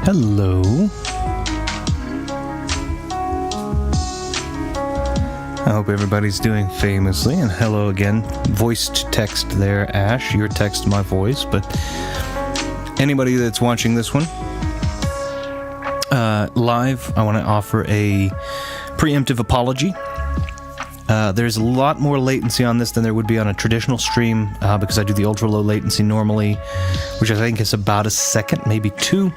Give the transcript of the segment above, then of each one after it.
Hello. I hope everybody's doing famously, and hello again. Voice to text there, Ash. Your text, my voice, but anybody that's watching this one live, I want to offer a preemptive apology. There's a lot more latency on this than there would be on a traditional stream because I do the ultra low latency normally, which I think is about a second, maybe two.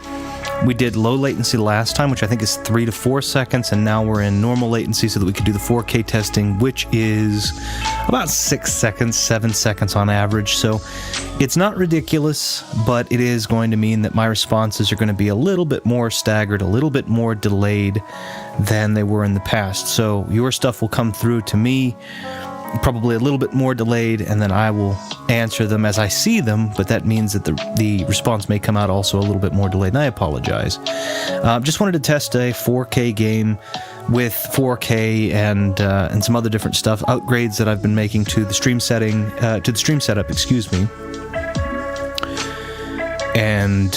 We did low latency last time, which I think is 3 to 4 seconds, and now we're in normal latency so that we can do the 4K testing, which is about 6 seconds, 7 seconds on average. So it's not ridiculous, but it is going to mean that my responses are going to be a little bit more staggered, a little bit more delayed than they were in the past. So your stuff will come through to me probably a little bit more delayed, and then I will answer them as I see them, but that means that the response may come out also a little bit more delayed, and I apologize. Just wanted to test a 4K game with 4K and some other different stuff, upgrades that I've been making to the stream setting, to the stream setup, excuse me, and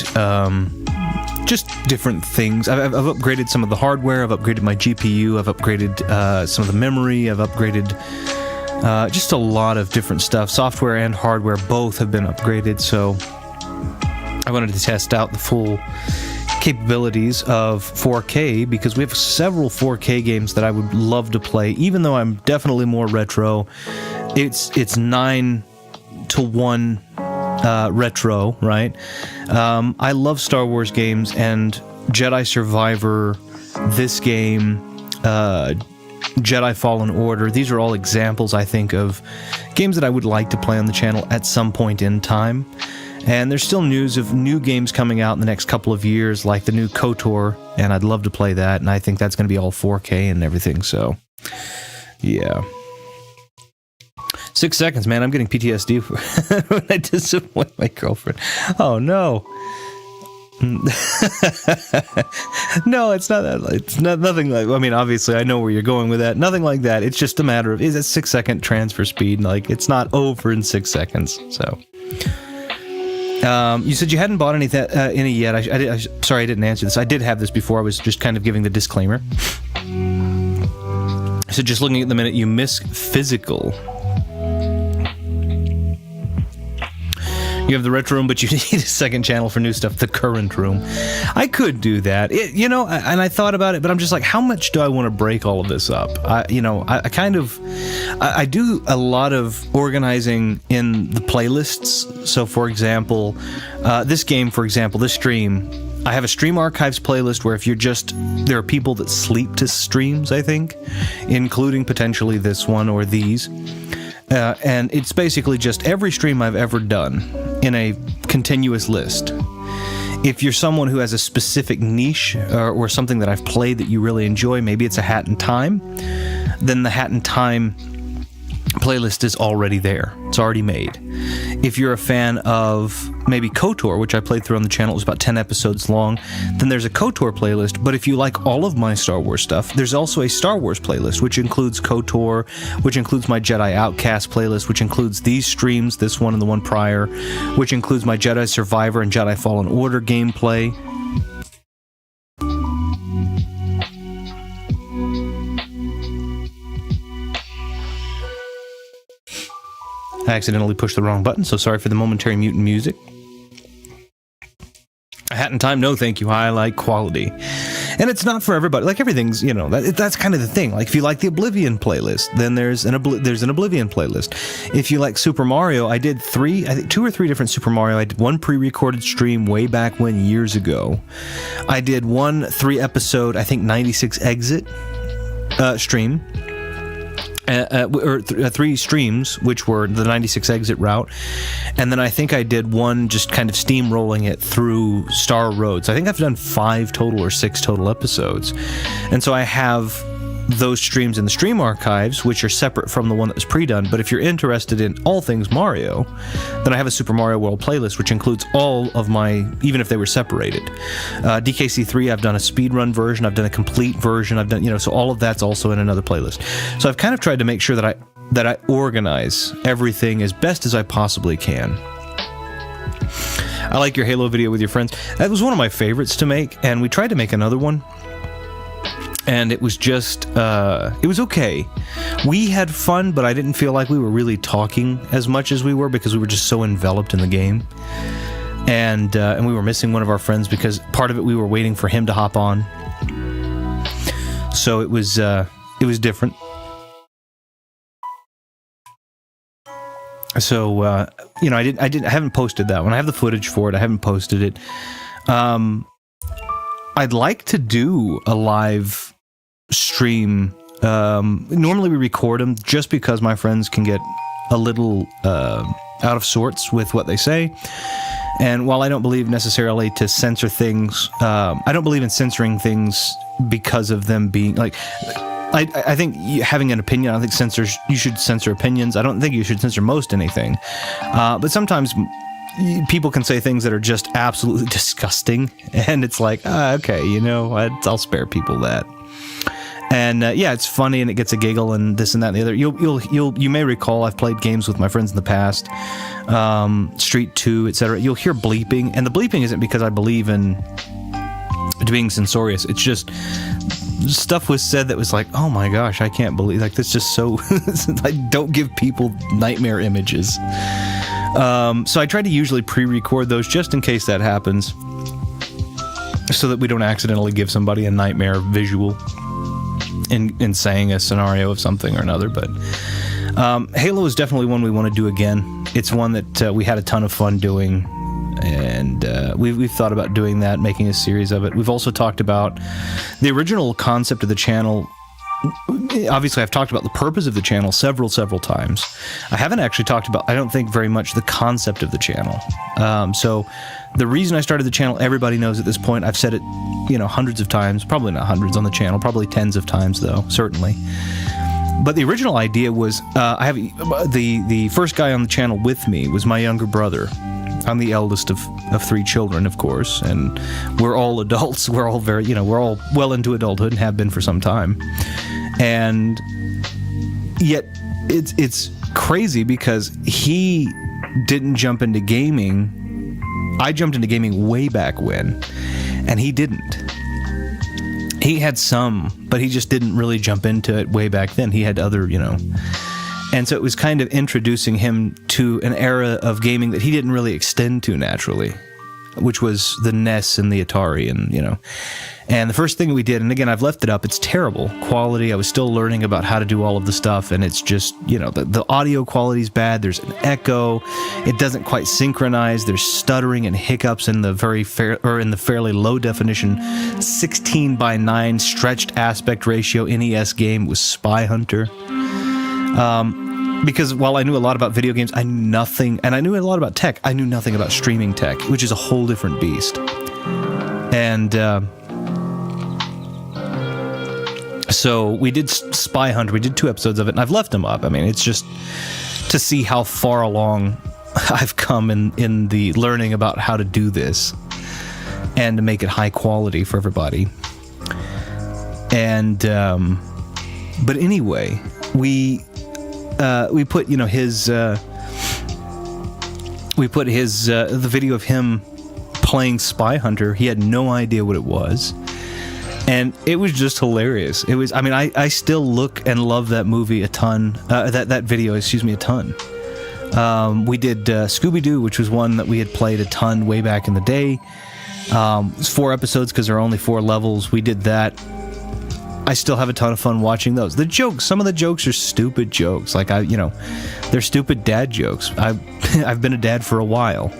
just different things. I've upgraded some of the hardware, I've upgraded my GPU, I've upgraded some of the memory, I've upgraded just a lot of different stuff. Software and hardware both have been upgraded, so I wanted to test out the full capabilities of 4K because we have several 4K games that I would love to play, even though I'm definitely more retro. It's 9 to 1 retro, right? I love Star Wars games, and Jedi Survivor, this game, Jedi Fallen Order, these are all examples, I think, of games that I would like to play on the channel at some point in time. And there's still news of new games coming out in the next couple of years, like the new KOTOR, and I'd love to play that, and I think that's going to be all 4K and everything, so yeah. 6 seconds, man, I'm getting PTSD when I disappoint my girlfriend. Oh, no. No, it's not that. It's not nothing like. I mean, obviously, I know where you're going with that. Nothing like that. It's just a matter of is it 6 second transfer speed? Like it's not over in 6 seconds. So, you said you hadn't bought any yet. Sorry, I didn't answer this. I did have this before. I was just kind of giving the disclaimer. So, just looking at the minute, you miss physical. You have the retro room, but you need a second channel for new stuff, the current room. I could do that, and I thought about it, but I'm just like, how much do I want to break all of this up? I do a lot of organizing in the playlists. So, for example, this game, this stream, I have a stream archives playlist where there are people that sleep to streams, I think, including potentially this one or these. And it's basically just every stream I've ever done in a continuous list. If you're someone who has a specific niche or something that I've played that you really enjoy, maybe it's a Hat in Time, then the Hat in Time playlist is already there. It's already made. If you're a fan of maybe KOTOR, which I played through on the channel, it was about 10 episodes long, then there's a KOTOR playlist. But if you like all of my Star Wars stuff, there's also a Star Wars playlist, which includes KOTOR, which includes my Jedi Outcast playlist, which includes these streams, this one and the one prior, which includes my Jedi Survivor and Jedi Fallen Order gameplay. I accidentally pushed the wrong button, so sorry for the momentary mutant music. A Hat in Time, no thank you, I like quality. And it's not for everybody, like everything's, that's kind of the thing. Like if you like the Oblivion playlist, then there's an Oblivion playlist. If you like Super Mario, I did 2 or 3 different Super Mario. I did one pre-recorded stream way back when, years ago. I did one 3-episode, I think 96 exit stream. Or 3 streams, which were the 96 exit route, and then I think I did one just kind of steamrolling it through Star Roads. I think I've done 5 total or 6 total episodes, and so I have those streams in the stream archives, which are separate from the one that was pre-done. But if you're interested in all things Mario, then I have a Super Mario World playlist, which includes all of my, even if they were separated. DKC3, I've done a speedrun version, I've done a complete version, I've done, so all of that's also in another playlist. So I've kind of tried to make sure that I organize everything as best as I possibly can. I like your Halo video with your friends. That was one of my favorites to make, and we tried to make another one, and it was just, it was okay. We had fun, but I didn't feel like we were really talking as much as we were because we were just so enveloped in the game. And we were missing one of our friends because part of it we were waiting for him to hop on. So it was different. So I haven't posted that one. I have the footage for it. I haven't posted it. I'd like to do a live stream. Normally we record them just because my friends can get a little out of sorts with what they say. And while I don't believe necessarily to censor things, I don't believe in censoring things because of them being like. I think having an opinion, I don't think you should censor opinions. I don't think you should censor most anything. But sometimes people can say things that are just absolutely disgusting, and it's like, okay, I'll spare people that. And it's funny and it gets a giggle and this and that and the other. You may recall I've played games with my friends in the past, Street 2, etc. You'll hear bleeping, and the bleeping isn't because I believe in being censorious. It's just stuff was said that was like, oh my gosh, I can't believe, like, that's just so. I don't give people nightmare images. So I try to usually pre-record those just in case that happens, so that we don't accidentally give somebody a nightmare visual in saying a scenario of something or another. But Halo is definitely one we want to do again. It's one that we had a ton of fun doing, and we've thought about doing that, making a series of it. We've also talked about the original concept of the channel. Obviously, I've talked about the purpose of the channel several times. I haven't actually talked about, I don't think very much, the concept of the channel. So the reason I started the channel, everybody knows at this point. I've said it, hundreds of times. Probably not hundreds on the channel, probably tens of times though, certainly. But the original idea was, I have the first guy on the channel with me was my younger brother. I'm the eldest of 3 children, of course, and we're all adults. We're all we're all well into adulthood and have been for some time. And yet it's crazy because he didn't jump into gaming. I jumped into gaming way back when, and he didn't. He had some, but he just didn't really jump into it way back then. He had other, And so it was kind of introducing him to an era of gaming that he didn't really extend to naturally, which was the NES and the Atari, and And the first thing we did, and again, I've left it up, it's terrible quality. I was still learning about how to do all of the stuff, and it's just, the audio quality's bad. There's an echo. It doesn't quite synchronize. There's stuttering and hiccups in the fairly low definition 16:9 stretched aspect ratio NES game with Spy Hunter. Because while I knew a lot about video games, I knew nothing, and I knew a lot about tech. I knew nothing about streaming tech, which is a whole different beast. And so we did Spy Hunter. We did 2 episodes of it, and I've left them up. I mean, it's just to see how far along I've come in the learning about how to do this and to make it high quality for everybody. And but anyway, we put the video of him playing Spy Hunter. He had no idea what it was, and it was just hilarious. It was, I still look and love that movie a ton. That video, a ton. We did Scooby-Doo, which was one that we had played a ton way back in the day. It was 4 episodes because there are only 4 levels. We did that. I still have a ton of fun watching those. The jokes, some of the jokes are stupid jokes. Like, they're stupid dad jokes. I've been a dad for a while.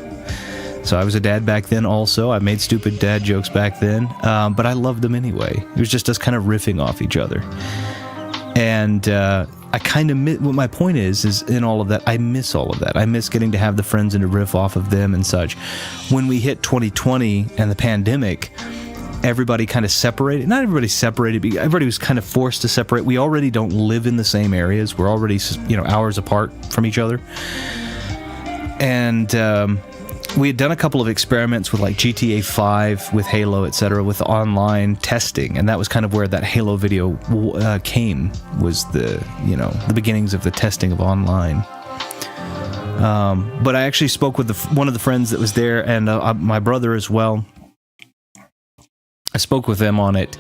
So I was a dad back then also. I made stupid dad jokes back then. But I loved them anyway. It was just us kind of riffing off each other. And I kind of what my point is in all of that, I miss all of that. I miss getting to have the friends and to riff off of them and such. When we hit 2020 and the pandemic, everybody kind of separated. Not everybody separated, but everybody was kind of forced to separate. We already don't live in the same areas. We're already, hours apart from each other. And we had done a couple of experiments with like GTA 5, with Halo, etc., with online testing, and that was kind of where that Halo video came, was the beginnings of the testing of online. But I actually spoke with one of the friends that was there, and my brother as well. I spoke with them on it,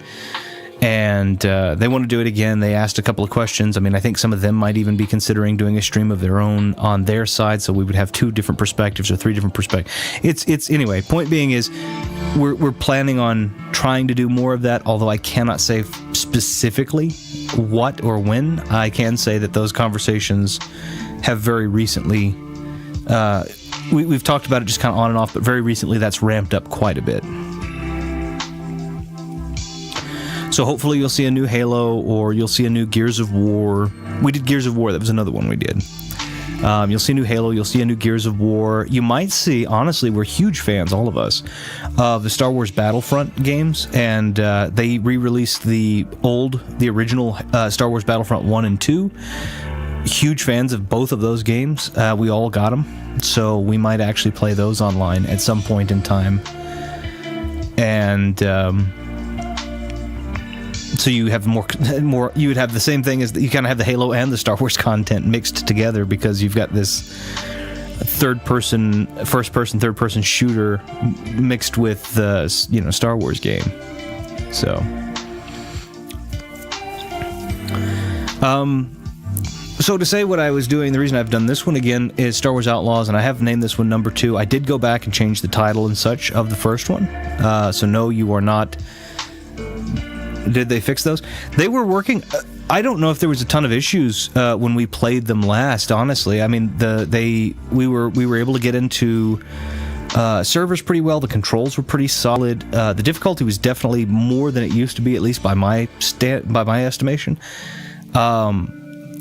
and they want to do it again. They asked a couple of questions. I mean, I think some of them might even be considering doing a stream of their own on their side, so we would have 2 different perspectives or 3 different perspectives. It's anyway. Point being is, we're planning on trying to do more of that. Although I cannot say specifically what or when. I can say that those conversations have very recently. We've talked about it just kind of on and off, but very recently that's ramped up quite a bit. So hopefully you'll see a new Halo, or you'll see a new Gears of War. We did Gears of War. That was another one we did. You'll see a new Halo. You'll see a new Gears of War. You might see, honestly, we're huge fans, all of us, of the Star Wars Battlefront games. And they re-released the original Star Wars Battlefront 1 and 2. Huge fans of both of those games. We all got them. So we might actually play those online at some point in time. And... so you have more. You would have the same thing as you kind of have the Halo and the Star Wars content mixed together, because you've got this first-person, third-person shooter mixed with the Star Wars game. So, so to say what I was doing, the reason I've done this one again is Star Wars Outlaws, and I have named this one number 2. I did go back and change the title and such of the first one. So no, you are not. Did they fix those? They were working. I don't know if there was a ton of issues when we played them last. Honestly, I mean, we were able to get into servers pretty well. The controls were pretty solid. The difficulty was definitely more than it used to be, at least by my estimation.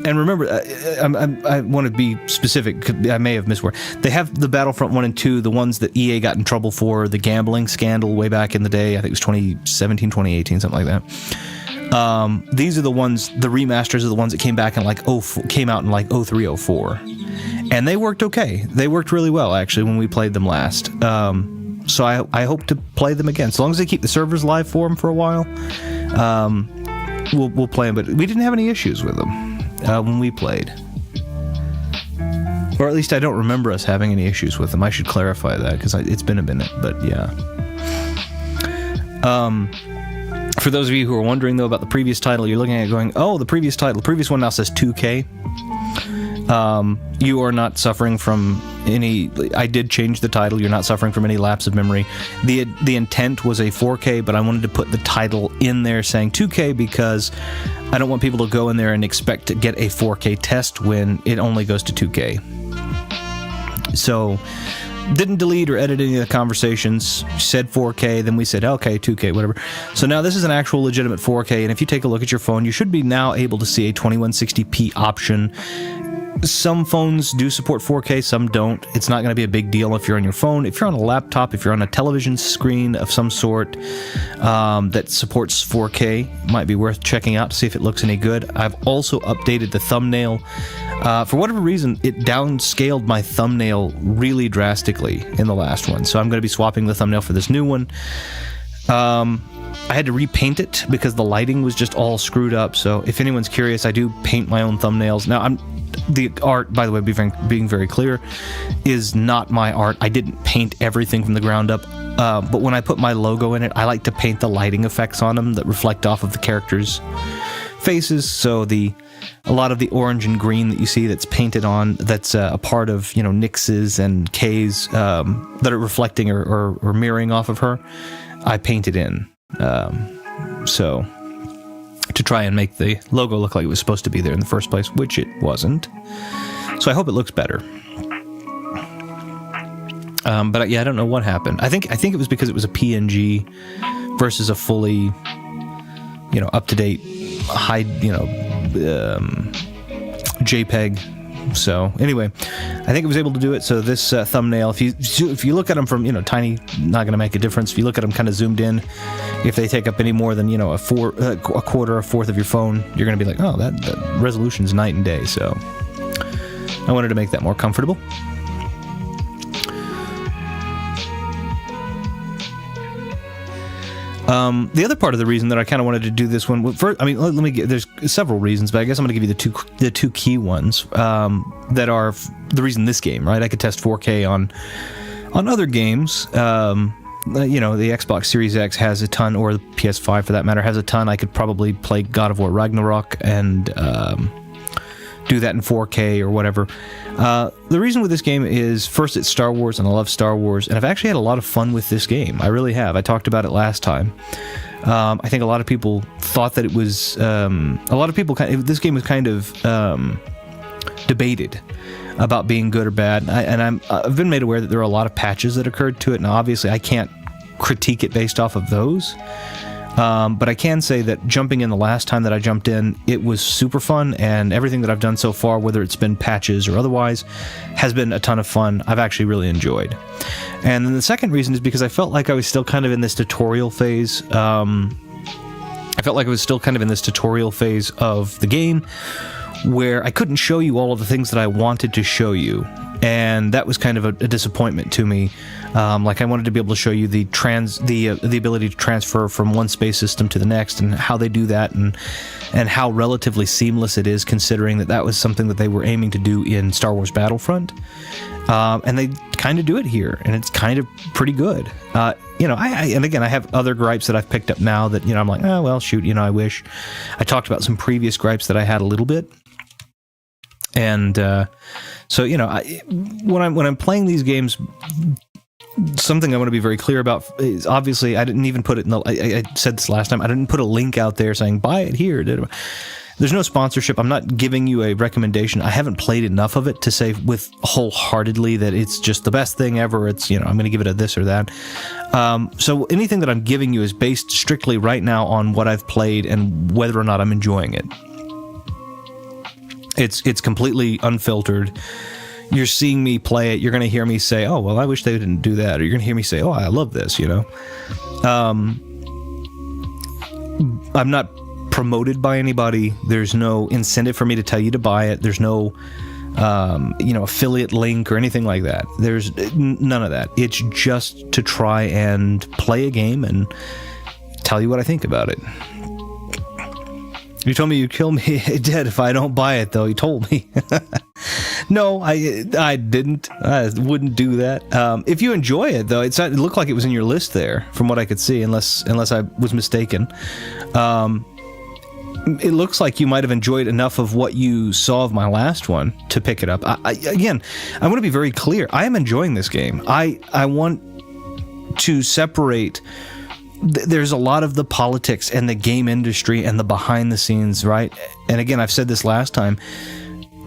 And remember, I want to be specific. I may have missed word. They have the Battlefront 1 and 2, the ones that EA got in trouble for, the gambling scandal way back in the day. I think it was 2017, 2018, something like that. These are the ones, the remasters are the ones that came back in came out in like 03, 04. And they worked okay. They worked really well, actually, when we played them last. So I hope to play them again. So long as they keep the servers live for them for a while, we'll play them. But we didn't have any issues with them when we played. Or at least I don't remember us having any issues with them. I should clarify that, because it's been a minute, but yeah. For those of you who are wondering, though, about the previous title, you're looking at it going, oh, the previous one now says 2K. You are not suffering from any... I did change the title. You're not suffering from any lapse of memory. The intent was a 4K, but I wanted to put the title in there saying 2K because I don't want people to go in there and expect to get a 4K test when it only goes to 2K. So, didn't delete or edit any of the conversations. Said 4K, then we said, okay, 2K, whatever. So now this is an actual legitimate 4K, and if you take a look at your phone, you should be now able to see a 2160p option. Some phones do support 4K, some don't. It's not going to be a big deal if you're on your phone. If you're on a laptop, if you're on a television screen of some sort that supports 4K, might be worth checking out to see if it looks any good. I've also updated the thumbnail. For whatever reason, it downscaled my thumbnail really drastically in the last one, so I'm going to be swapping the thumbnail for this new one. I had to repaint it because the lighting was just all screwed up, so if anyone's curious, I do paint my own thumbnails. Now, the art, by the way, being very clear, is not my art. I didn't paint everything from the ground up, but when I put my logo in it, I like to paint the lighting effects on them that reflect off of the characters' faces, so a lot of the orange and green that you see that's painted on, that's a part of, Nyx's and Kay's that are reflecting or mirroring off of her, I painted in. So, to try and make the logo look like it was supposed to be there in the first place, which it wasn't. So I hope it looks better. But yeah, I don't know what happened. I think it was because it was a PNG versus a fully, up-to-date, high, JPEG. So anyway, I think it was able to do it. So this thumbnail, if you look at them from tiny, not going to make a difference. If you look at them kind of zoomed in, if they take up any more than a quarter, a fourth of your phone, you're going to be like, oh, that resolution's night and day. So I wanted to make that more comfortable. The other part of the reason that I kind of wanted to do this one, first, I mean, let me get, there's several reasons, but I guess I'm going to give you the two key ones that are the reason this game, right? I could test 4K on other games. You know, the Xbox Series X has a ton, or the PS5 for that matter has a ton. I could probably play God of War Ragnarok and do that in 4K or whatever. The reason with this game is, first, it's Star Wars, and I love Star Wars, and I've actually had a lot of fun with this game. I really have. I talked about it last time. I think a lot of people thought that it was... this game was kind of debated about being good or bad, and I've been made aware that there are a lot of patches that occurred to it, and obviously I can't critique it based off of those. But I can say that jumping in the last time that I jumped in, it was super fun, and everything that I've done so far, whether it's been patches or otherwise, has been a ton of fun. I've actually really enjoyed. And then the second reason is because I felt like I was still kind of in this tutorial phase. I felt like I was still kind of in this tutorial phase of the game, where I couldn't show you all of the things that I wanted to show you. And that was kind of a disappointment to me. Like, I wanted to be able to show you the ability to transfer from one space system to the next, and how they do that, and how relatively seamless it is, considering that was something that they were aiming to do in Star Wars Battlefront. And they kind of do it here, and it's kind of pretty good. You know, and again, I have other gripes that I've picked up now that, you know, I'm like, oh, well, shoot, you know, I wish. I talked about some previous gripes that I had a little bit. And so, you know, when I'm playing these games, something I want to be very clear about is, obviously, I didn't even put it in the... I said this last time. I didn't put a link out there saying, buy it here. There's no sponsorship. I'm not giving you a recommendation. I haven't played enough of it to say with wholeheartedly that it's just the best thing ever. It's, you know, I'm going to give it a this or that. So anything that I'm giving you is based strictly right now on what I've played and whether or not I'm enjoying it. It's completely unfiltered. You're seeing me play it. You're going to hear me say, oh, well, I wish they didn't do that. Or you're going to hear me say, oh, I love this, you know. I'm not promoted by anybody. There's no incentive for me to tell you to buy it. There's no, you know, affiliate link or anything like that. There's none of that. It's just to try and play a game and tell you what I think about it. You told me you'd kill me dead if I don't buy it, though. You told me. No, I didn't. I wouldn't do that. If you enjoy it, though, it looked like it was in your list there, from what I could see, unless I was mistaken. It looks like you might have enjoyed enough of what you saw of my last one to pick it up. Again, I want to be very clear. I am enjoying this game. I want to separate... There's a lot of the politics and the game industry and the behind the scenes, right? And again, I've said this last time,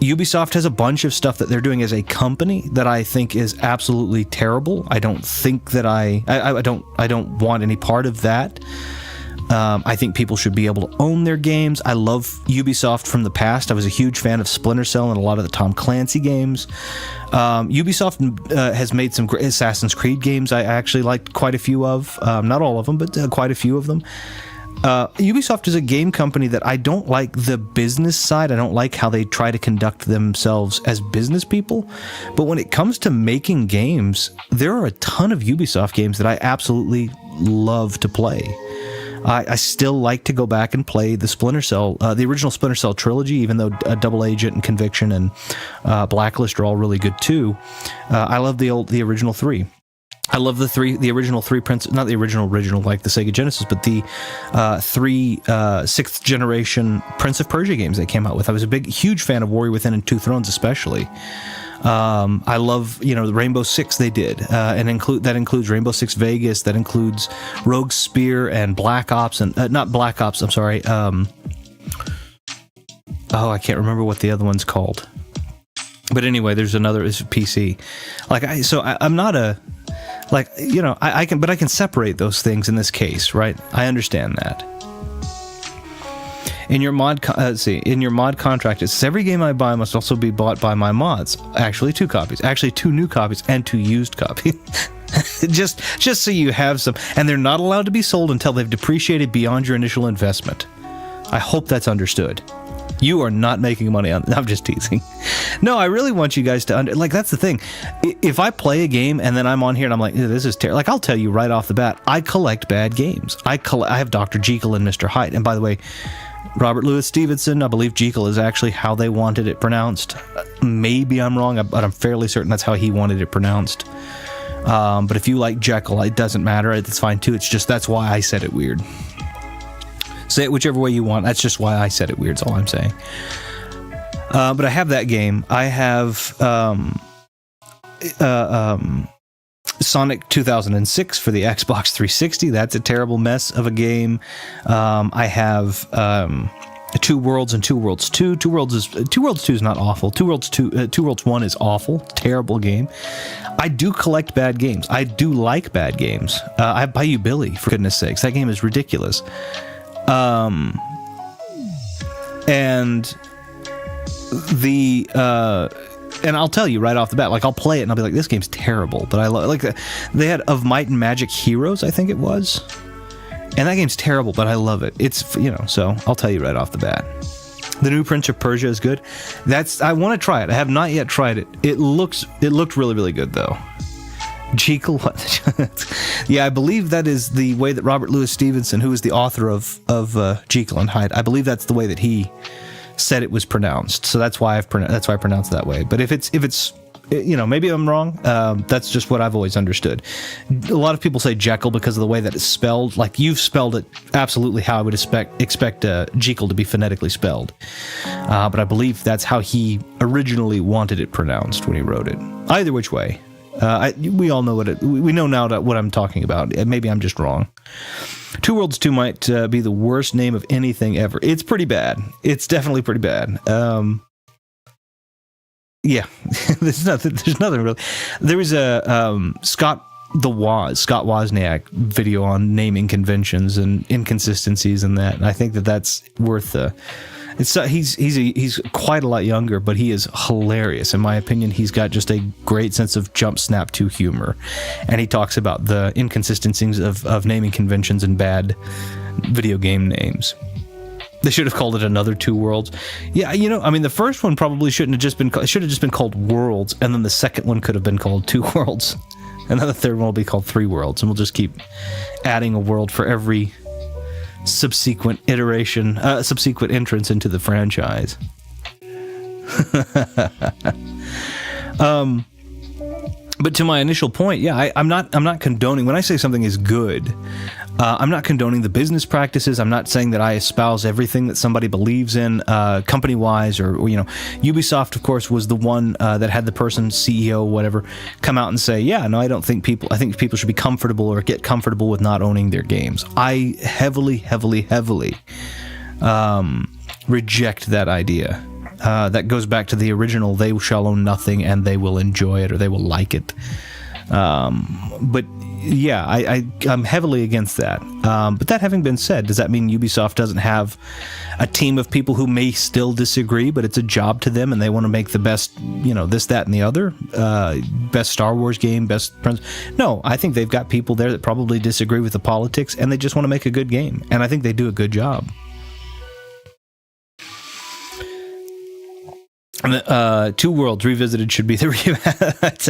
Ubisoft has a bunch of stuff that they're doing as a company that I think is absolutely terrible. I don't think that I don't want any part of that. I think people should be able to own their games. I love Ubisoft from the past. I was a huge fan of Splinter Cell and a lot of the Tom Clancy games. Ubisoft has made some great Assassin's Creed games I actually liked quite a few of. Not all of them, but quite a few of them. Ubisoft is a game company that I don't like the business side. I don't like how they try to conduct themselves as business people. But when it comes to making games, there are a ton of Ubisoft games that I absolutely love to play. I still like to go back and play the Splinter Cell, the original Splinter Cell trilogy, even though Double Agent and Conviction and Blacklist are all really good too. I love the original three. I love the original three not the original like the Sega Genesis, but the three 6th generation Prince of Persia games they came out with. I was a huge fan of Warrior Within and Two Thrones especially. I love, you know, the Rainbow Six they did, and that includes Rainbow Six Vegas, that includes Rogue Spear and Black Ops, and not Black Ops, I'm sorry. I can't remember what the other one's called. But anyway, there's another, it's PC. I'm not a, like, you know, I can separate those things in this case, right? I understand that. In your mod contract, it says every game I buy must also be bought by my mods. Actually, 2 copies. Actually, 2 new copies and 2 used copies. just so you have some. And they're not allowed to be sold until they've depreciated beyond your initial investment. I hope that's understood. You are not making money on. I'm just teasing. No, I really want you guys to like. That's the thing. If I play a game and then I'm on here and I'm like, this is terrible. Like, I'll tell you right off the bat, I collect bad games. I have Dr. Jekyll and Mr. Hyde. And by the way, Robert Louis Stevenson, I believe Jekyll is actually how they wanted it pronounced. Maybe I'm wrong, but I'm fairly certain that's how he wanted it pronounced. But if you like Jekyll, it doesn't matter. It's fine too. It's just that's why I said it weird. Say it whichever way you want. That's just why I said it weird. That's all I'm saying. But I have that game. I have Sonic 2006 for the Xbox 360. That's a terrible mess of a game. I have Two Worlds and Two Worlds 2. Two Worlds 2 is not awful. Two Worlds 1 is awful. Terrible game. I do collect bad games. I do like bad games. I have Bayou Billy, for goodness sakes. That game is ridiculous. And I'll tell you right off the bat, like, I'll play it and I'll be like, this game's terrible, but I love, like, they had Of Might and Magic Heroes, I think it was, and that game's terrible, but I love it. It's, so I'll tell you right off the bat. The new Prince of Persia is good. I want to try it. I have not yet tried it. It looked really, really good, though. Jekyll, yeah, I believe that is the way that Robert Louis Stevenson, who is the author of Jekyll and Hyde, I believe that's the way that he said it was pronounced. So that's why I pronounced it that way. But if it's maybe I'm wrong. That's just what I've always understood. A lot of people say Jekyll because of the way that it's spelled. Like, you've spelled it absolutely how I would expect Jekyll to be phonetically spelled. But I believe that's how he originally wanted it pronounced when he wrote it. Either which way. We all know we know now what I'm talking about. Maybe I'm just wrong. Two Worlds 2 might be the worst name of anything ever. It's pretty bad. It's definitely pretty bad. Yeah, there's nothing really. There was a Scott Wozniak video on naming conventions and inconsistencies in that, and I think that's worth he's quite a lot younger, but he is hilarious. In my opinion, he's got just a great sense of jump snap to humor. And he talks about the inconsistencies of naming conventions and bad video game names. They should have called it Another Two Worlds. Yeah, the first one probably should have just been called Worlds, and then the second one could have been called Two Worlds. And then the third one will be called Three Worlds, and we'll just keep adding a world for every subsequent entrance into the franchise. But to my initial point, yeah, I'm not condoning when I say something is good. I'm not condoning the business practices. I'm not saying that I espouse everything that somebody believes in, company-wise, or Ubisoft, of course, was the one that had the person, CEO, whatever, come out and say, yeah, no, I think people should be comfortable or get comfortable with not owning their games. I heavily reject that idea. That goes back to the original, they shall own nothing and they will enjoy it or they will like it. But yeah, I'm heavily against that. But that having been said, does that mean Ubisoft doesn't have a team of people who may still disagree, but it's a job to them and they want to make the best, this, that, and the other? Best Star Wars game, best... No, I think they've got people there that probably disagree with the politics and they just want to make a good game. And I think they do a good job. Two Worlds Revisited should be the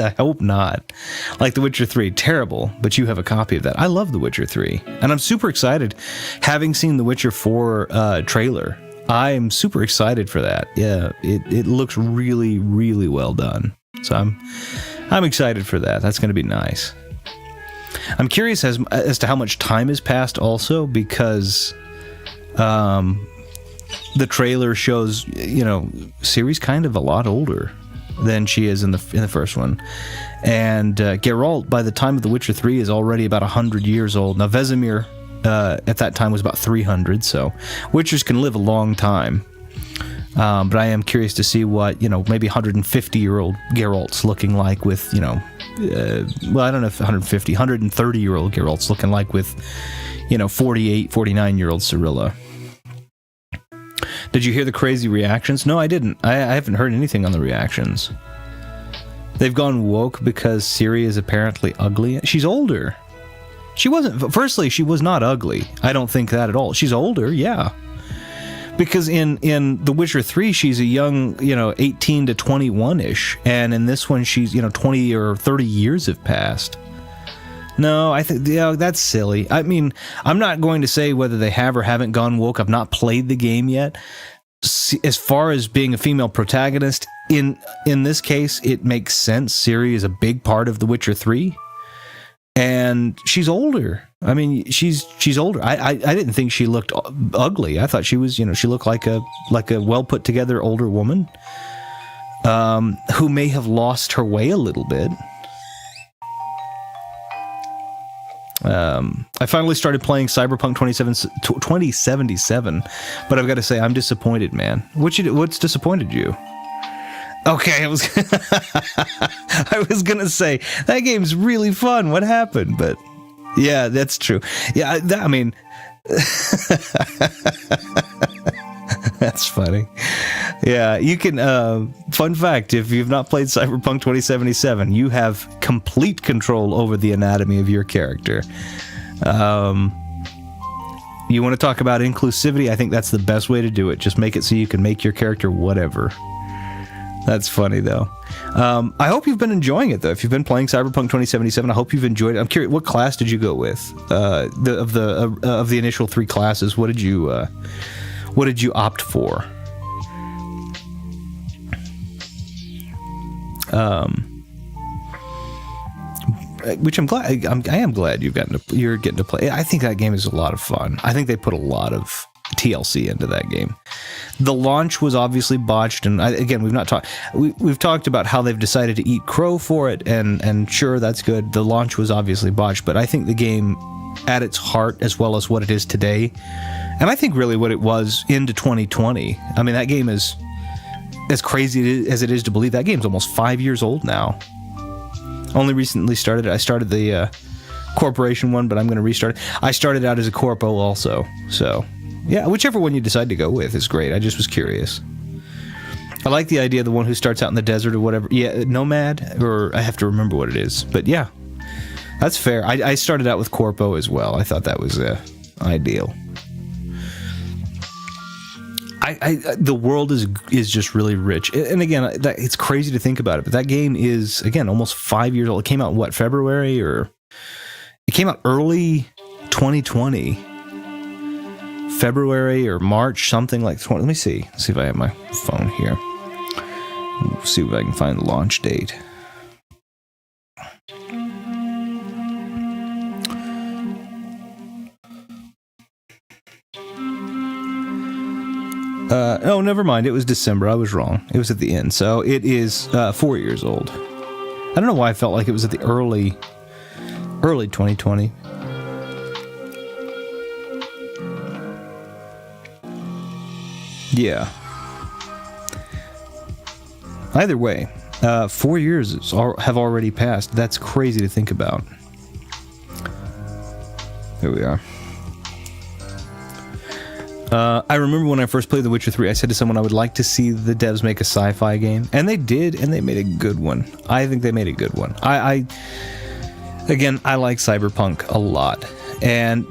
I hope not. Like The Witcher 3, terrible, but you have a copy of that. I love The Witcher 3, and I'm super excited. Having seen The Witcher 4 trailer, I'm super excited for that. Yeah, it looks really, really well done. So I'm excited for that. That's going to be nice. I'm curious as to how much time has passed also, because the trailer shows, Ciri's kind of a lot older than she is in the first one. And Geralt, by the time of The Witcher 3, is already about 100 years old. Now, Vesemir at that time was about 300, so Witchers can live a long time. But I am curious to see what, maybe 150-year-old Geralt's looking like with, I don't know if 130-year-old Geralt's looking like with, 48, 49-year-old Cirilla. Did you hear the crazy reactions? No, I didn't. I haven't heard anything on the reactions. They've gone woke because Ciri is apparently ugly. She's older. She wasn't... Firstly, she was not ugly. I don't think that at all. She's older, yeah. Because in The Witcher 3, she's a young, 18 to 21-ish, and in this one, she's, 20 or 30 years have passed. No, I think that's silly. I mean, I'm not going to say whether they have or haven't gone woke. I've not played the game yet. As far as being a female protagonist, in this case, it makes sense. Ciri is a big part of The Witcher 3, and she's older. I mean, she's older. I didn't think she looked ugly. I thought she was, she looked like a well put together older woman, who may have lost her way a little bit. I finally started playing Cyberpunk 2077, but I've got to say I'm disappointed, man. What's disappointed you? Okay, I was gonna say that game's really fun. What happened? But yeah, that's true. Yeah, I mean, that's funny. Yeah, you can. Fun fact: if you've not played Cyberpunk 2077, you have complete control over the anatomy of your character. You want to talk about inclusivity? I think that's the best way to do it. Just make it so you can make your character whatever. That's funny, though. I hope you've been enjoying it, though. If you've been playing Cyberpunk 2077, I hope you've enjoyed it. I'm curious, what class did you go with? Of the initial 3 classes, what did you opt for? Which I'm glad. I am glad you're getting to play. I think that game is a lot of fun. I think they put a lot of TLC into that game. The launch was obviously botched, and we've talked about how they've decided to eat crow for it, and sure, that's good. The launch was obviously botched, but I think the game, at its heart, as well as what it is today, and I think really what it was into 2020. I mean, that game is as crazy as it is to believe. That game's almost 5 years old now. Only recently started it. I started the corporation one, but I'm going to restart it. I started out as a corpo also, so yeah, whichever one you decide to go with is great. I just was curious. I like the idea of the one who starts out in the desert or whatever. Yeah, nomad, or I have to remember what it is. But yeah, that's fair. I started out with corpo as well. I thought that was ideal. The world is just really rich, and again, it's crazy to think about it. But that game is, again, almost 5 years old. It came out in February, or it came out early 2020. February or March, something like 20. Let me see if I have my phone here. See if I can find the launch date. Oh, never mind. It was December. I was wrong. It was at the end. So it is 4 years old. I don't know why I felt like it was at the early 2020. Yeah. Either way, 4 years have already passed. That's crazy to think about. Here we are. I remember when I first played The Witcher 3, I said to someone I would like to see the devs make a sci-fi game. And they did, and they made a good one. I think they made a good one. Again, I like Cyberpunk a lot. And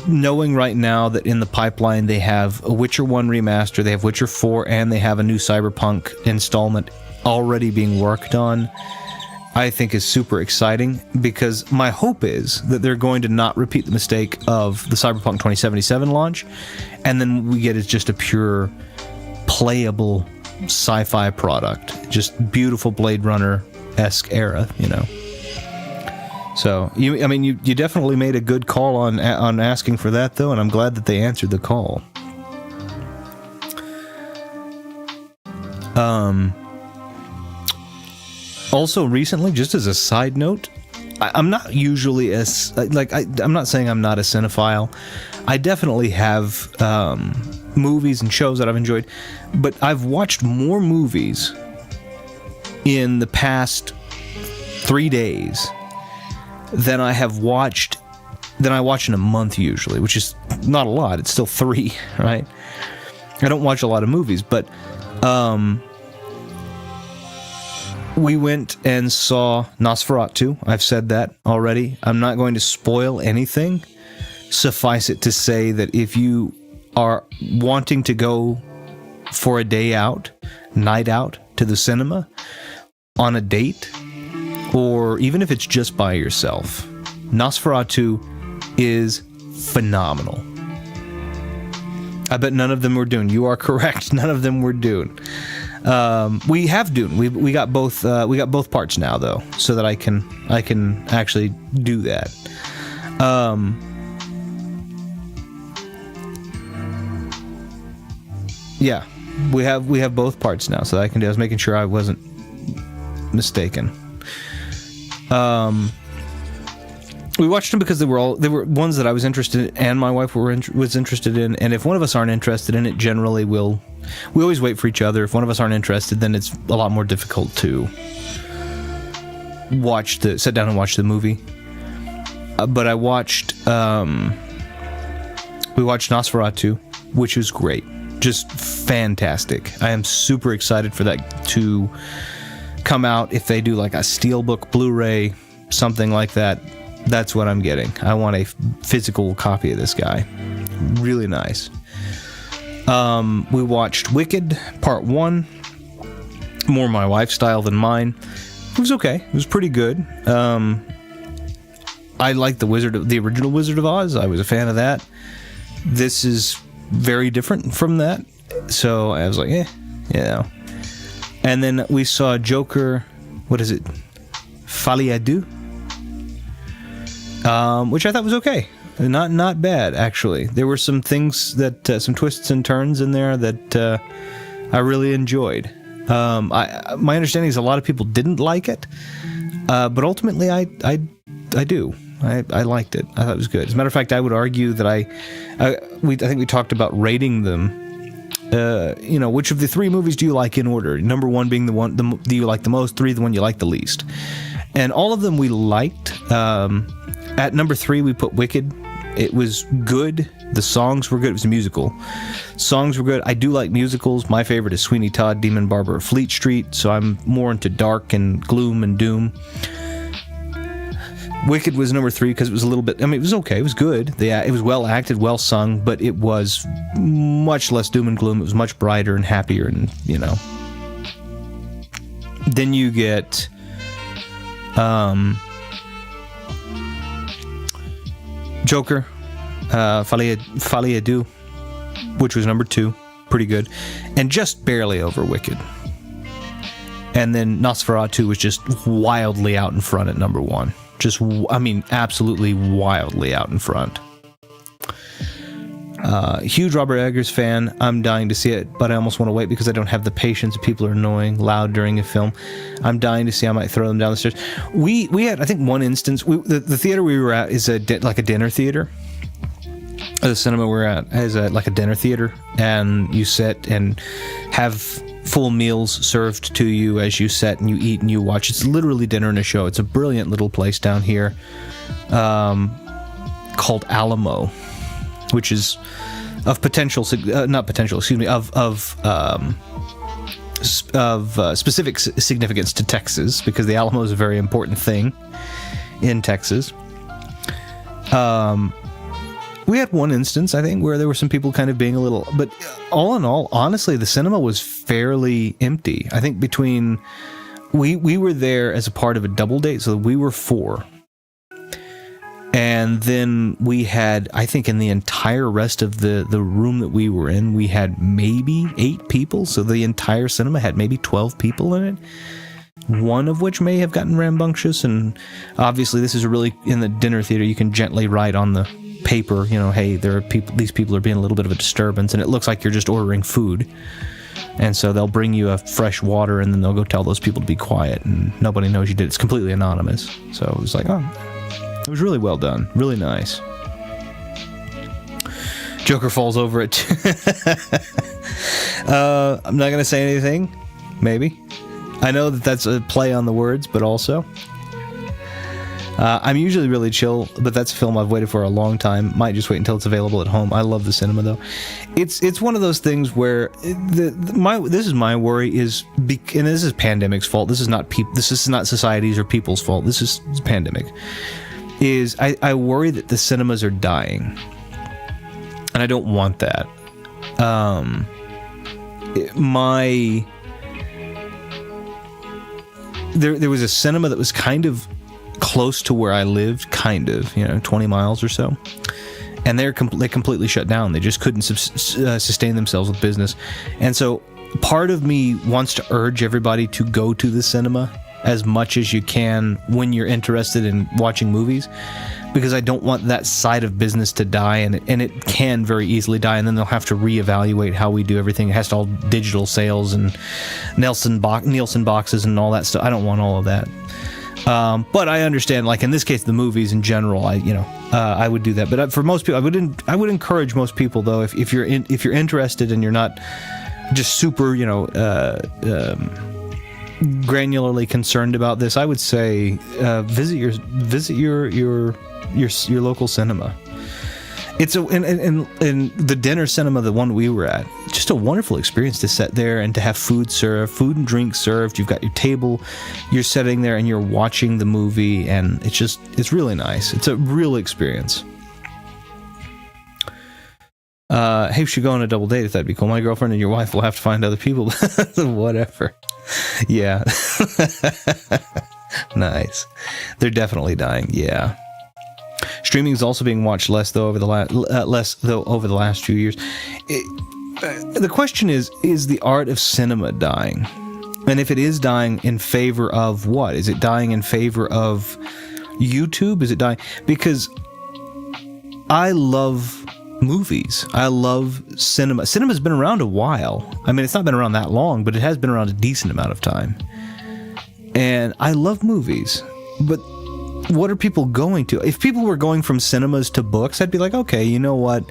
knowing right now that in the pipeline they have a Witcher 1 remaster, they have Witcher 4, and they have a new Cyberpunk installment already being worked on, I think is super exciting, because my hope is that they're going to not repeat the mistake of the Cyberpunk 2077 launch, and then we get just a pure playable sci-fi product, just beautiful Blade Runner-esque era, So you definitely made a good call on asking for that, though, and I'm glad that they answered the call. Also, recently, just as a side note, I'm not usually I'm not saying I'm not a cinephile. I definitely have movies and shows that I've enjoyed, but I've watched more movies in the past 3 days than I watch in a month usually, which is not a lot. It's still 3, right? I don't watch a lot of movies, but we went and saw Nosferatu. I've said that already. I'm not going to spoil anything. Suffice it to say that if you are wanting to go for a night out to the cinema on a date, or even if it's just by yourself, Nosferatu is phenomenal. I bet none of them were Dune. You are correct. None of them were Dune. We have Dune. We got both. We got both parts now, though, so that I can actually do that. Yeah, we have both parts now, so that I can do. I was making sure I wasn't mistaken. We watched them because they were ones that I was interested in, and my wife was interested in. And if one of us aren't interested in it, generally we always wait for each other. If one of us aren't interested, then it's a lot more difficult to sit down and watch the movie. But we watched Nosferatu, which was great, just fantastic. I am super excited for that to come out. If they do like a Steelbook, Blu-ray, something like that, that's what I'm getting. I want a physical copy of this guy. Really nice. We watched Wicked Part 1. More my wife's style than mine. It was okay. It was pretty good. I liked the original Wizard of Oz. I was a fan of that. This is very different from that. So I was like, And then we saw Joker, what is it? Folie à Deux? Which I thought was okay. Not bad, actually. There were some things some twists and turns in there that I really enjoyed. My understanding is a lot of people didn't like it, but ultimately I do. I liked it. I thought it was good. As a matter of fact, I would argue that I think we talked about rating them. Which of the three movies do you like in order? Number one being the one do you like the most, 3 the one you like the least. And all of them we liked. At number 3, we put Wicked. It was good. The songs were good. It was a musical. Songs were good. I do like musicals. My favorite is Sweeney Todd, Demon Barber of Fleet Street, so I'm more into dark and gloom and doom. Wicked was number 3 because it was a little bit... it was okay. It was good. It was well acted, well sung, but it was much less doom and gloom. It was much brighter and happier, and, Then you get... Joker, Folie à Deux, which was number 2, pretty good, and just barely over Wicked. And then Nosferatu was just wildly out in front at number 1. Absolutely wildly out in front. Huge Robert Eggers fan. I'm dying to see it, but I almost want to wait because I don't have the patience. People are annoying, loud during a film. I'm dying to see. I might throw them down the stairs. We had, I think, one instance. The theater we were at is like a dinner theater. The cinema we're at is like a dinner theater, and you sit and have full meals served to you as you sit and you eat and you watch. It's literally dinner and a show. It's a brilliant little place down here called Alamo, which is of specific significance to Texas, because the Alamo is a very important thing in Texas. We had one instance, I think, where there were some people kind of being a little, but all in all, honestly, the cinema was fairly empty. I think we were there as a part of a double date, so we were 4. And then we had, I think, in the entire rest of the room that we were in, we had maybe 8 people. So the entire cinema had maybe 12 people in it, one of which may have gotten rambunctious. And obviously, this is in the dinner theater, you can gently write on the paper, hey, these people are being a little bit of a disturbance. And it looks like you're just ordering food. And so they'll bring you a fresh water, and then they'll go tell those people to be quiet. And nobody knows you did. It's completely anonymous. So it was like, it was really well done. Really nice. Joker falls over it. I'm not going to say anything. Maybe. I know that's a play on the words, but also... I'm usually really chill, but that's a film I've waited for a long time. Might just wait until it's available at home. I love the cinema, though. It's one of those things where this is my worry is, and this is pandemic's fault. This is not society's or people's fault. This is pandemic. I worry that the cinemas are dying, and I don't want that. There was a cinema that was kind of close to where I lived, 20 miles or so, and they completely shut down. They just couldn't sustain themselves with business, and so part of me wants to urge everybody to go to the cinema as much as you can when you're interested in watching movies, because I don't want that side of business to die, and it can very easily die, and then they'll have to reevaluate how we do everything. It has to all digital sales and Nielsen boxes and all that stuff. I don't want all of that. But I understand, like in this case, the movies in general, I would do that. But for most people, I would encourage most people, though, if you're interested and you're not just super, granularly concerned about this, I would say visit your local cinema. It's in the dinner cinema, the one we were at, just a wonderful experience to sit there and to have food and drink served. You've got your table, you're sitting there and you're watching the movie, and it's really nice. It's a real experience. Hey, we should go on a double date if that'd be cool. My girlfriend and your wife will have to find other people. Whatever. Yeah. Nice. They're definitely dying. Yeah. Streaming is also being watched less though over the last few years. The question is the art of cinema dying? And if it is dying, in favor of what? Is it dying in favor of YouTube? Is it dying? Because I love movies. I love cinema. Cinema's been around a while. I mean, it's not been around that long, but it has been around a decent amount of time. And I love movies. But what are people going to? If people were going from cinemas to books, I'd be like, okay, you know what?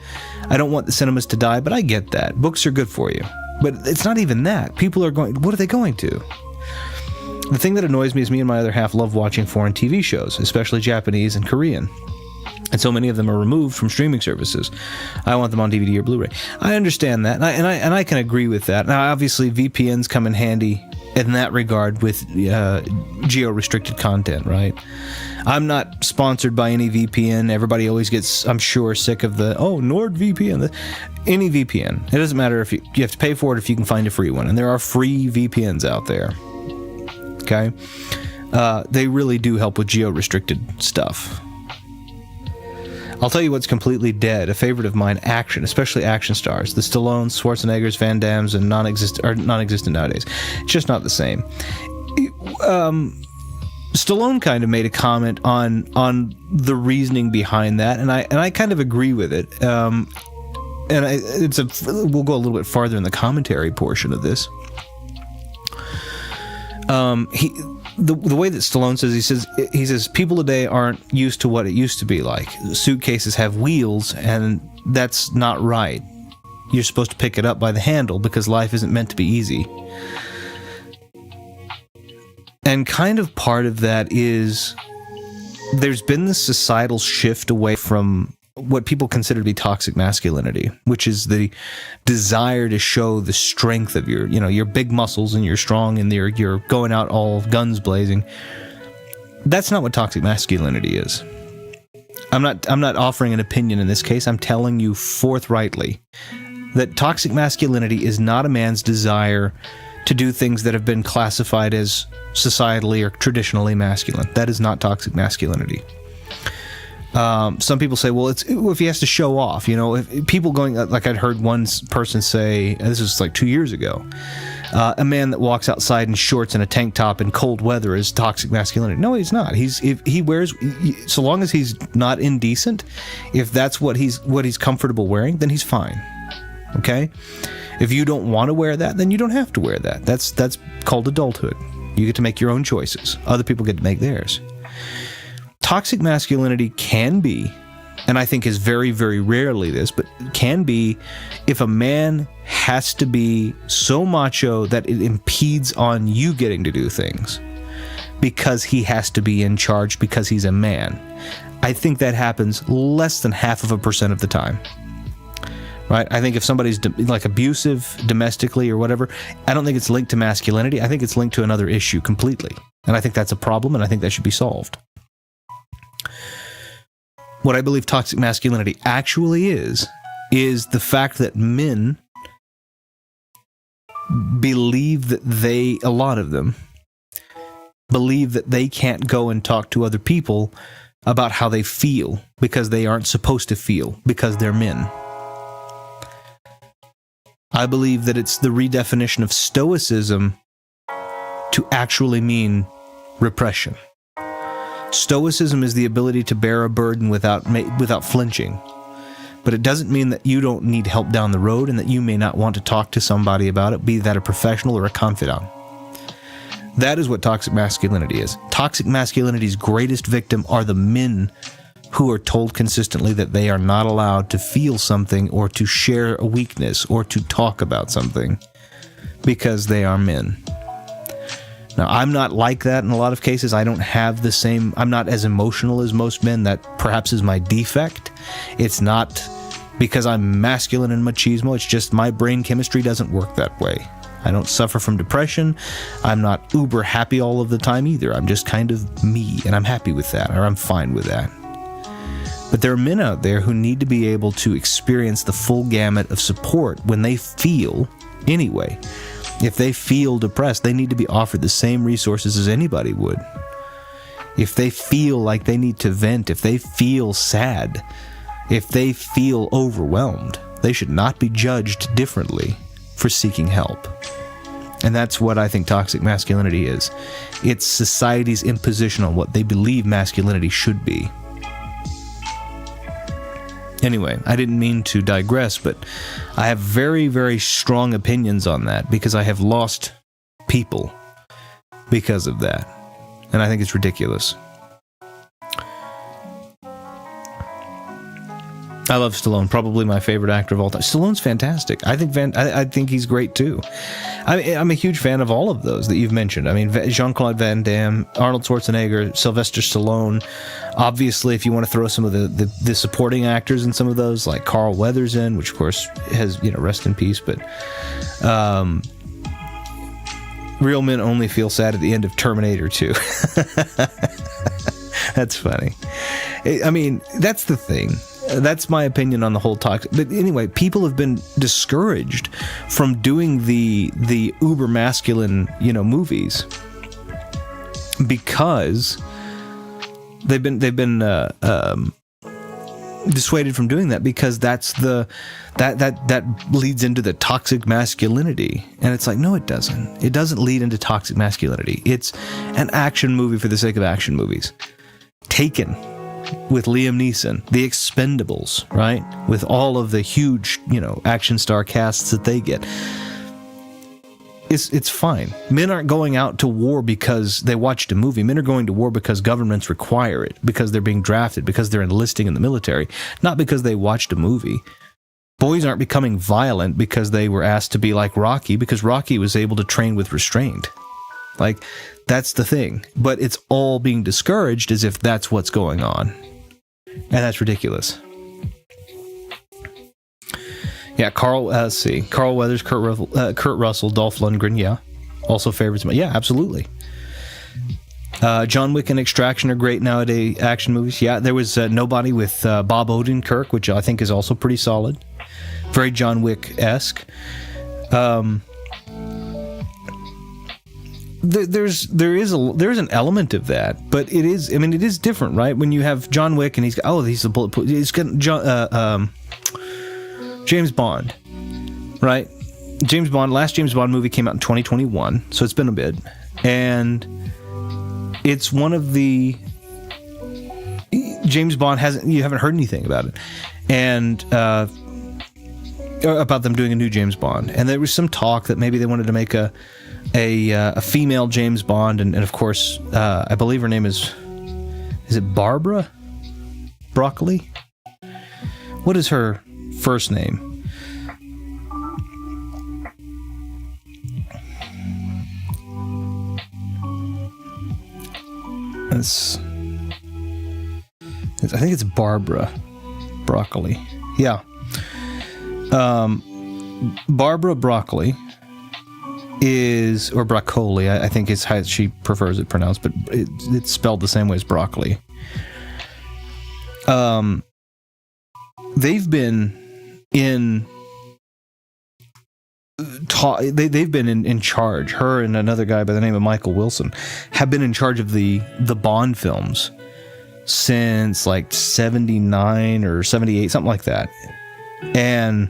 I don't want the cinemas to die, but I get that. Books are good for you. But it's not even that. People are going, what are they going to? The thing that annoys me is me and my other half love watching foreign TV shows, especially Japanese and Korean. And so many of them are removed from streaming services. I want them on DVD or Blu-ray. I understand that, and I can agree with that. Now, obviously, VPNs come in handy in that regard with geo-restricted content, right? I'm not sponsored by any VPN. Everybody always gets, I'm sure, sick of the, NordVPN. Any VPN. It doesn't matter if you have to pay for it, if you can find a free one. And there are free VPNs out there. Okay? They really do help with geo-restricted stuff. I'll tell you what's completely dead. A favorite of mine, action, especially action stars. The Stallones, Schwarzeneggers, Van Dammes, and non-existent nowadays. It's just not the same. Stallone kind of made a comment on the reasoning behind that, and I kind of agree with it. We'll go a little bit farther in the commentary portion of this. The way that Stallone says, he says people today aren't used to what it used to be like. Suitcases have wheels, and that's not right. You're supposed to pick it up by the handle because life isn't meant to be easy. And kind of part of that is there's been this societal shift away from what people consider to be toxic masculinity, which is the desire to show the strength of your big muscles and you're strong and you're going out all guns blazing. That's not what toxic masculinity is. I'm not offering an opinion in this case. I'm telling you forthrightly that toxic masculinity is not a man's desire to do things that have been classified as societally or traditionally masculine. That is not toxic masculinity. Some people say, well, if he has to show off, if people going, like I'd heard one person say, this was like 2 years ago, a man that walks outside in shorts and a tank top in cold weather is toxic masculinity. No, he's not. If he wears, so long as he's not indecent, if that's what he's comfortable wearing, then he's fine. Okay? If you don't want to wear that, then you don't have to wear that. That's called adulthood. You get to make your own choices. Other people get to make theirs. Toxic masculinity can be, and I think is very, very rarely this, but can be if a man has to be so macho that it impedes on you getting to do things because he has to be in charge because he's a man. I think that happens less than 0.5% of the time. Right? I think if somebody's like abusive domestically or whatever, I don't think it's linked to masculinity. I think it's linked to another issue completely. And I think that's a problem, and I think that should be solved. What I believe toxic masculinity actually is the fact that men believe that a lot of them believe that they can't go and talk to other people about how they feel because they aren't supposed to feel because they're men. I believe that it's the redefinition of stoicism to actually mean repression. Stoicism is the ability to bear a burden without flinching. But it doesn't mean that you don't need help down the road and that you may not want to talk to somebody about it, be that a professional or a confidant. That is what toxic masculinity is. Toxic masculinity's greatest victim are the men who are told consistently that they are not allowed to feel something or to share a weakness or to talk about something because they are men. Now, I'm not like that in a lot of cases. I don't have the same, I'm not as emotional as most men. That perhaps is my defect. It's not because I'm masculine and machismo. It's just my brain chemistry doesn't work that way. I don't suffer from depression. I'm not uber happy all of the time either. I'm just kind of me, and I'm happy with that, or I'm fine with that. But there are men out there who need to be able to experience the full gamut of support when they feel, anyway. If they feel depressed, they need to be offered the same resources as anybody would. If they feel like they need to vent, if they feel sad, if they feel overwhelmed, they should not be judged differently for seeking help. And that's what I think toxic masculinity is. It's society's imposition on what they believe masculinity should be. Anyway, I didn't mean to digress, but I have very, very strong opinions on that because I have lost people because of that. And I think it's ridiculous. I love Stallone, probably my favorite actor of all time. Stallone's fantastic. I think he's great too. I'm a huge fan of all of those that you've mentioned. I mean, Jean-Claude Van Damme, Arnold Schwarzenegger, Sylvester Stallone. Obviously, if you want to throw some of the supporting actors in some of those, like Carl Weathers in, which of course has, rest in peace, but real men only feel sad at the end of Terminator 2. That's funny. I mean, that's the thing. That's my opinion on the whole talk. But anyway, people have been discouraged from doing the uber masculine, movies because they've been dissuaded from doing that because that's that leads into the toxic masculinity. And it's like, no, it doesn't. It doesn't lead into toxic masculinity. It's an action movie for the sake of action movies. Taken with Liam Neeson, The Expendables, right? With all of the huge, action star casts that they get. It's fine. Men aren't going out to war because they watched a movie. Men are going to war because governments require it, because they're being drafted, because they're enlisting in the military, not because they watched a movie. Boys aren't becoming violent because they were asked to be like Rocky, because Rocky was able to train with restraint. Like, that's the thing. But it's all being discouraged as if that's what's going on. And that's ridiculous. Yeah, Carl Weathers, Kurt Russell, Dolph Lundgren, yeah. Also favorites. Yeah, absolutely. John Wick and Extraction are great nowadays action movies. Yeah, there was Nobody with Bob Odenkirk, which I think is also pretty solid. Very John Wick-esque. There's an element of that, but it is different, right? When you have John Wick and he's the bulletproof. He's got James Bond, right? Last James Bond movie came out in 2021, so it's been a bit, and it's one of the James Bond you haven't heard anything about it, and about them doing a new James Bond, and there was some talk that maybe they wanted to make a female James Bond, and of course, I believe her name is it Barbara Broccoli? What is her first name? I think it's Barbara Broccoli. Yeah. Barbara Broccoli or broccoli, I think is how she prefers it pronounced, but it's spelled the same way as broccoli. They've been in they've been in charge. Her and another guy by the name of Michael Wilson have been in charge of the Bond films since like 79 or 78, something like that. And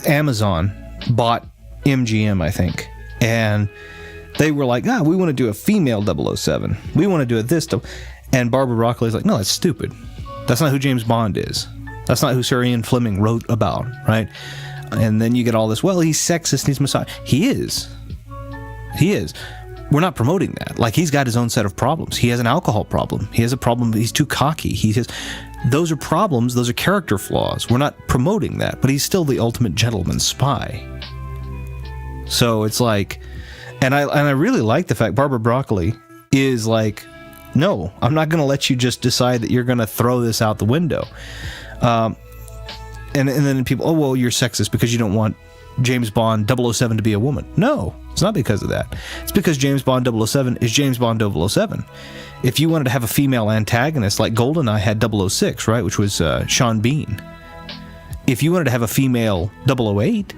Amazon bought MGM, I think, and they were like, we want to do a female 007. We want to do it this. And Barbara Broccoli's like, no, that's stupid. That's not who James Bond is. That's not who Sir Ian Fleming wrote about, right? And then you get all this, well, he's sexist, he's misogynist. He is. We're not promoting that. Like, he's got his own set of problems. He has an alcohol problem. He has a problem. He's too cocky. Those are problems. Those are character flaws. We're not promoting that, but he's still the ultimate gentleman spy. So it's like, and I really like the fact Barbara Broccoli is like, no, I'm not going to let you just decide that you're going to throw this out the window. And then people, oh, well, you're sexist because you don't want James Bond 007 to be a woman. No, it's not because of that. It's because James Bond 007 is James Bond 007. If you wanted to have a female antagonist like GoldenEye had 006, right, which was Sean Bean. If you wanted to have a female 008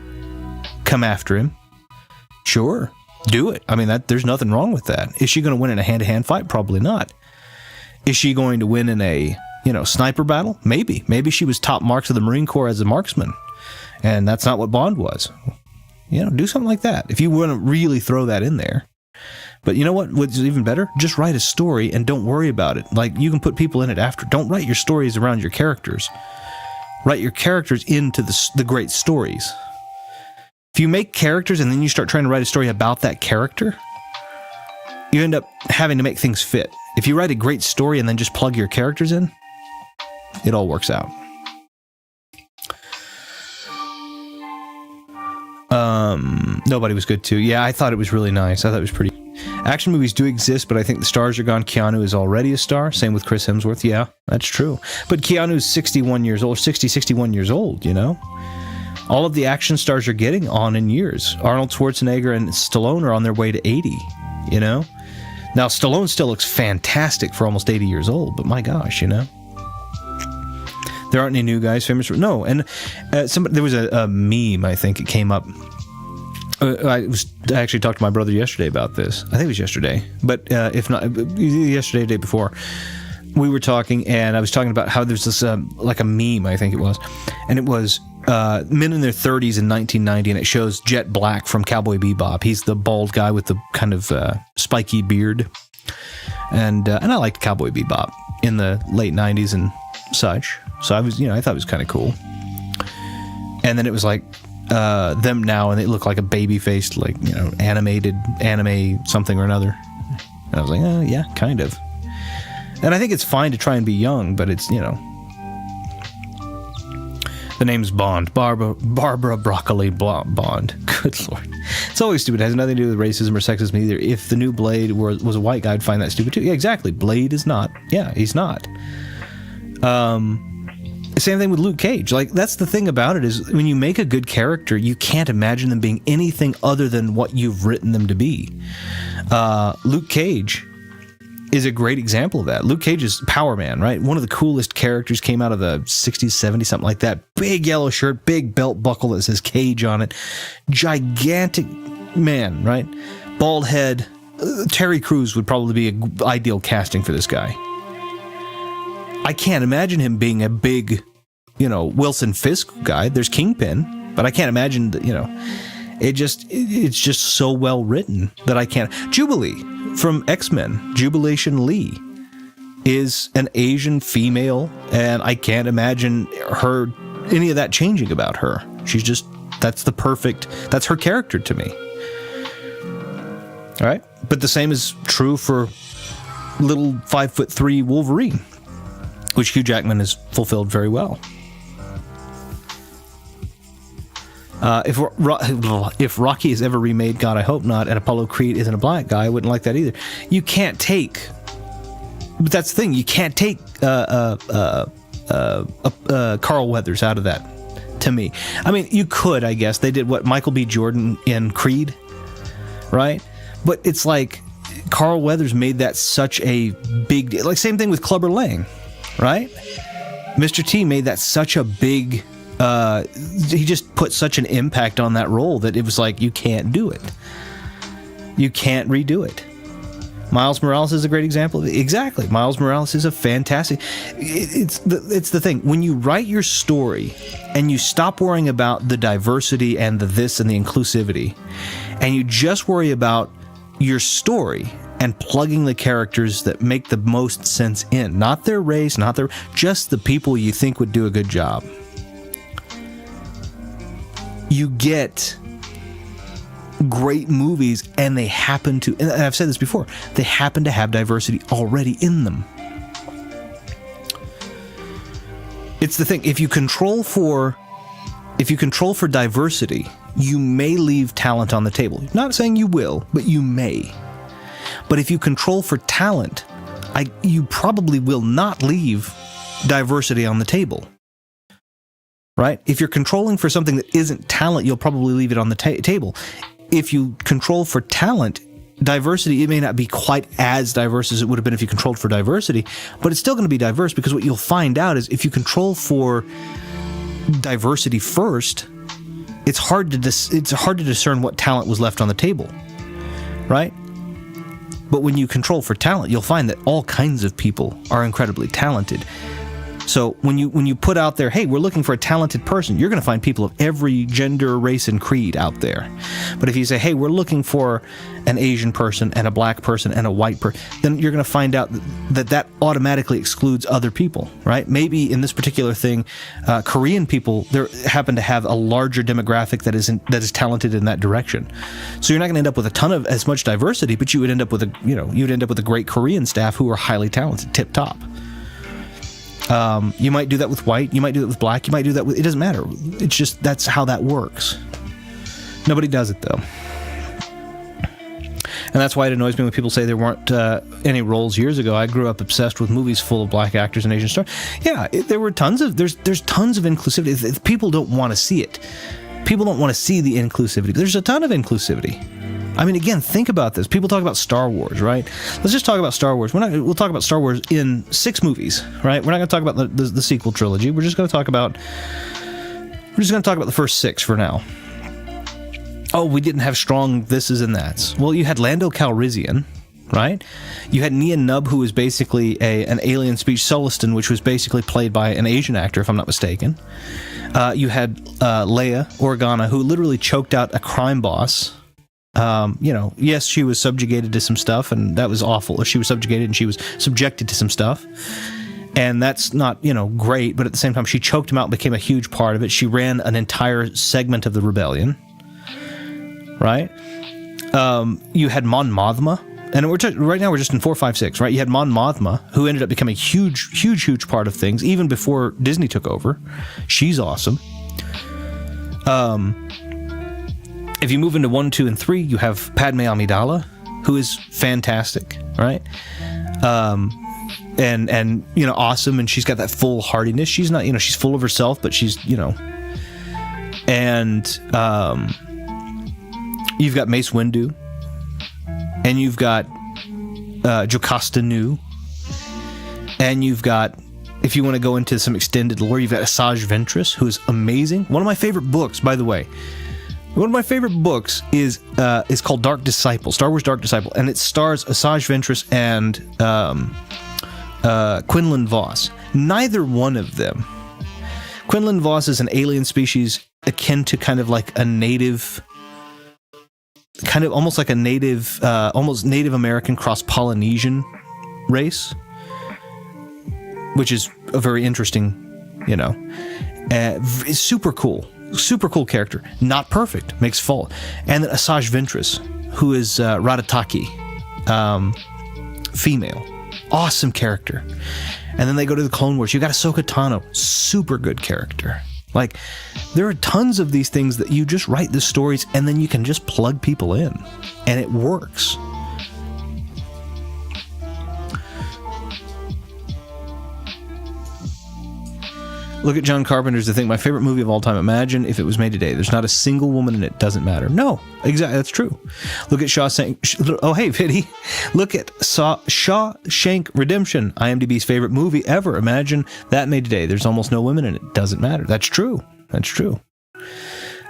come after him, sure, do it. I mean, there's nothing wrong with that. Is she going to win in a hand-to-hand fight? Probably not. Is she going to win in a, sniper battle? Maybe. Maybe she was top marks of the Marine Corps as a marksman, and that's not what Bond was. Do something like that. If you want to really throw that in there. But you know what's even better? Just write a story and don't worry about it. Like, you can put people in it after. Don't write your stories around your characters. Write your characters into the great stories. If you make characters and then you start trying to write a story about that character, you end up having to make things fit. If you write a great story and then just plug your characters in, it all works out. Nobody was good too. Yeah, I thought it was really nice. I thought it was pretty. Action movies do exist, but I think the stars are gone. Keanu is already a star. Same with Chris Hemsworth. Yeah, that's true. But Keanu's 61 years old, 61 years old, All of the action stars are getting on in years. Arnold Schwarzenegger and Stallone are on their way to 80, Now, Stallone still looks fantastic for almost 80 years old, but my gosh, There aren't any new guys famous for... No, and there was a meme, I think it came up. I actually talked to my brother yesterday about this. I think it was yesterday, but if not, yesterday, the day before. We were talking, and I was talking about how there's this, like a meme, I think it was, and it was men in their 30s in 1990, and it shows Jet Black from Cowboy Bebop. He's the bald guy with the kind of spiky beard, and I liked Cowboy Bebop in the late 90s and such. So I was, I thought it was kind of cool. And then it was like them now, and they look like a baby-faced, like, animated anime something or another. And I was like, yeah, kind of. And I think it's fine to try and be young, but it's, the name's Bond. Barbara Broccoli Bond. Good Lord. It's always stupid. It has nothing to do with racism or sexism either. If the new Blade was a white guy, I'd find that stupid too. Yeah, exactly. Blade is not. Yeah, he's not. Same thing with Luke Cage. Like, that's the thing about it, is when you make a good character, you can't imagine them being anything other than what you've written them to be. Luke Cage is a great example of that. Luke Cage is Power Man, right? One of the coolest characters, came out of the 60s, 70s, something like that. Big yellow shirt, big belt buckle that says Cage on it. Gigantic man, right? Bald head. Terry Crews would probably be an ideal casting for this guy. I can't imagine him being a big, Wilson Fisk guy. There's Kingpin, but I can't imagine that, it's just so well written that I can't. Jubilee from X-Men, Jubilation Lee, is an Asian female, and I can't imagine any of that changing about her. She's just, that's her character to me. All right? But the same is true for little 5'3" Wolverine, which Hugh Jackman has fulfilled very well. If Rocky is ever remade, God, I hope not, and Apollo Creed isn't a black guy, I wouldn't like that either. You can't take... But that's the thing, you can't take Carl Weathers out of that, to me. I mean, you could, I guess. They did, Michael B. Jordan in Creed, right? But it's like, Carl Weathers made that such a big deal. Like, same thing with Clubber Lang, right? Mr. T made that such a big, he just put such an impact on that role that it was like, you can't do it. You can't redo it. Miles Morales is a great example. Exactly. Miles Morales is a fantastic... It's the thing. When you write your story and you stop worrying about the diversity and the this and the inclusivity, and you just worry about your story and plugging the characters that make the most sense in, not their race, not their... just the people you think would do a good job, you get great movies, and they happen to, and I've said this before, they happen to have diversity already in them. It's the thing, if you control for diversity, you may leave talent on the table. Not saying you will, but you may. But if you control for talent, you probably will not leave diversity on the table. Right? If you're controlling for something that isn't talent, you'll probably leave it on the table. If you control for talent, diversity, it may not be quite as diverse as it would have been if you controlled for diversity, but it's still going to be diverse, because what you'll find out is if you control for diversity first, it's hard to discern what talent was left on the table, right? But when you control for talent, you'll find that all kinds of people are incredibly talented. So when you put out there, hey, we're looking for a talented person, you're going to find people of every gender, race, and creed out there. But if you say, hey, we're looking for an Asian person and a black person and a white person, then you're going to find out that automatically excludes other people, right? Maybe in this particular thing, Korean people happen to have a larger demographic that is talented in that direction. So you're not going to end up with a ton of as much diversity, but you would end up with a great Korean staff who are highly talented, tip top. You might do that with white, you might do that with black, you might do that with... It doesn't matter. It's just, that's how that works. Nobody does it, though. And that's why it annoys me when people say there weren't any roles years ago. I grew up obsessed with movies full of black actors and Asian stars. Yeah, there were tons of... There's tons of inclusivity. People don't want to see it. People don't want to see the inclusivity. There's a ton of inclusivity. I mean, again, think about this. People talk about Star Wars, right? Let's just talk about Star Wars. We'll talk about Star Wars in 6 movies, right? We're not going to talk about the sequel trilogy. We're just going to talk about the first 6 for now. Oh, we didn't have strong thises and that's. Well, you had Lando Calrissian, right? You had Nia Nub, who was basically an alien species, Soliston, which was basically played by an Asian actor, if I'm not mistaken. You had Leia Organa, who literally choked out a crime boss. Yes, she was subjugated to some stuff, and that was awful. She was subjugated and she was subjected to some stuff. And that's not, great, but at the same time, she choked him out and became a huge part of it. She ran an entire segment of the rebellion, right? You had Mon Mothma, and right now we're just in 4, 5, 6, right? You had Mon Mothma, who ended up becoming a huge part of things, even before Disney took over. She's awesome. If you move into 1, 2, and 3, you have Padme Amidala, who is fantastic, right? And awesome, and she's got that full heartiness. She's not, she's full of herself, but she's, and you've got Mace Windu, and you've got Jocasta Nu, and you've got, if you want to go into some extended lore, you've got Asajj Ventress, who's amazing. One of my favorite books, by the way. One of my favorite books is called Dark Disciple, Star Wars Dark Disciple, and it stars Asajj Ventress and Quinlan Vos. Neither one of them. Quinlan Vos is an alien species akin to kind of like a native, almost Native American cross-Polynesian race, which is a very interesting, it's super cool. Super cool character. Not perfect. Makes fault. And then Asajj Ventress, who is Radataki. Female. Awesome character. And then they go to the Clone Wars. You got Ahsoka Tano. Super good character. Like, there are tons of these things that you just write the stories and then you can just plug people in. And it works. Look at John Carpenter's The Thing, my favorite movie of all time. Imagine if it was made today. There's not a single woman in it. Doesn't matter. No, exactly. That's true. Look at Shawshank. Oh, hey, Viddy. Look at Shawshank Redemption, IMDb's favorite movie ever. Imagine that made today. There's almost no women in it. Doesn't matter. That's true. That's true.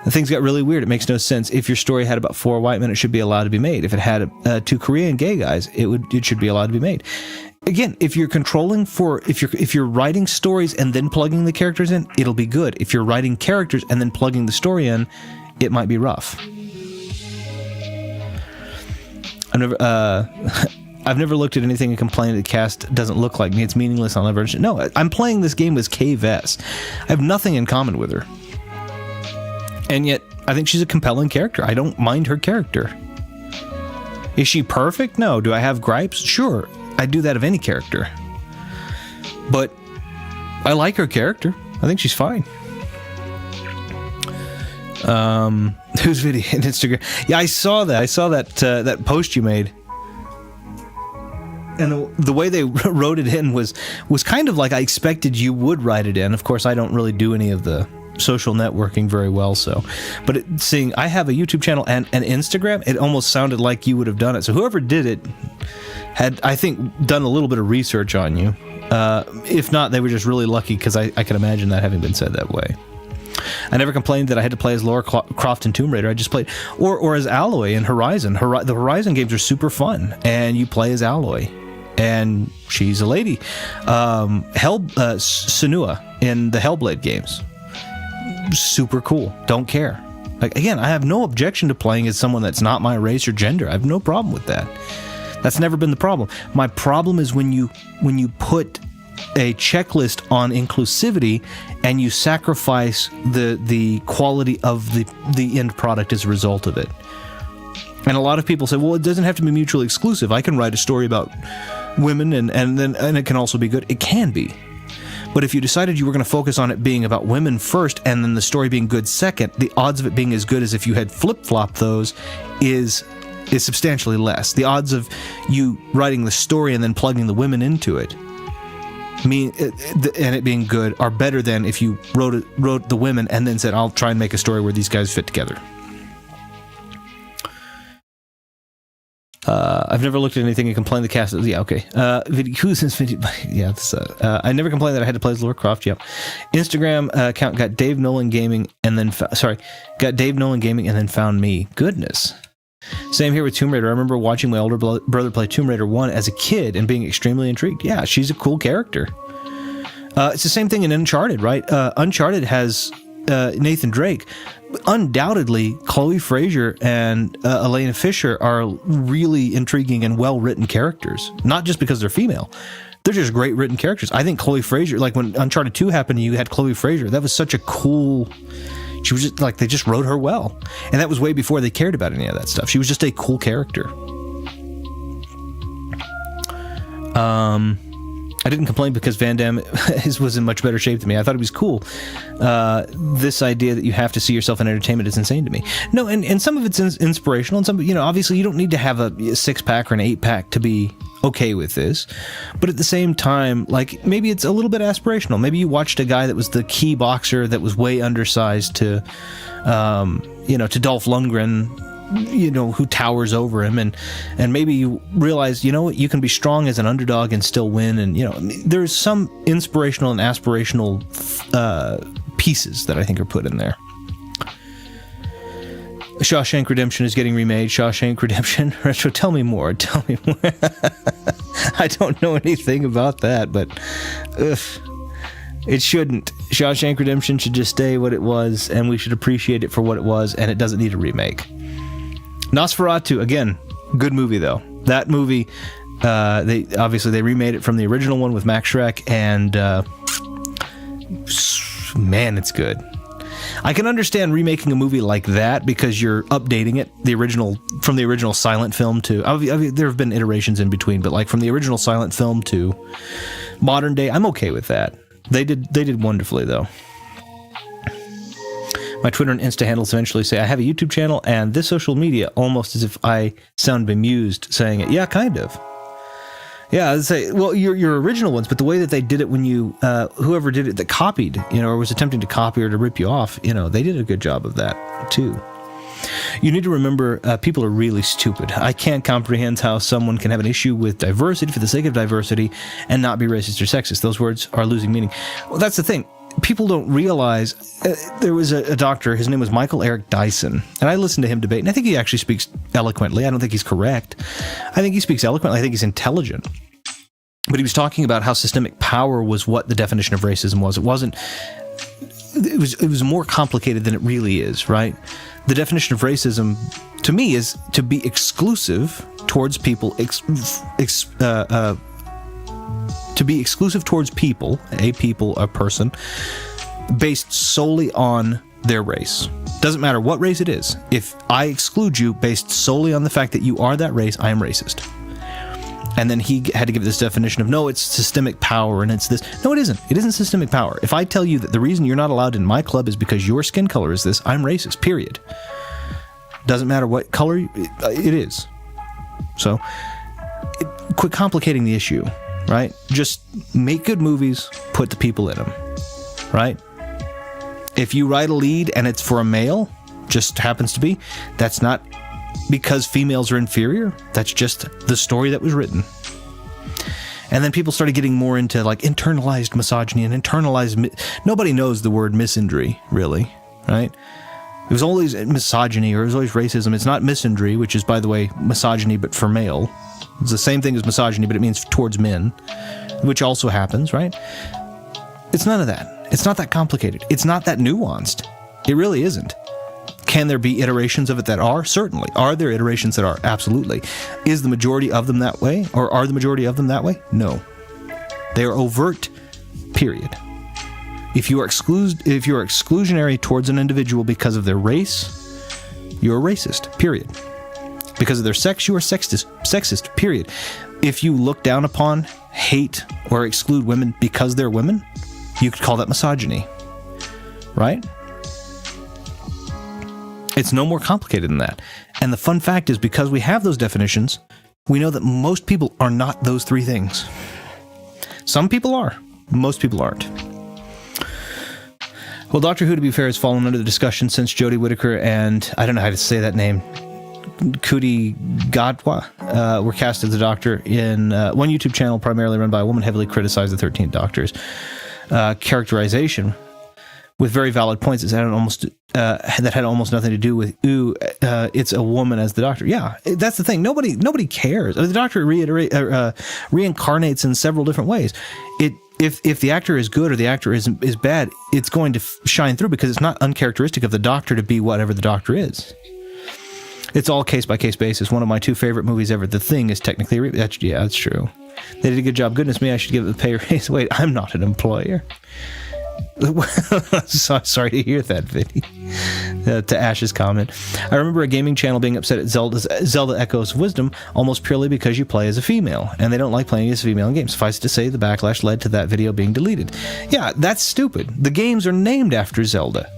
The things got really weird. It makes no sense. If your story had about 4 white men, it should be allowed to be made. If it had 2 Korean gay guys, it should be allowed to be made. Again, if you're if you're writing stories and then plugging the characters in, it'll be good. If you're writing characters and then plugging the story in, it might be rough. I've never looked at anything and complained the cast doesn't look like me. It's meaningless. I'll never understand. No, I'm playing this game as Kay Vess. I have nothing in common with her. And yet, I think she's a compelling character. I don't mind her character. Is she perfect? No. Do I have gripes? Sure. I do that of any character. But I like her character. I think she's fine. Whose video? Instagram. Yeah, I saw that. I saw that post you made. And the way they wrote it in was kind of like I expected you would write it in. Of course, I don't really do any of the social networking very well, but seeing I have a YouTube channel and an Instagram, it almost sounded like you would have done it. So whoever did it had, I think, done a little bit of research on you. If not, they were just really lucky, because I can imagine that having been said that way. I never complained that I had to play as Lara Croft in Tomb Raider. I just played, or as Aloy in Horizon. The Horizon games are super fun, and you play as Aloy, and she's a lady. Senua in the Hellblade games. Super cool. Don't care. Like, again, I have no objection to playing as someone that's not my race or gender. I have no problem with that. That's never been the problem. My problem is when you put a checklist on inclusivity and you sacrifice the quality of the end product as a result of it. And a lot of people say, well, it doesn't have to be mutually exclusive. I can write a story about women and it can also be good. It can be. But if you decided you were going to focus on it being about women first and then the story being good second, the odds of it being as good as if you had flip-flopped those is substantially less. The odds of you writing the story and then plugging the women into it and it being good are better than if you wrote the women and then said, I'll try and make a story where these guys fit together. I've never looked at anything and complained the cast. Yeah, okay. Who's this video? Yeah, I never complained that I had to play as Lara Croft. Yep. Instagram account got Dave Nolan Gaming and then found me. Goodness. Same here with Tomb Raider. I remember watching my older brother play Tomb Raider 1 as a kid and being extremely intrigued. Yeah, she's a cool character. It's the same thing in Uncharted, right? Uncharted has Nathan Drake. Undoubtedly, Chloe Frazer and Elena Fisher are really intriguing and well-written characters. Not just because they're female. They're just great written characters. I think Chloe Frazer, like when Uncharted 2 happened and you had Chloe Frazer, that was such a cool... She was just like, they just wrote her well. And that was way before they cared about any of that stuff. She was just a cool character. I didn't complain because Van Damme was in much better shape than me. I thought it was cool. This idea that you have to see yourself in entertainment is insane to me. No, and some of it's inspirational, and some, obviously you don't need to have a 6-pack or an 8-pack to be okay with this. But at the same time, like, maybe it's a little bit aspirational. Maybe you watched a guy that was the key boxer that was way undersized to Dolph Lundgren, who towers over him, and maybe you realize, you can be strong as an underdog and still win, and there's some inspirational and aspirational pieces that I think are put in there. Shawshank Redemption is getting remade. Shawshank Redemption Retro. Tell me more. I don't know anything about that, but it shouldn't. Shawshank Redemption should just stay what it was, and we should appreciate it for what it was, and it doesn't need a remake. Nosferatu, again, good movie though. That movie, they remade it from the original one with Max Schreck, and man, it's good. I can understand remaking a movie like that because you're updating it, from the original silent film to, there have been iterations in between, but like from the original silent film to modern day, I'm okay with that. They did wonderfully though. My Twitter and Insta handles eventually say, I have a YouTube channel and this social media, almost as if I sound bemused saying it. Yeah, kind of. Yeah, I'd say, well, your original ones, but the way that they did it when you, whoever did it that copied, or was attempting to copy or to rip you off, they did a good job of that, too. You need to remember, people are really stupid. I can't comprehend how someone can have an issue with diversity for the sake of diversity and not be racist or sexist. Those words are losing meaning. Well, that's the thing. People don't realize, there was a doctor, his name was Michael Eric Dyson, and I listened to him debate, and I think he actually speaks eloquently. I don't think he's correct. I think he speaks eloquently. I think he's intelligent. But he was talking about how systemic power was what the definition of racism was. It was more complicated than it really is, right? The definition of racism, to me, is to be exclusive towards people, to be exclusive towards people, a person, based solely on their race. Doesn't matter what race it is. If I exclude you based solely on the fact that you are that race, I am racist. And then he had to give this definition of, no, it's systemic power, and it's this. No, it isn't. It isn't systemic power. If I tell you that the reason you're not allowed in my club is because your skin color is this, I'm racist, period. Doesn't matter what color it is. So, quit complicating the issue, right? Just make good movies, put the people in them, right? If you write a lead and it's for a male, just happens to be, that's not because females are inferior. That's just the story that was written. And then people started getting more into like internalized misogyny and internalized... Nobody knows the word misandry, really, right? It was always misogyny, or it was always racism. It's not misandry, which is, by the way, misogyny, but for male. It's the same thing as misogyny, but it means towards men, which also happens, right? It's none of that. It's not that complicated. It's not that nuanced. It really isn't. Can there be iterations of it that are? Certainly. Are there iterations that are? Absolutely. Is the majority of them that way? Or are the majority of them that way? No. They are overt, period. If you are exclusionary towards an individual because of their race, you're a racist, period. Because of their sex, you are sexist, period. If you look down upon, hate, or exclude women because they're women, you could call that misogyny. Right? It's no more complicated than that. And the fun fact is, because we have those definitions, we know that most people are not those three things. Some people are. Most people aren't. Well, Doctor Who, to be fair, has fallen under the discussion since Jodie Whittaker and, I don't know how to say that name, Kuti Gadwa were cast as the Doctor in one YouTube channel primarily run by a woman heavily criticized the 13th Doctor's characterization with very valid points that had almost nothing to do with, it's a woman as the Doctor. Yeah, that's the thing. Nobody cares. The Doctor reincarnates in several different ways. If the actor is good or the actor is bad, it's going to shine through because it's not uncharacteristic of the Doctor to be whatever the Doctor is. It's all case-by-case basis. One of my two favorite movies ever, The Thing, is technically... that's true. They did a good job. Goodness me, I should give it a pay raise. Wait, I'm not an employer. So sorry to hear that, Vinny. To Ash's comment. I remember a gaming channel being upset at Zelda Echoes of Wisdom almost purely because you play as a female, and they don't like playing as a female in games. Suffice it to say, the backlash led to that video being deleted. Yeah, that's stupid. The games are named after Zelda.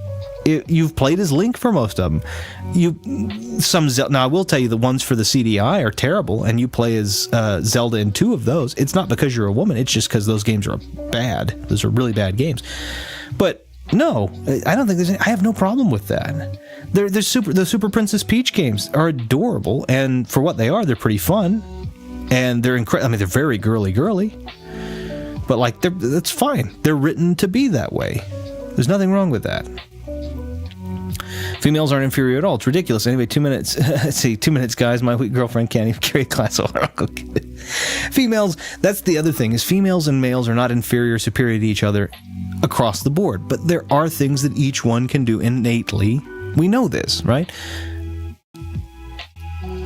You've played as Link for most of them. Now, I will tell you, the ones for the CDI are terrible, and you play as Zelda in two of those. It's not because you're a woman, it's just because those games are bad. Those are really bad games. But no, I don't think I have no problem with that. The Super Princess Peach games are adorable, and for what they are, they're pretty fun. And they're incredible. I mean, they're very girly. But that's fine. They're written to be that way. There's nothing wrong with that. Females aren't inferior at all. It's ridiculous. Anyway, 2 minutes. Let's see, 2 minutes, guys. My weak girlfriend can't even carry a glass of water. Females, that's the other thing, is females and males are not inferior or superior to each other across the board. But there are things that each one can do innately. We know this, right?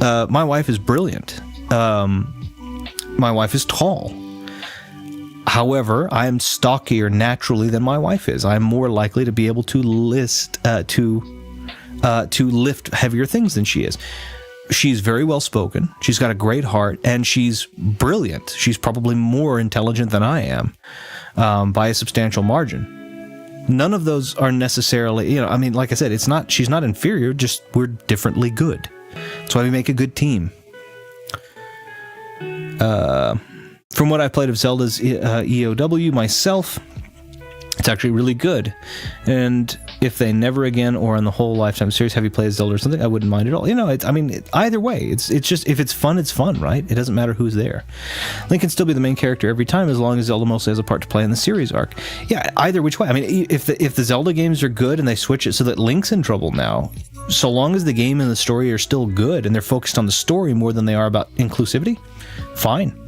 My wife is brilliant. My wife is tall. However, I am stockier naturally than my wife is. I'm more likely to be able to lift heavier things than she is. She's very well spoken. She's got a great heart, and she's brilliant. She's probably more intelligent than I am, by a substantial margin. None of those are necessarily, I mean, like I said, she's not inferior, just we're differently good. That's why we make a good team. from what I've played of Zelda's EOW myself, it's actually really good. And if they never again, or in the whole Lifetime series, have you played Zelda or something, I wouldn't mind at all. You know, either way, it's just, if it's fun, right? It doesn't matter who's there. Link can still be the main character every time, as long as Zelda mostly has a part to play in the series arc. Yeah, either which way. I mean, if the Zelda games are good and they switch it so that Link's in trouble now, so long as the game and the story are still good and they're focused on the story more than they are about inclusivity, fine.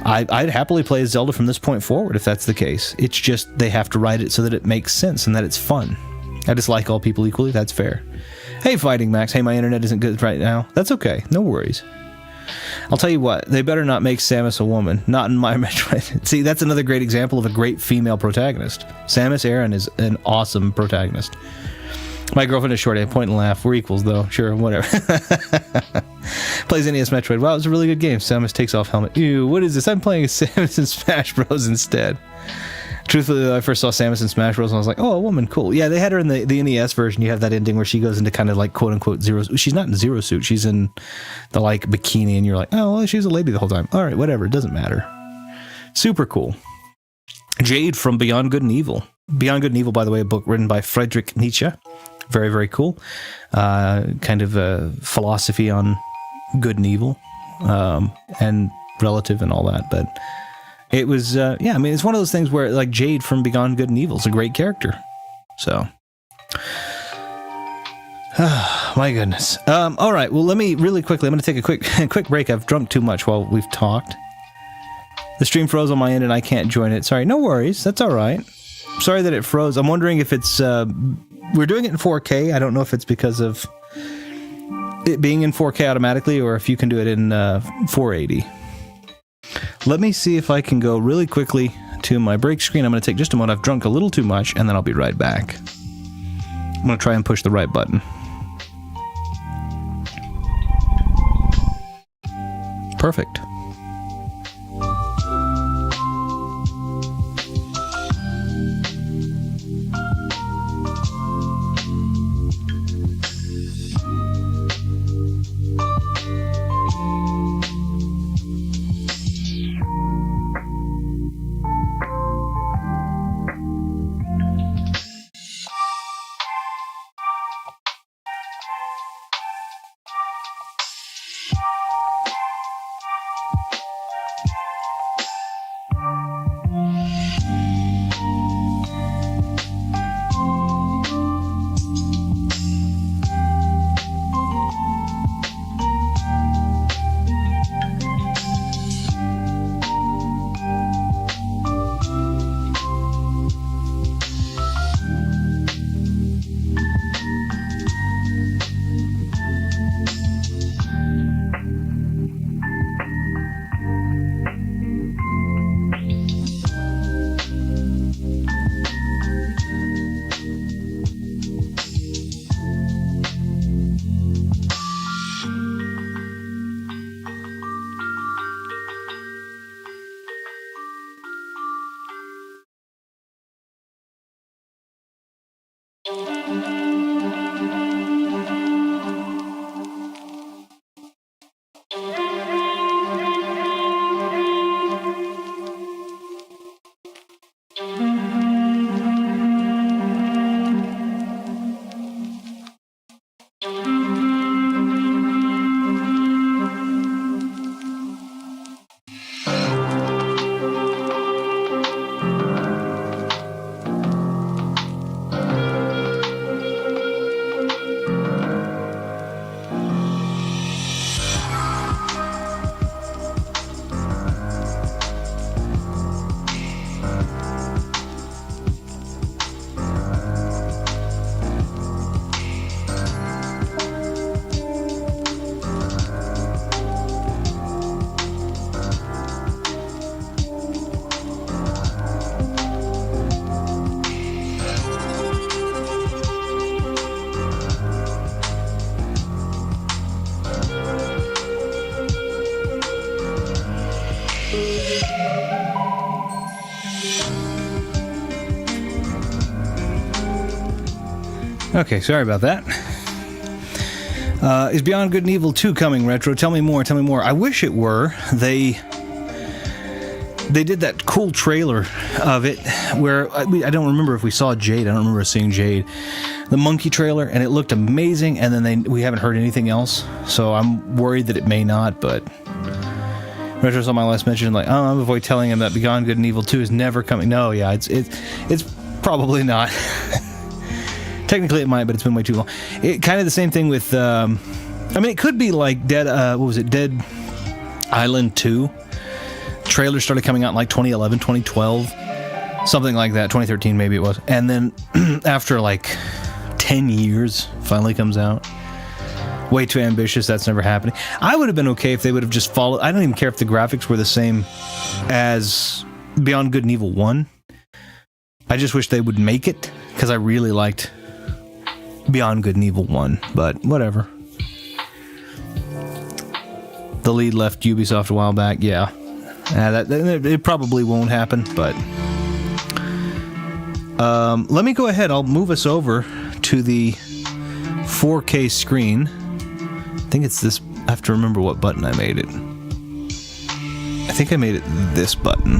I'd happily play as Zelda from this point forward if that's the case. It's just they have to write it so that it makes sense and that it's fun. I dislike all people equally, that's fair. Hey, Fighting Max, hey, my internet isn't good right now. That's okay, no worries. I'll tell you what, they better not make Samus a woman. Not in my Metroid. See, that's another great example of a great female protagonist. Samus Aran is an awesome protagonist. My girlfriend is short, I point and laugh. We're equals, though. Sure, whatever. Plays NES Metroid. Wow, it's a really good game. Samus takes off helmet. Ew, what is this? I'm playing Samus in Smash Bros. Instead. Truthfully, though, I first saw Samus in Smash Bros. And I was like, oh, a woman, cool. Yeah, they had her in the NES version. You have that ending where she goes into kind of like quote-unquote zero... She's not in Zero Suit. She's in the like bikini, and you're like, oh, well, she's a lady the whole time. All right, whatever. It doesn't matter. Super cool. Jade from Beyond Good and Evil. Beyond Good and Evil, by the way, a book written by Friedrich Nietzsche. Very, very cool. Kind of a philosophy on good and evil, and relative and all that. But it was, yeah, I mean, it's one of those things where, like, Jade from Beyond Good and Evil is a great character. So, my goodness. All right, well, let me really quickly, I'm going to take a quick break. I've drunk too much while we've talked. The stream froze on my end and I can't join it. Sorry, no worries. That's all right. Sorry that it froze. I'm wondering if it's... we're doing it in 4K. I don't know if it's because of it being in 4K automatically or if you can do it in 480. Let me see if I can go really quickly to my break screen. I'm going to take just a moment. I've drunk a little too much, and then I'll be right back. I'm going to try and push the right button. Perfect. Okay, sorry about that. Is Beyond Good and Evil 2 coming, Retro? Tell me more, tell me more. I wish it were. They they did that cool trailer of it where I don't remember if we saw Jade. I don't remember seeing Jade. The monkey trailer, and it looked amazing, and then we haven't heard anything else, so I'm worried that it may not, but Retro's on my last mention, like, oh, I'm avoid telling him that Beyond Good and Evil 2 is never coming. No, yeah, it's probably not. Technically it might, but it's been way too long. It kind of the same thing with, I mean, it could be like Dead Island 2. Trailers started coming out in like 2011, 2012, something like that, 2013 maybe it was, and then after like 10 years, finally comes out. Way too ambitious, that's never happening. I would have been okay if they would have just followed. I don't even care if the graphics were the same as Beyond Good and Evil 1. I just wish they would make it, because I really liked Beyond Good and Evil 1, but whatever. The lead left Ubisoft a while back, yeah. It probably won't happen, but let me go ahead. I'll move us over to the 4K screen. I think it's this. I have to remember what button I made it. I think I made it this button.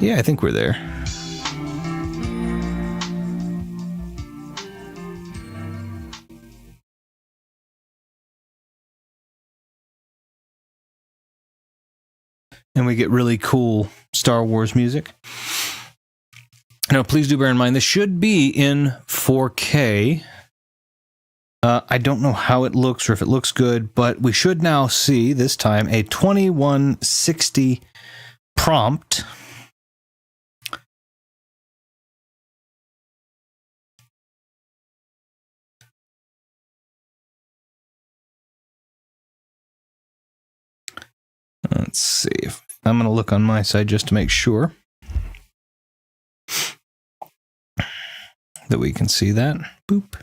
Yeah, I think we're there. And we get really cool Star Wars music. Now, please do bear in mind, this should be in 4K. I don't know how it looks or if it looks good, but we should now see, this time, a 2160 prompt. Let's see. I'm going to look on my side just to make sure that we can see that. Boop.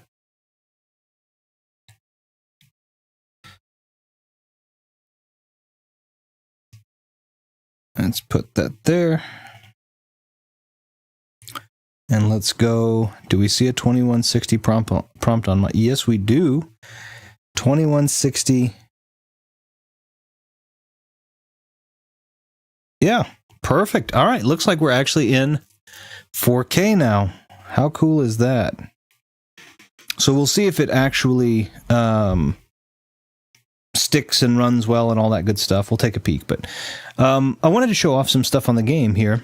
Let's put that there. And let's go. Do we see a 2160 prompt on my? Yes, we do. 2160. Yeah, perfect. All right, looks like we're actually in 4K now. How cool is that? So we'll see if it actually sticks and runs well and all that good stuff. We'll take a peek, but I wanted to show off some stuff on the game here.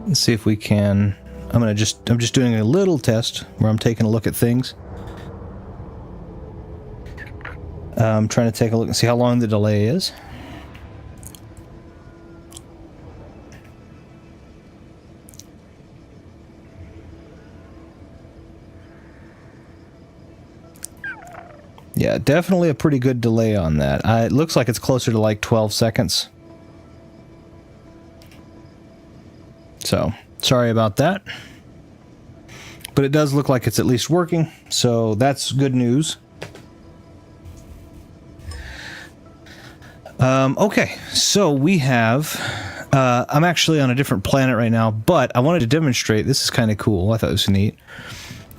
Let's see if we can. I'm just doing a little test where I'm taking a look at things. I'm trying to take a look and see how long the delay is. Yeah, definitely a pretty good delay on that. It looks like it's closer to like 12 seconds. So, sorry about that. But it does look like it's at least working, so that's good news. Okay, so we have... I'm actually on a different planet right now, but I wanted to demonstrate. This is kind of cool. I thought it was neat.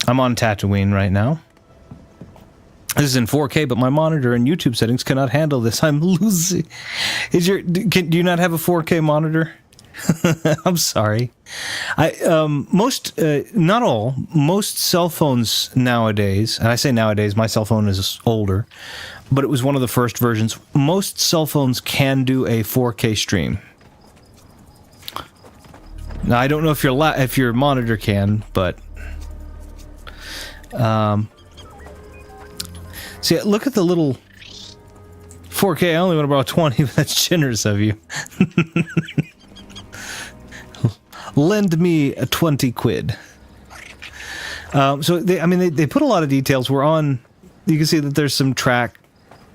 I'm on Tatooine right now. This is in 4K, but my monitor and YouTube settings cannot handle this. I'm losing. Do you not have a 4K monitor? I'm sorry. Not all, most cell phones nowadays, and I say nowadays, my cell phone is older, but it was one of the first versions. Most cell phones can do a 4K stream. Now, I don't know if your monitor can, but see, look at the little 4K. I only want to borrow 20, but that's generous of you. Lend me a 20 quid. So they put a lot of details. We're on. You can see that there's some track.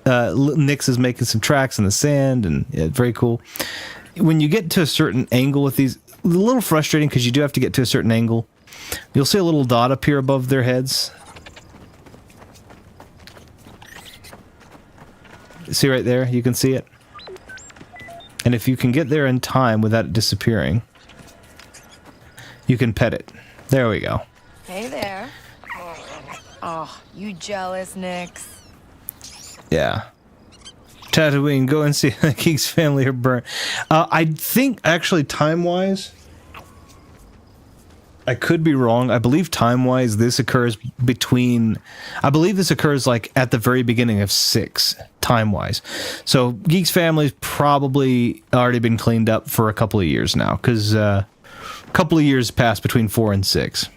Nix is making some tracks in the sand, and yeah, very cool. When you get to a certain angle with these, a little frustrating because you do have to get to a certain angle. You'll see a little dot appear above their heads. See right there? You can see it. And if you can get there in time without it disappearing, you can pet it. There we go. Hey there. Oh, you jealous, Nix? Yeah. Tatooine, go and see the Geeks family are burnt. I think, actually, time-wise, I could be wrong. I believe time-wise, this occurs between... I believe this occurs, like, at the very beginning of 6, time-wise. So, Geeks family's probably already been cleaned up for a couple of years now, because a couple of years passed between 4 and 6.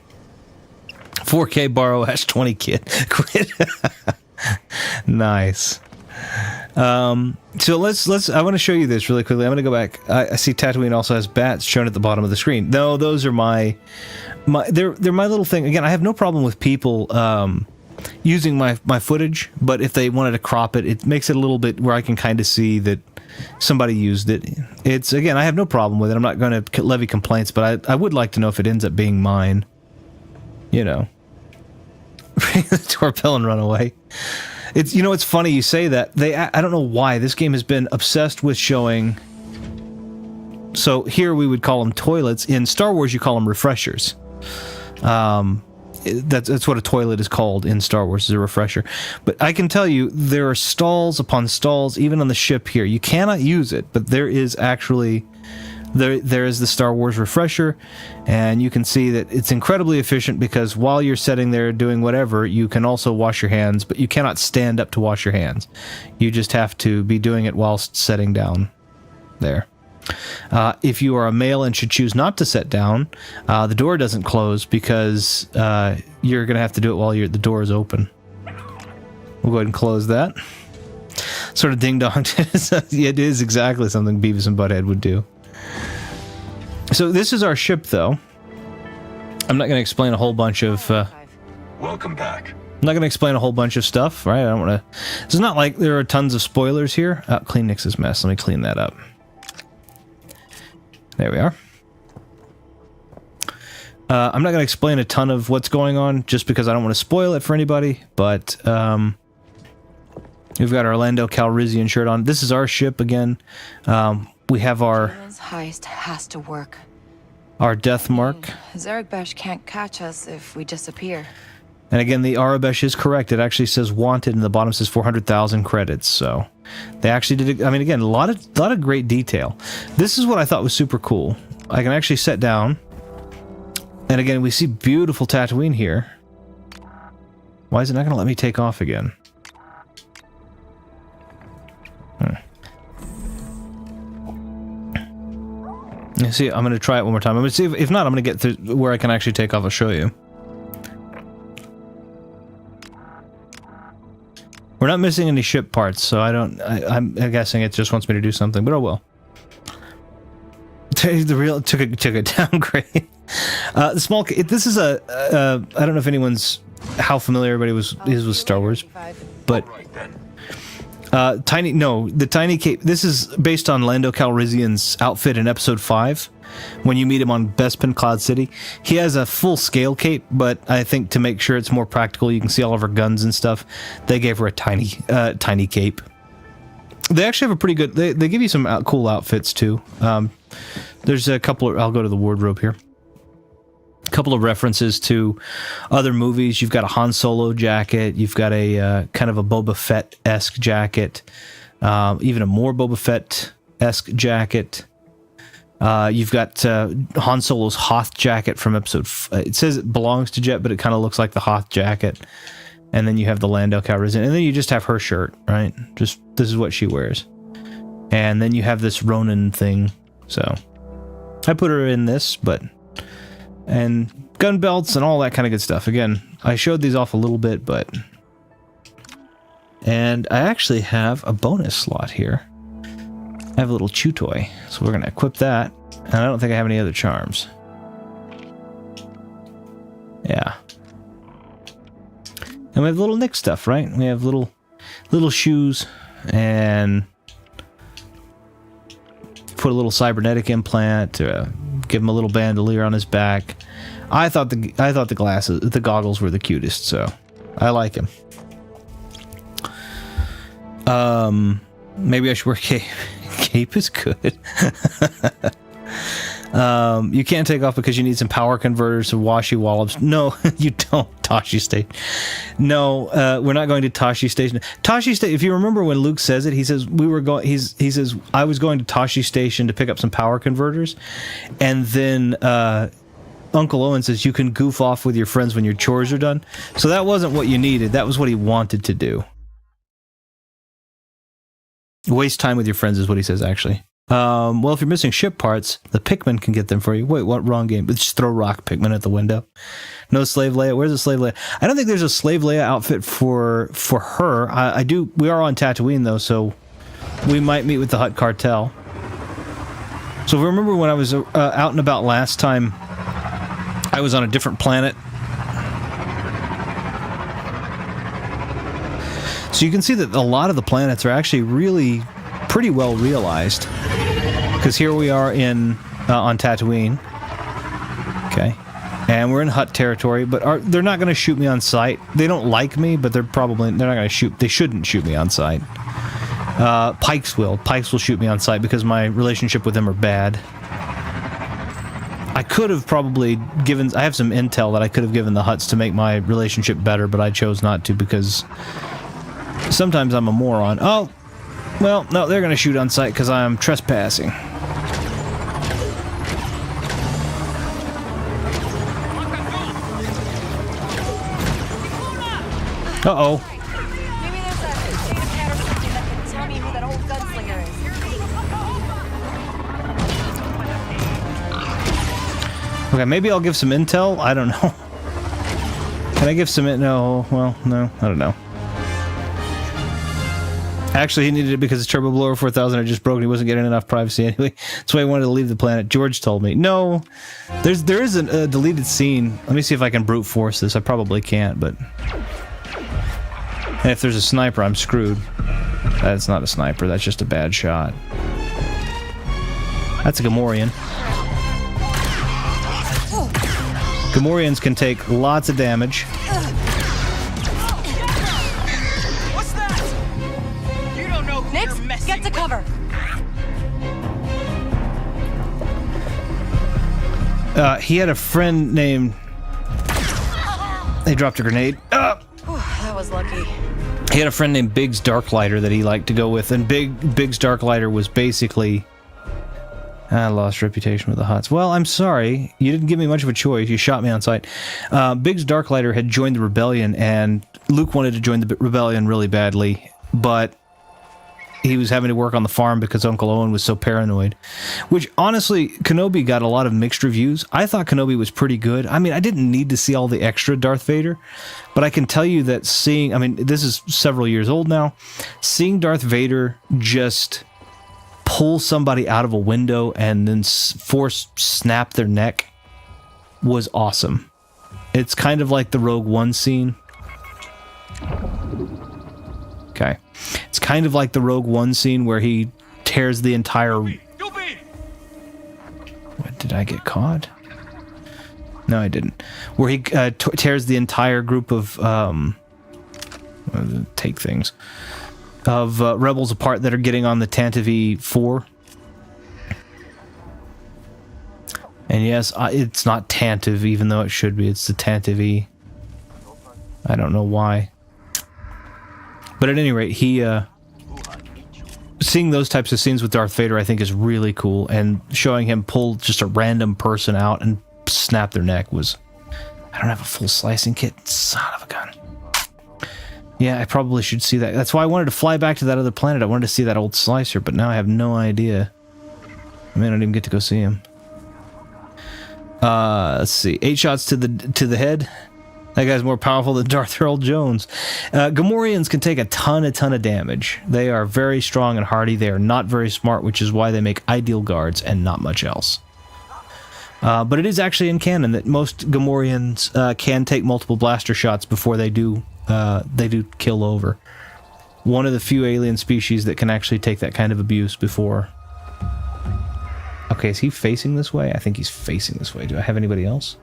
4K borrow hash 20 kid. Quit. Nice. So let's I want to show you this really quickly. I'm going to go back. I see Tatooine also has bats shown at the bottom of the screen. No, those are they're my little thing. Again, I have no problem with people using my footage, but if they wanted to crop it, it makes it a little bit where I can kind of see that somebody used it. It's, again, I have no problem with it. I'm not going to levy complaints, but I would like to know if it ends up being mine. You know. Torpel and run away. It's, you know, it's funny you say that. I don't know why this game has been obsessed with showing. So here we would call them toilets. In Star Wars, you call them refreshers. That's what a toilet is called in Star Wars, is a refresher. But I can tell you, there are stalls upon stalls, even on the ship here. You cannot use it, but there is actually... There is the Star Wars refresher, and you can see that it's incredibly efficient because while you're sitting there doing whatever, you can also wash your hands, but you cannot stand up to wash your hands. You just have to be doing it whilst sitting down there. If you are a male and should choose not to sit down, the door doesn't close because you're going to have to do it while the door is open. We'll go ahead and close that. Sort of ding-dong. It is exactly something Beavis and Butthead would do. So this is our ship, though. I'm not going to explain a whole bunch of... Welcome back. I'm not going to explain a whole bunch of stuff, right? I don't want to... It's not like there are tons of spoilers here. Oh, clean Nix's mess. Let me clean that up. There we are. I'm not going to explain a ton of what's going on, just because I don't want to spoil it for anybody, but... we've got our Lando Calrissian shirt on. This is our ship again. We have our... heist has to work. Our death mark. Zarek can't catch us if we disappear. And again, the Arabesh is correct. It actually says wanted, and the bottom says 400,000 credits. So they actually did it. I mean, again, a lot of great detail. This is what I thought was super cool. I can actually sit down, and again, we see beautiful Tatooine here. Why is it not going to let me take off again? You see, I'm going to try it one more time. I'm going to see if not, I'm going to get through where I can actually take off. I'll show you. We're not missing any ship parts, so I'm guessing it just wants me to do something, but oh well. The real took a downgrade. The small. This is a. I don't know if anyone's how familiar everybody is with Star Wars, but. The tiny cape. This is based on Lando Calrissian's outfit in Episode 5. When you meet him on Bespin Cloud City, he has a full scale cape, but I think to make sure it's more practical, you can see all of her guns and stuff. They gave her a tiny cape. They actually have a pretty good. They give you some cool outfits too. There's a couple. I'll go to the wardrobe here. A couple of references to other movies. You've got a Han Solo jacket. You've got a kind of a Boba Fett-esque jacket. Even a more Boba Fett-esque jacket. You've got Han Solo's Hoth jacket from episode... it says it belongs to Jet, but it kind of looks like the Hoth jacket. And then you have the Lando Calrissian. And then you just have her shirt, right? Just, this is what she wears. And then you have this Ronin thing. So, I put her in this, but... And gun belts and all that kind of good stuff. Again, I showed these off a little bit, but... And I actually have a bonus slot here. I have a little chew toy, so we're going to equip that. And I don't think I have any other charms. Yeah. And we have little Nick stuff, right? We have little shoes and... Put a little cybernetic implant to give him a little bandolier on his back. I thought the goggles were the cutest, so I like him. Maybe I should wear cape. Cape is good. You can't take off because you need some power converters and washy wallops. No, you don't, Tashi Station. No, we're not going to Tashi Station. Tashi Station, if you remember when Luke says it, he says he says I was going to Tashi Station to pick up some power converters, and then Uncle Owen says you can goof off with your friends when your chores are done. So that wasn't what you needed. That was what he wanted to do. Waste time with your friends is what he says, actually. Well, if you're missing ship parts, the Pikmin can get them for you. Wait, what? Wrong game. Just throw rock Pikmin at the window. No Slave Leia. Where's the Slave Leia? I don't think there's a Slave Leia outfit for her. I do. We are on Tatooine, though, so we might meet with the Hutt Cartel. So if you remember when I was out and about last time, I was on a different planet. So you can see that a lot of the planets are actually really pretty well realized. Because here we are on Tatooine. Okay. And we're in Hutt territory, but they're not going to shoot me on sight. They don't like me, but they're not going to shoot. They shouldn't shoot me on sight. Pikes will. Pikes will shoot me on sight because my relationship with them are bad. I could have probably given... I have some intel that I could have given the Hutts to make my relationship better, but I chose not to because sometimes I'm a moron. Oh, well, no, they're going to shoot on sight because I'm trespassing. Uh-oh. Maybe there's a data pad or something that can tell me who that old gunslinger is. Okay, maybe I'll give some intel. I don't know. Can I give some... No, well, no, I don't know. Actually, he needed it because his Turbo Blower 4000 had just broken. He wasn't getting enough privacy anyway. That's why he wanted to leave the planet. George told me. No, there is a deleted scene. Let me see if I can brute force this. I probably can't, but... And if there's a sniper, I'm screwed. That's not a sniper. That's just a bad shot. That's a Gamorrean. Gamorreans can take lots of damage. What's that? You don't know who Nix, you're messing get to cover. He had a friend named... They dropped a grenade. That was lucky. He had a friend named Biggs Darklighter that he liked to go with, and Biggs Darklighter was basically... I lost reputation with the Hutts. Well, I'm sorry. You didn't give me much of a choice. You shot me on sight. Biggs Darklighter had joined the rebellion, and Luke wanted to join the rebellion really badly, but he was having to work on the farm because Uncle Owen was so paranoid. Which, honestly, Kenobi got a lot of mixed reviews. I thought Kenobi was pretty good. I mean, I didn't need to see all the extra Darth Vader, but I can tell you that seeing... I mean, this is several years old now. Seeing Darth Vader just... pull somebody out of a window and then snap their neck was awesome. It's kind of like the Rogue One scene. Okay. It's kind of like the Rogue One scene where he tears the entire... What, did I get caught? No, I didn't. Where he tears the entire group of... take things... of rebels apart that are getting on the Tantive 4. And yes, it's not Tantive, even though it should be. It's the Tantive. I don't know why. But at any rate, seeing those types of scenes with Darth Vader, I think, is really cool. And showing him pull just a random person out and snap their neck was... I don't have a full slicing kit. Son of a gun. Yeah, I probably should see that. That's why I wanted to fly back to that other planet. I wanted to see that old slicer, but now I have no idea. I may not even get to go see him. Let's see. 8 shots to the head. That guy's more powerful than Darth Earl Jones. Gamorreans can take a ton of damage. They are very strong and hardy. They are not very smart, which is why they make ideal guards and not much else. But it is actually in canon that most Gamorreans can take multiple blaster shots before they do kill over. One of the few alien species that can actually take that kind of abuse before. Okay, is he facing this way? I think he's facing this way. Do I have anybody else?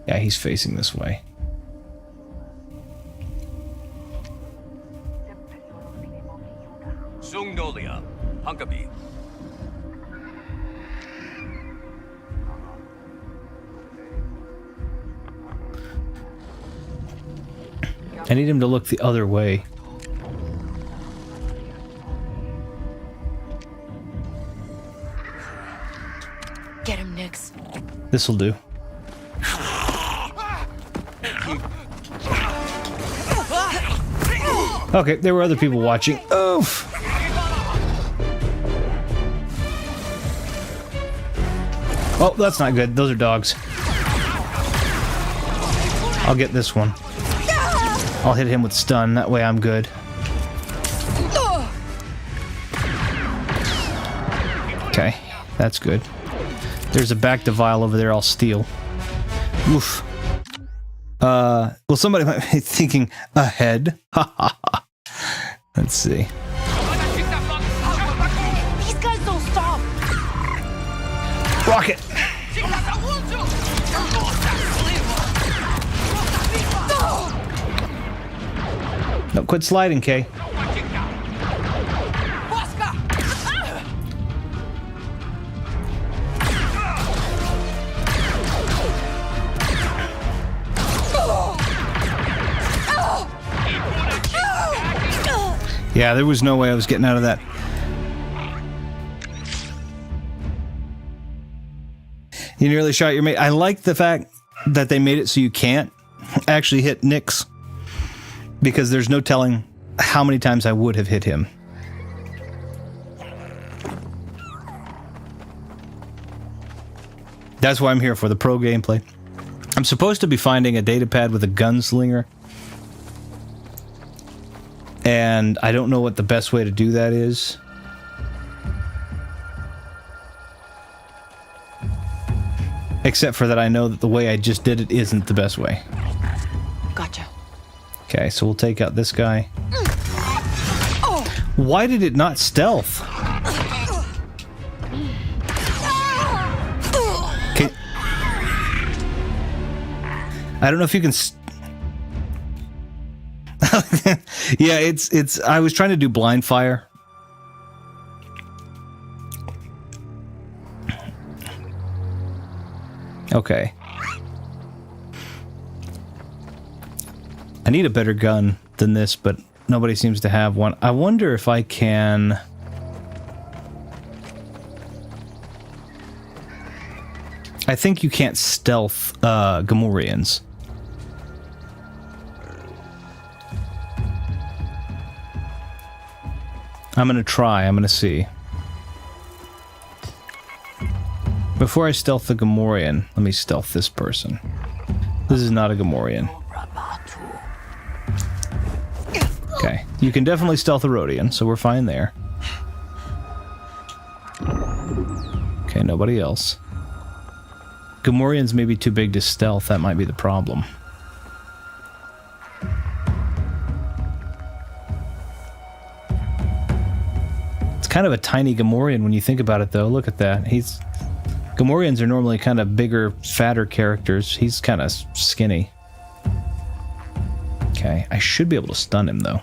Yeah, he's facing this way. Sungnolia, Hunkaby. I need him to look the other way. Get him, Nix. This'll do. Okay, there were other people watching. Oof! Oh, that's not good. Those are dogs. I'll get this one. I'll hit him with stun. That way I'm good. Okay, that's good. There's a back to vial over there I'll steal. Oof. Well, somebody might be thinking ahead. Let's see. These guys don't stop. Rocket! No, quit sliding, Kay. Yeah, there was no way I was getting out of that. You nearly shot your mate. I like the fact that they made it so you can't actually hit Nix, because there's no telling how many times I would have hit him. That's why I'm here, for the pro gameplay. I'm supposed to be finding a datapad with a gunslinger, and I don't know what the best way to do that is. Except for that I know that the way I just did it isn't the best way. Gotcha. Okay, so we'll take out this guy. Why did it not stealth? Okay. I don't know if you can... Yeah, it's... I was trying to do blind fire. Okay. I need a better gun than this, but nobody seems to have one. I wonder if I can... I think you can't stealth Gamorreans. I'm gonna try, I'm gonna see. Before I stealth the Gamorrean, let me stealth this person. This is not a Gamorrean. Okay, you can definitely stealth a Rhodian, so we're fine there. Okay, nobody else. Gamorreans may be too big to stealth, that might be the problem. It's kind of a tiny Gamorrean when you think about it, though. Look at that. Gamorreans are normally kind of bigger, fatter characters. He's kind of skinny. Okay, I should be able to stun him, though.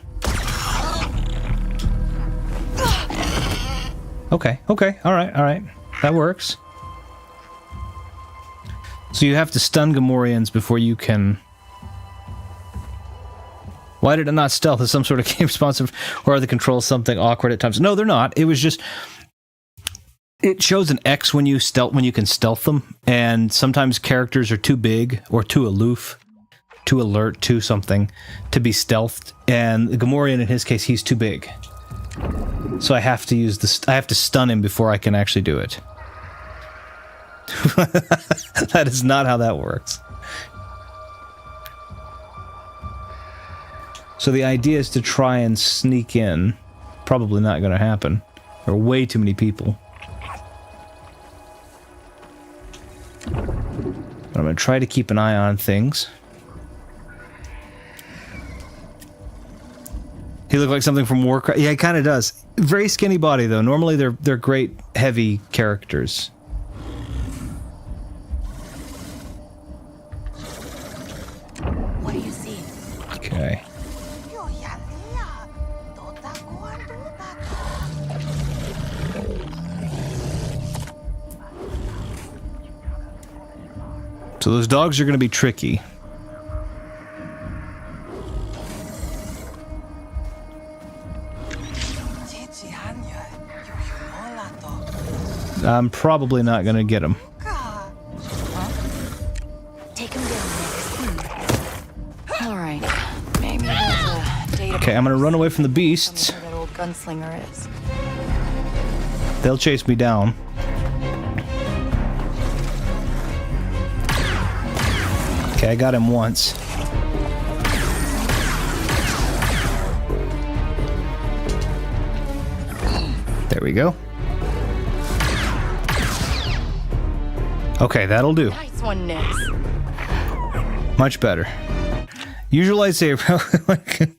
Okay, alright. That works. So you have to stun Gamorreans before you can... Why did it not stealth? Is some sort of game responsive, or are the controls something awkward at times? No, they're not. It was just... It shows an X when you can stealth them, and sometimes characters are too big, or too aloof, too alert, too something, to be stealthed, and the Gamorrean, in his case, he's too big. So I have to use I have to stun him before I can actually do it. That is not how that works. So the idea is to try and sneak in. Probably not going to happen. There are way too many people. But I'm going to try to keep an eye on things. He looked like something from Warcraft. Yeah, he kind of does. Very skinny body, though. Normally they're great, heavy characters. What do you see? Okay. So those dogs are going to be tricky. I'm probably not going to get them. Take him down next. All right. Maybe there's a data. Okay, I'm going to run away from the beasts. Where that old gunslinger is. They'll chase me down. Okay, I got him once. There we go. Okay, that'll do. Nice one, Nix. Much better. Usual lightsaber.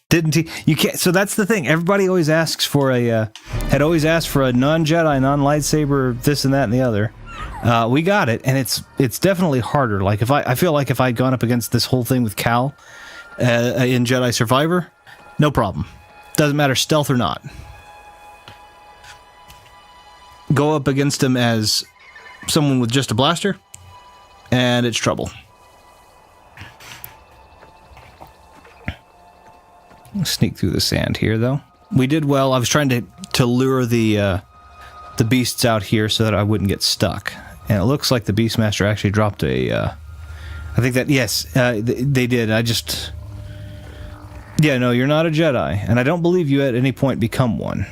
Didn't he? You can't. So that's the thing. Everybody always asks for a. Had always asked for a non-Jedi, non-lightsaber, this and that and the other. We got it, and it's definitely harder. Like if I feel like if I'd gone up against this whole thing with Cal in Jedi Survivor, no problem. Doesn't matter stealth or not. Go up against him as someone with just a blaster, and it's trouble. Sneak through the sand here, though. We did well. I was trying to lure the beasts out here so that I wouldn't get stuck. And it looks like the Beastmaster actually dropped a... I think that... Yes, they did. I just... Yeah, no, you're not a Jedi. And I don't believe you at any point become one.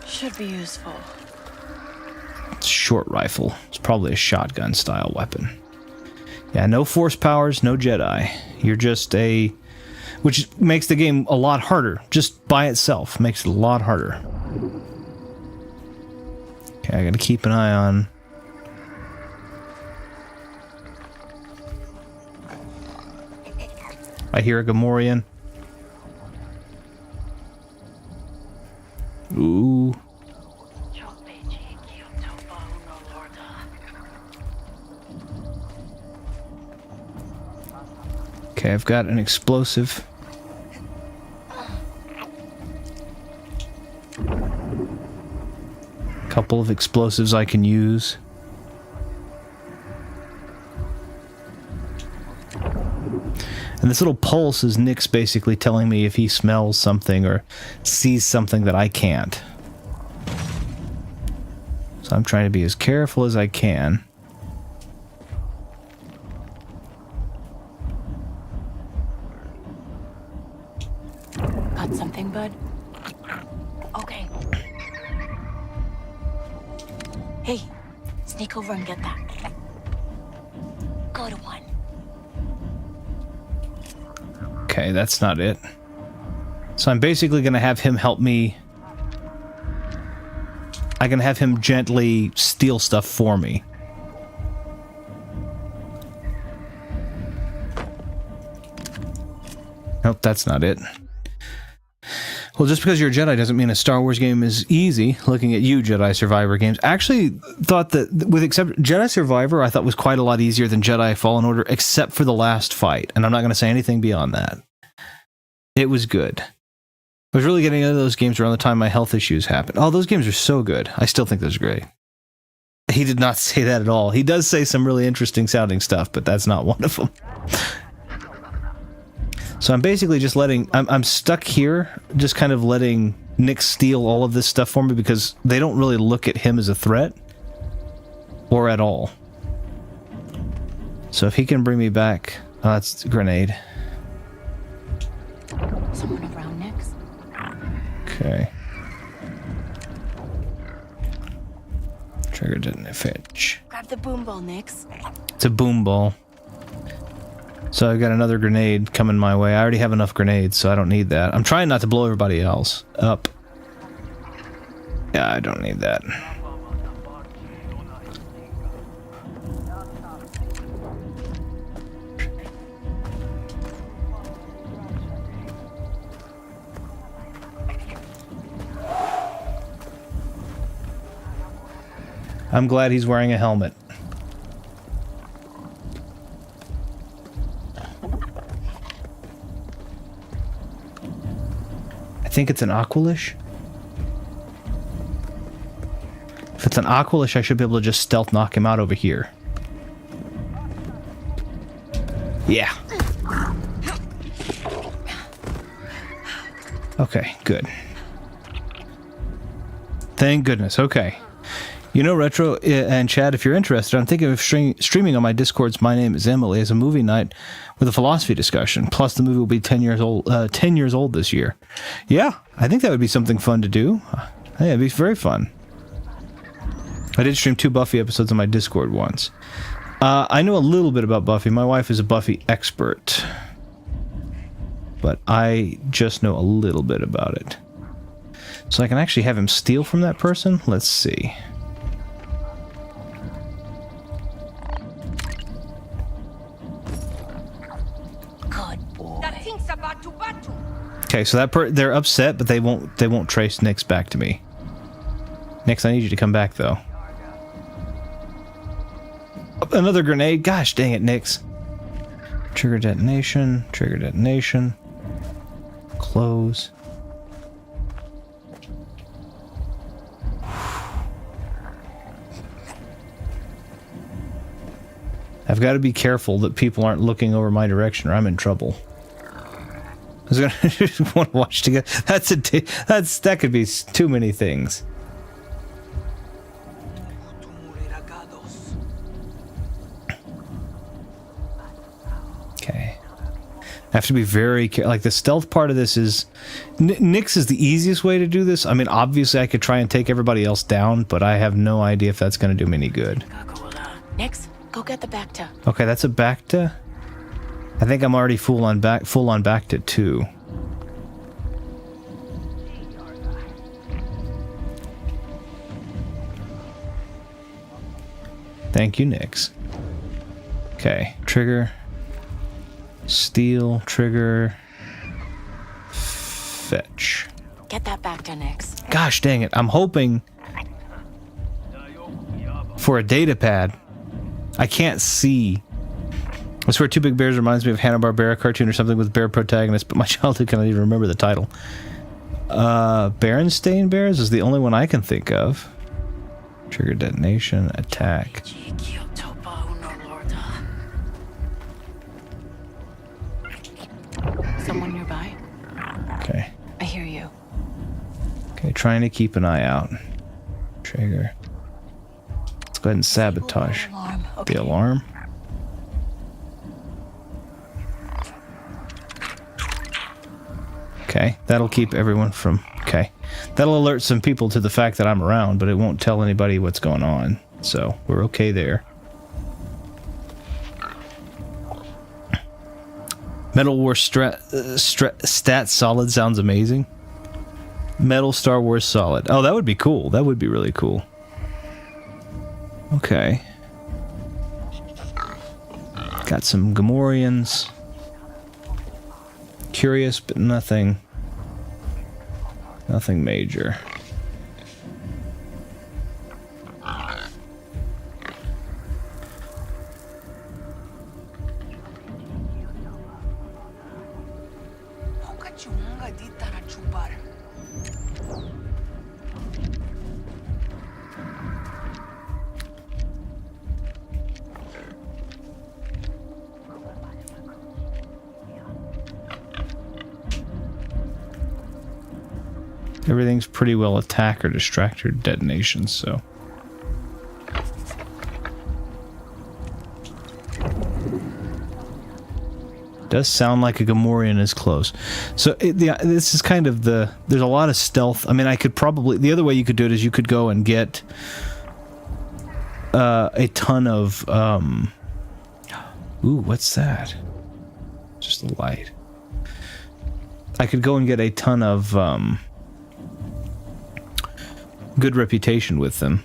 Should be useful. It's a short rifle. It's probably a shotgun-style weapon. Yeah, no force powers, no Jedi. You're just a... Which makes the game a lot harder. Just by itself makes it a lot harder. Okay, I gotta keep an eye on... I hear a Gamorrean. Ooh. Okay, I've got an explosive. Couple of explosives I can use. And this little pulse is Nick's basically telling me if he smells something or sees something that I can't. So I'm trying to be as careful as I can. Got something, bud? Okay. Hey, sneak over and get that. Go to one. Okay, that's not it. So I'm basically going to have him help me. I can have him gently steal stuff for me. Nope, that's not it. Well, just because you're a Jedi doesn't mean a Star Wars game is easy. Looking at you, Jedi Survivor games. Actually, thought that Jedi Survivor, I thought was quite a lot easier than Jedi Fallen Order, except for the last fight. And I'm not going to say anything beyond that. It was good. I was really getting into those games around the time my health issues happened. Oh, those games are so good. I still think those are great. He did not say that at all. He does say some really interesting sounding stuff, but that's not one of them. So I'm basically just letting... I'm stuck here, just kind of letting Nick steal all of this stuff for me because they don't really look at him as a threat. Or at all. So if he can bring me back... Oh, that's a grenade. Someone around next? Okay. Trigger didn't fetch. Grab the boom ball, Nix. It's a boom ball. So I've got another grenade coming my way. I already have enough grenades, so I don't need that. I'm trying not to blow everybody else up. Yeah, I don't need that. I'm glad he's wearing a helmet. I think it's an Aqualish. If it's an Aqualish, I should be able to just stealth knock him out over here. Yeah. Okay, good. Thank goodness. Okay. You know, Retro and Chad, if you're interested, I'm thinking of streaming on my Discord's My Name is Emily as a movie night with a philosophy discussion. Plus, the movie will be 10 years old. 10 years old this year. Yeah, I think that would be something fun to do. Yeah, it'd be very fun. I did stream 2 Buffy episodes on my Discord once. I know a little bit about Buffy. My wife is a Buffy expert, but I just know a little bit about it. So I can actually have him steal from that person? Let's see. Okay, so that they're upset, but they won't trace Nyx back to me. Nyx, I need you to come back though. Another grenade. Gosh dang it, Nyx. Trigger detonation. Trigger detonation. Close. I've got to be careful that people aren't looking over my direction or I'm in trouble. I was gonna just want to watch together. That could be too many things. Okay. I have to be very careful. Like the stealth part of this is, Nyx is the easiest way to do this. I mean, obviously I could try and take everybody else down, but I have no idea if that's going to do me any good. Nyx, go get the Bacta. Okay, that's a Bacta. I think I'm already full on Bacta too. Thank you, Nyx. Okay, trigger. Steal, trigger. Fetch. Get that Bacta, Nyx. Gosh dang it, I'm hoping for a data pad. I can't see. I swear 2 Big Bears reminds me of Hanna-Barbera cartoon or something with bear protagonist, but my childhood cannot even remember the title. Berenstain Bears is the only one I can think of. Trigger detonation, attack. Someone nearby? Okay. I hear you. Okay, trying to keep an eye out. Trigger. Let's go ahead and sabotage the alarm. Okay, that'll keep everyone from... Okay. That'll alert some people to the fact that I'm around, but it won't tell anybody what's going on. So, we're okay there. Metal War Stat Solid sounds amazing. Metal Star Wars Solid. Oh, that would be cool. That would be really cool. Okay. Got some Gamorreans. Curious, but nothing major. Everything's pretty well attack or distract or detonation, so. Does sound like a Gamorrean is close. So this is kind of the... There's a lot of stealth. I mean, I could probably... The other way you could do it is you could go and get a ton of... Ooh, what's that? Just a light. I could go and get a ton of... good reputation with them.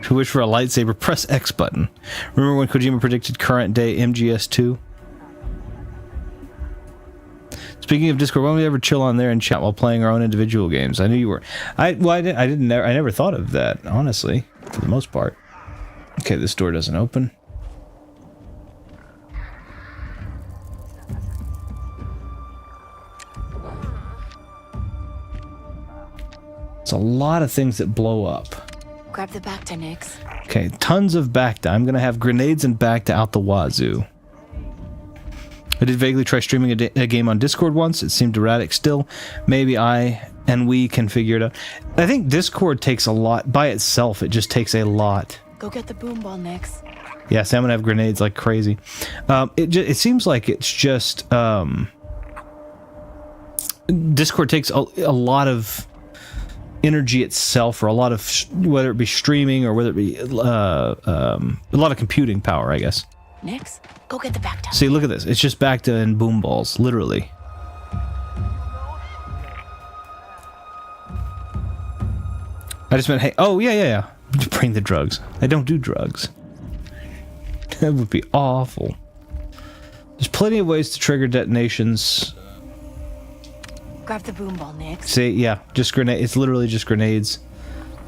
To wish for a lightsaber, press X button. Remember when Kojima predicted current day MGS2? Speaking of Discord, why don't we ever chill on there and chat while playing our own individual games? I knew you were. I never thought of that, honestly, for the most part. Okay, this door doesn't open. It's a lot of things that blow up. Grab the Bacta, Nix. Okay, tons of Bacta. I'm going to have grenades and Bacta out the wazoo. I did vaguely try streaming a game on Discord once. It seemed erratic still. Maybe I and we can figure it out. I think Discord takes a lot. By itself, it just takes a lot. Go get the boom ball, Nix. Yeah, so I'm going to have grenades like crazy. It seems like it's just... Discord takes a lot of energy itself, or a lot of... whether it be streaming, or whether it be... a lot of computing power, I guess. Nix, go get the Bacta. See, look at this. It's just Bacta and boom balls, literally. I just meant, hey, oh, yeah. Bring the drugs. I don't do drugs. That would be awful. There's plenty of ways to trigger detonations. Grab the boom ball, Nix. See, yeah, just grenade. It's literally just grenades.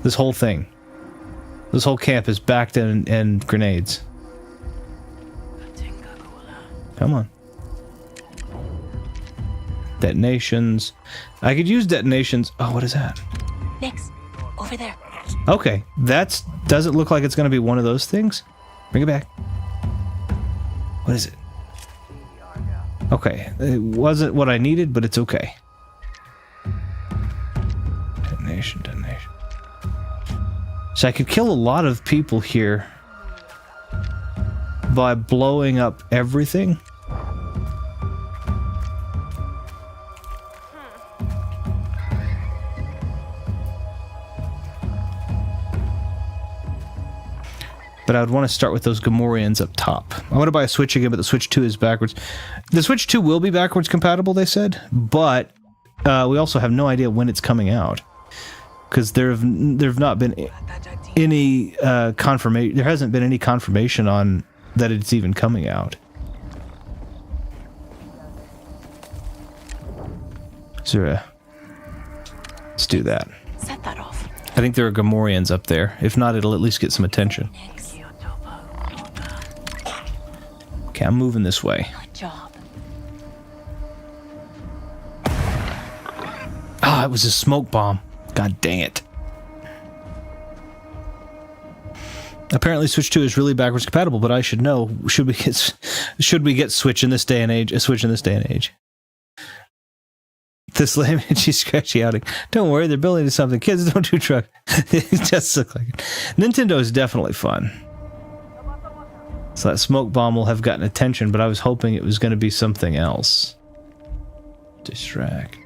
This whole thing. This whole camp is Bacta and grenades. Come on. Detonations. I could use detonations. Oh, what is that? Nix, over there. Okay, does it look like it's going to be one of those things? Bring it back. What is it? Okay, it wasn't what I needed, but it's okay. Detonation. So I could kill a lot of people here by blowing up everything. But I would want to start with those Gamorreans up top. I want to buy a Switch again, but the Switch 2 is backwards. The Switch 2 will be backwards compatible, they said, but we also have no idea when it's coming out. Because there have not been any confirmation. There hasn't been any confirmation on that it's even coming out. So, let's do that. Set that off. I think there are Gamorreans up there. If not, it'll at least get some attention. Okay, I'm moving this way. Good job. Ah, it was a smoke bomb. God dang it. Apparently Switch 2 is really backwards compatible, but I should know. Should we get Switch in this day and age? A Switch in this day and age. This lame itchy scratchy outing. Don't worry, they're building to something. Kids don't do drugs. It just looks like it. Nintendo is definitely fun. So that smoke bomb will have gotten attention, but I was hoping it was going to be something else. Distract.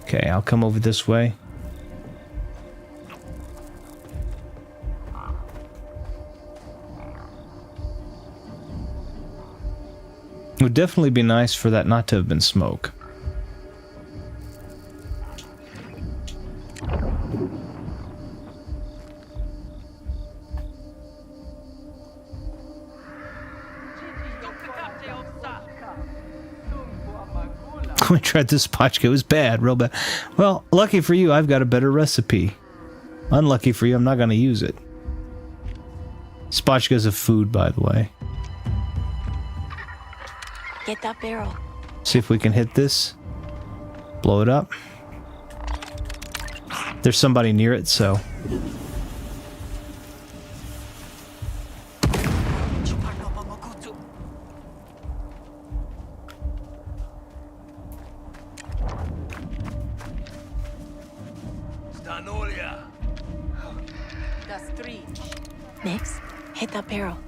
Okay, I'll come over this way. It would definitely be nice for that not to have been smoke. We tried this spotchka. It was bad, real bad. Well, lucky for you, I've got a better recipe. Unlucky for you, I'm not going to use it. Spotchka's a food, by the way. Get that barrel. See if we can hit this. Blow it up. There's somebody near it, so... Nix, hit that barrel.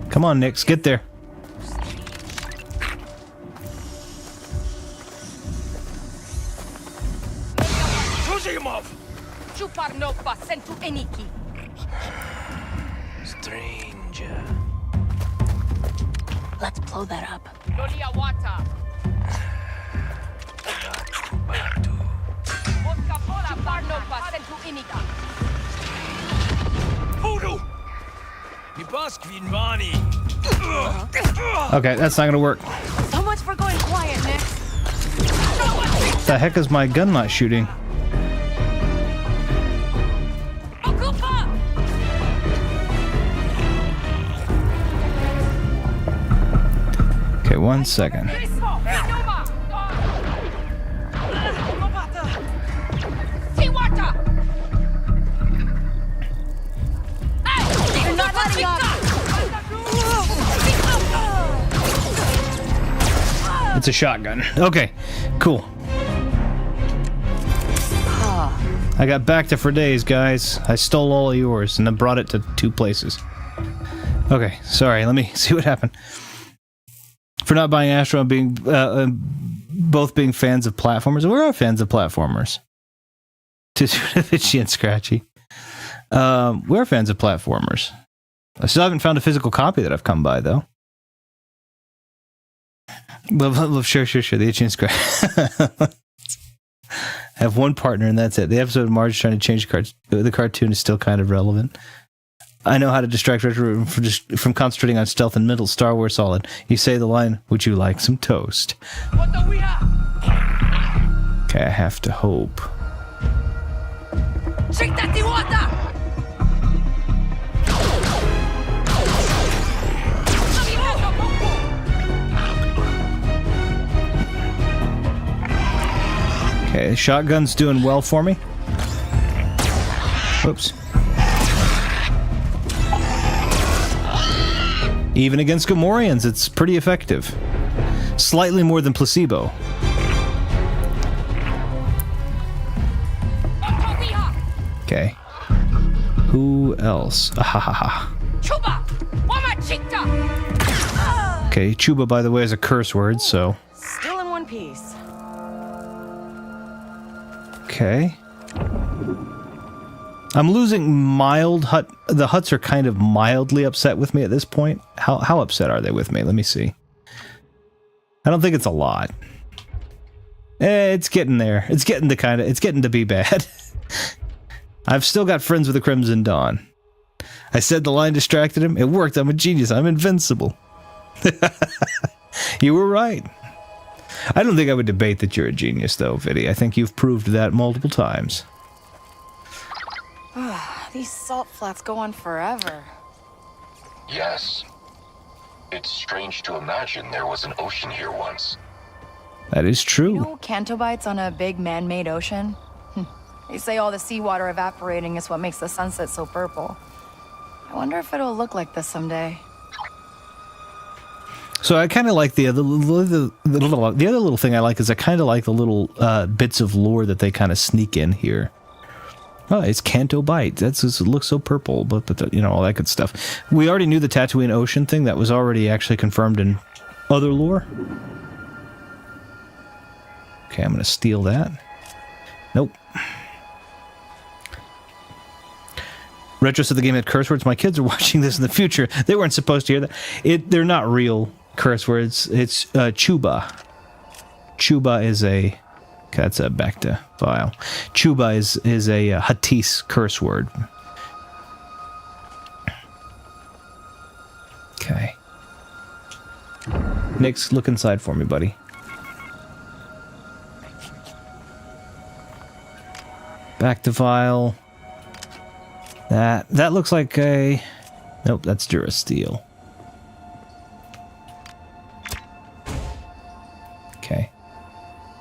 Come on, Nix, get there. Stranger. Let's blow that up. Okay, that's not gonna work. So much for going quiet, Nix. What the heck is my gun not shooting? Okay, 1 second. It's a shotgun. Okay, cool. I got backed for days, guys. I stole all of yours and then brought it to 2 places. Okay, sorry. Let me see what happened. For not buying Astro and being both being fans of platformers. We are fans of platformers. To Itchy and Scratchy. We're fans of platformers. I still haven't found a physical copy that I've come by, though. Well, sure. The Itchy and Scratchy. I have one partner, and that's it. The episode of Marge trying to change the cartoon is still kind of relevant. I know how to distract Retro from concentrating on stealth and mental Star Wars solid. You say the line, "Would you like some toast?" What do we have? Okay, I have to hope. Check that the water! Okay, shotgun's doing well for me. Whoops. Even against Gamorreans, it's pretty effective. Slightly more than placebo. Okay. Who else? Ahahaha. Okay, Chuba, by the way, is a curse word, so... Still in one piece. Okay. I'm losing mild hut. The huts are kind of mildly upset with me at this point. How upset are they with me? Let me see. I don't think it's a lot. It's getting there. It's getting to be bad. I've still got friends with the Crimson Dawn. I said the line distracted him. It worked. I'm a genius. I'm invincible. You were right. I don't think I would debate that you're a genius, though, Viddy. I think you've proved that multiple times. These salt flats go on forever. Yes. It's strange to imagine there was an ocean here once. That is true. You know Cantobites on a big man-made ocean? They say all the seawater evaporating is what makes the sunset so purple. I wonder if it'll look like this someday. So I kind of like the other little thing I like is I kind of like the little bits of lore that they kind of sneak in here. Oh, it's Canto-bite. It looks so purple, but you know, all that good stuff. We already knew the Tatooine Ocean thing. That was already actually confirmed in other lore. Okay, I'm going to steal that. Nope. Retro said the game had curse words. My kids are watching this in the future. They weren't supposed to hear that. They're not real curse words. It's Chuba. Chuba is a... Okay, that's a back to file. Chuba is a Huttese curse word. Okay. Nix, look inside for me, buddy. Back to file. That looks like a... Nope, that's Durasteel. Okay.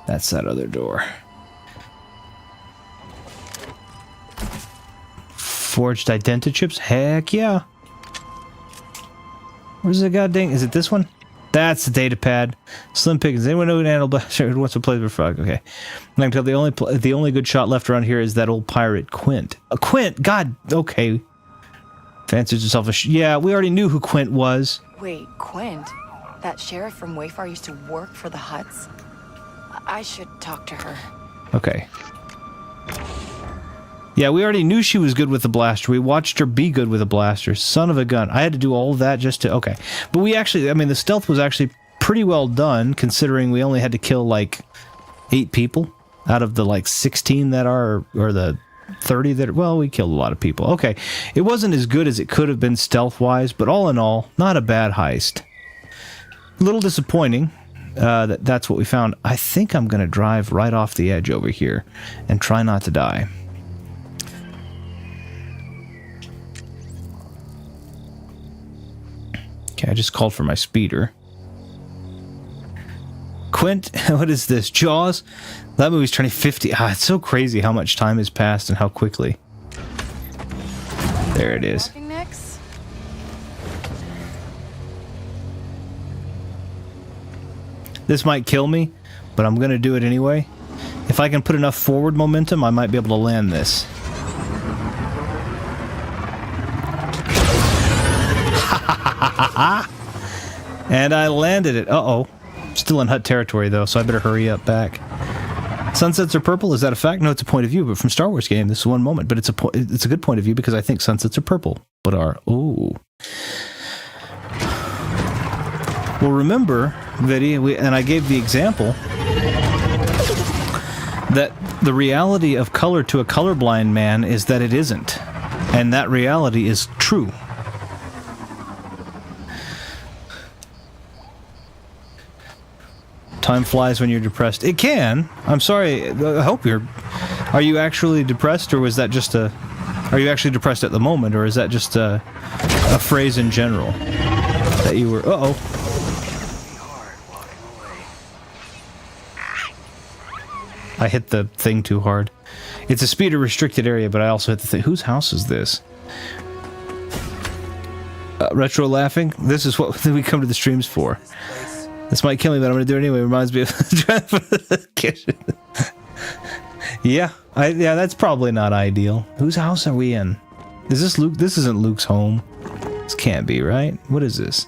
That's that other door. Forged identichips? Heck yeah. Where's the goddamn... Is it this one? That's the data pad. Slim Pickens. Anyone know an animal blaster who wants to play with Frog? Okay. I can tell the only good shot left around here is that old pirate Quint. Quint? God, okay. Fancies herself a... Yeah, we already knew who Quint was. Wait, Quint? That sheriff from Wayfar used to work for the Hutts? I should talk to her. Okay. Yeah, we already knew she was good with the blaster. We watched her be good with a blaster. Son of a gun. I had to do all of that just to... Okay. But we actually... I mean, the stealth was actually pretty well done, considering we only had to kill, like, 8 people out of the, like, 16 that are... Or the 30 that... Well, we killed a lot of people. Okay. It wasn't as good as it could have been stealth-wise, but all in all, not a bad heist. A little disappointing. That's what we found. I think I'm going to drive right off the edge over here and try not to die. Okay, I just called for my speeder. Quint, what is this? Jaws? That movie's turning 50. Ah, it's so crazy how much time has passed and how quickly. There it is. This might kill me, but I'm going to do it anyway. If I can put enough forward momentum, I might be able to land this. And I landed it. Uh-oh. Still in hut territory, though, so I better hurry up back. Sunsets are purple? Is that a fact? No, it's a point of view, but from Star Wars game, this is one moment. But it's a good point of view because I think sunsets are purple, but are... Ooh. Well, remember, Viddy, and I gave the example, that the reality of color to a colorblind man is that it isn't. And that reality is true. Time flies when you're depressed. It can. I'm sorry. I hope you're... Are you actually depressed, or was that just a... Are you actually depressed at the moment, or is that just a phrase in general? That you were... Uh-oh. I hit the thing too hard. It's a speeder restricted area, but I also hit the thing. Whose house is this? Retro laughing? This is what we come to the streams for. This might kill me, but I'm going to do it anyway. It reminds me of the kitchen. Yeah, that's probably not ideal. Whose house are we in? Is this Luke? This isn't Luke's home. This can't be, right? What is this?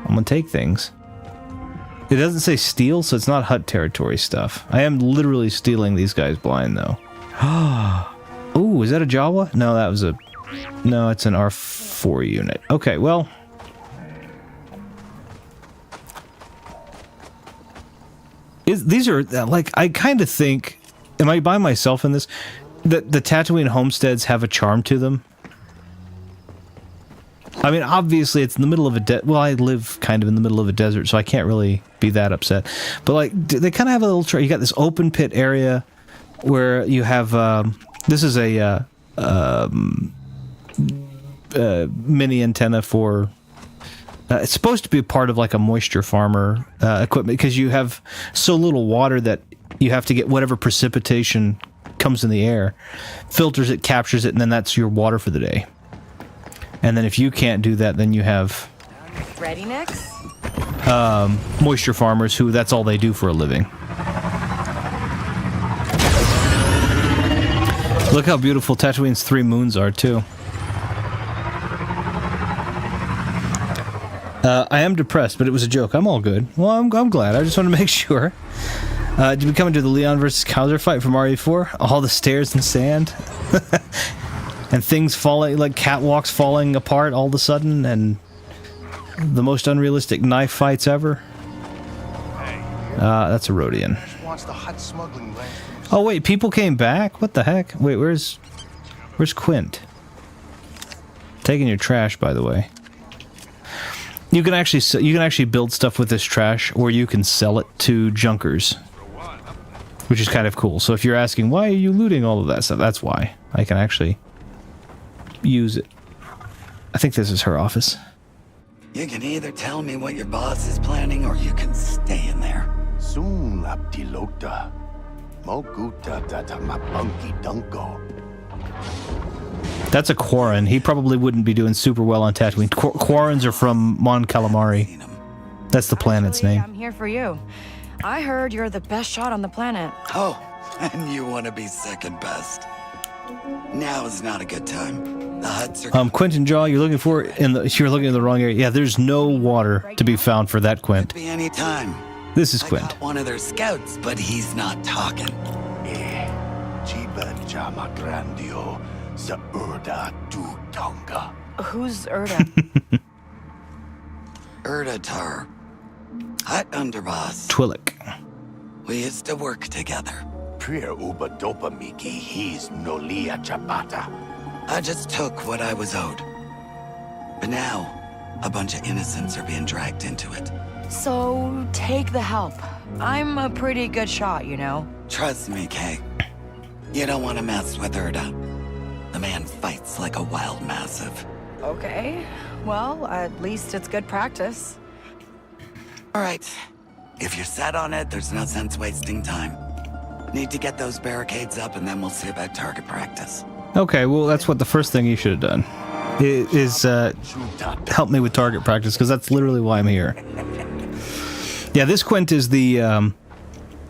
I'm going to take things. It doesn't say steal, so it's not hut territory stuff. I am literally stealing these guys blind, though. Ooh, is that a Jawa? No, that was a... No, it's an R4 unit. Okay, well... These are, like, I kind of think, am I by myself in this? That the Tatooine homesteads have a charm to them. I mean, obviously, it's in the middle of a well, I live kind of in the middle of a desert, so I can't really be that upset. But, like, they kind of have a little... You got this open pit area where you have... this is a mini antenna for... it's supposed to be part of like a moisture farmer equipment because you have so little water that you have to get whatever precipitation comes in the air, filters it, captures it, and then that's your water for the day. And then if you can't do that, then you have Ready next? moisture farmers who that's all they do for a living. Look how beautiful Tatooine's 3 moons are too. I am depressed, but it was a joke. I'm all good. Well, I'm glad. I just want to make sure. Did we come into the Leon versus Kowser fight from RE4? All the stairs and sand? And things falling, like catwalks falling apart all of a sudden, and the most unrealistic knife fights ever? That's a Rhodian. Oh, wait, people came back? What the heck? Wait, where's Quint? Taking your trash, by the way. You can actually build stuff with this trash, or you can sell it to junkers, which is kind of cool. So if you're asking why are you looting all of that stuff, that's why. I can actually use it. I think this is her office. You can either tell me what your boss is planning, or you can stay in there. Soon Abdilota. Moguta data mapunki dunko. That's a Quarren. He probably wouldn't be doing super well on Tatooine. Quarrens are from Mon Calamari. That's the planet's name. I'm here for you. I heard you're the best shot on the planet. Oh, and you want to be second best. Now is not a good time. The huts are... Quentin Jaw, you're looking in the wrong area. Yeah, there's no water to be found for that Quint. Could be any time. This is I Quint. got one of their scouts, but he's not talking. Chiba Jama Grandio, Za Urda Du Tonga. Who's Urda? Urda Tar. Hut underboss. Twillick. We used to work together. Prier Uba Dopa Miki, he's Nolia Chapata. I just took what I was owed. But now, a bunch of innocents are being dragged into it. So, take the help. I'm a pretty good shot, you know. Trust me, Kay. You don't want to mess with Urda. The man fights like a wild massive. Okay. Well, at least it's good practice. All right. If you're set on it, there's no sense wasting time. Need to get those barricades up, and then we'll see about target practice. Okay, well, that's what the first thing you should have done. Is help me with target practice, because that's literally why I'm here. Yeah, this Quint is the,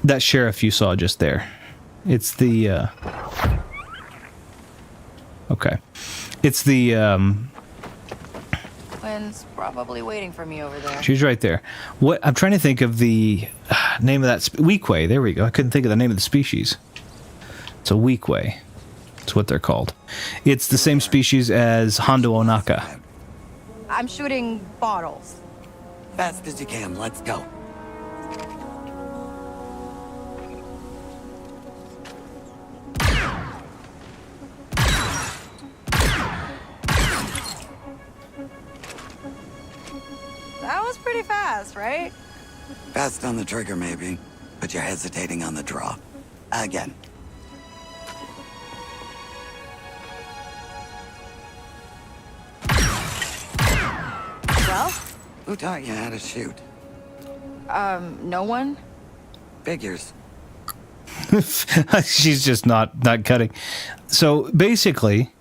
that sheriff you saw just there. It's the, okay. It's the, Quinn's probably waiting for me over there. she's right there. What, I'm trying to think of the name of that, Weequay, there we go. I couldn't think of the name of the species. It's a Weequay. That's what they're called. It's the same species as Hondo Onaka. I'm shooting bottles. Fast as you can, let's go. That was pretty fast, right? Fast on the trigger, maybe, but you're hesitating on the draw. Again. Well, Who taught you how to shoot? no one? Figures. She's just not cutting. So basically,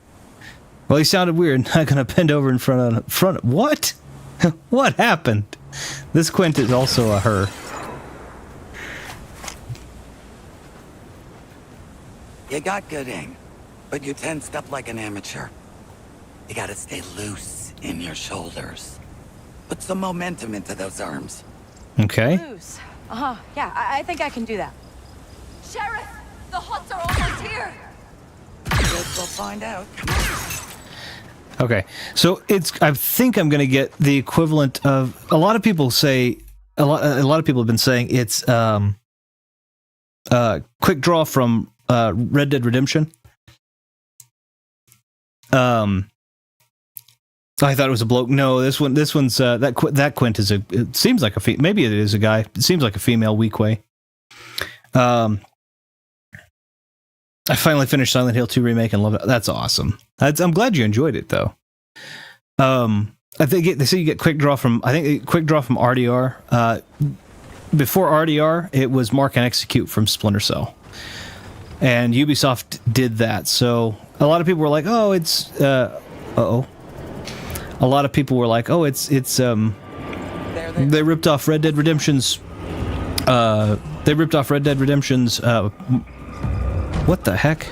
well, he sounded weird. Not gonna bend over in front of what? What happened? This Quint is also a her. You got good aim, but you tensed up like an amateur. You gotta stay loose in your shoulders. Put some momentum into those arms. Okay. Loose. Uh-huh. Yeah, I think I can do that. Sheriff! The Huts are almost here! Guess we'll find out. Come on. Okay. So I think I'm gonna get the equivalent of a lot of people say a lot of people have been saying it's quick draw from Red Dead Redemption. I thought it was a bloke. No, this one's that Quint is it seems like a maybe it is a guy. It seems like a female Weequay. I finally finished Silent Hill 2 remake and love it. That's awesome. I'm glad you enjoyed it though. I think they say you get quick draw from RDR. Before RDR, it was Mark and Execute from Splinter Cell, and Ubisoft did that. So a lot of people were like, "Oh, it's A lot of people were like, "Oh, it's they ripped off Red Dead Redemption's what the heck?"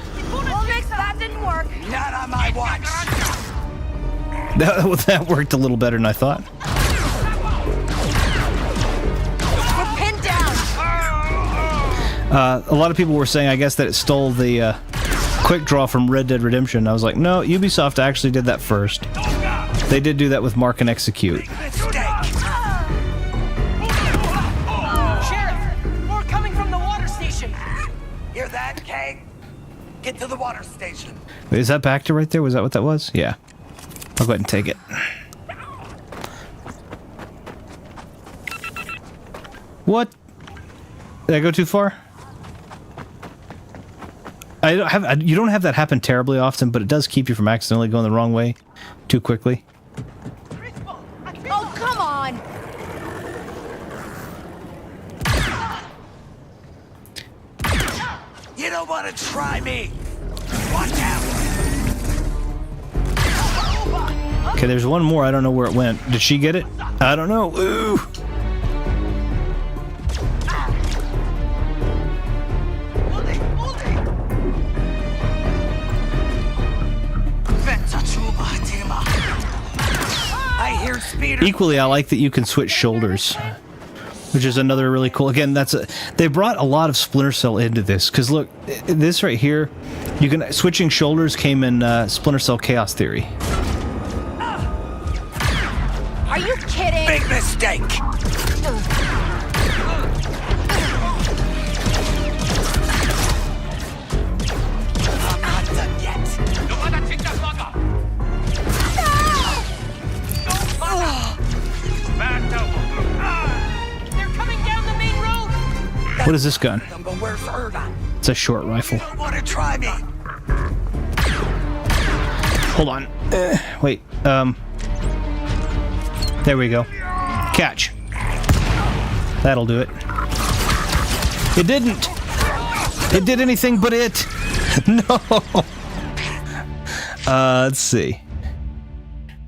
That didn't work. Not on my watch. That worked a little better than I thought. We're pinned down. A lot of people were saying, I guess, that it stole the quick draw from Red Dead Redemption. I was like, no, Ubisoft actually did that first. They did do that with Mark and Execute. Sheriff! More coming from the water station! Hear that, Kay? Get to the water station. Wait, is that Bacta right there? Was that what that was? Yeah. I'll go ahead and take it. What? Did I go too far? You don't have that happen terribly often, but it does keep you from accidentally going the wrong way too quickly. Oh, come on! You don't want to try me. Watch out. Okay, there's one more. I don't know where it went. Did she get it? I don't know. Ooh. I hear speeder. Equally, I like that you can switch shoulders, which is another really cool. Again, they brought a lot of Splinter Cell into this, because look, this right here, switching shoulders came in Splinter Cell Chaos Theory. Are you kidding? Big mistake. I'm not done yet. They're coming down the main road! What is this gun? But where's Erda? It's a short rifle. You don't want to try me. Hold on. Wait. There we go. Catch. That'll do it. It didn't. It did anything but it. No. Let's see.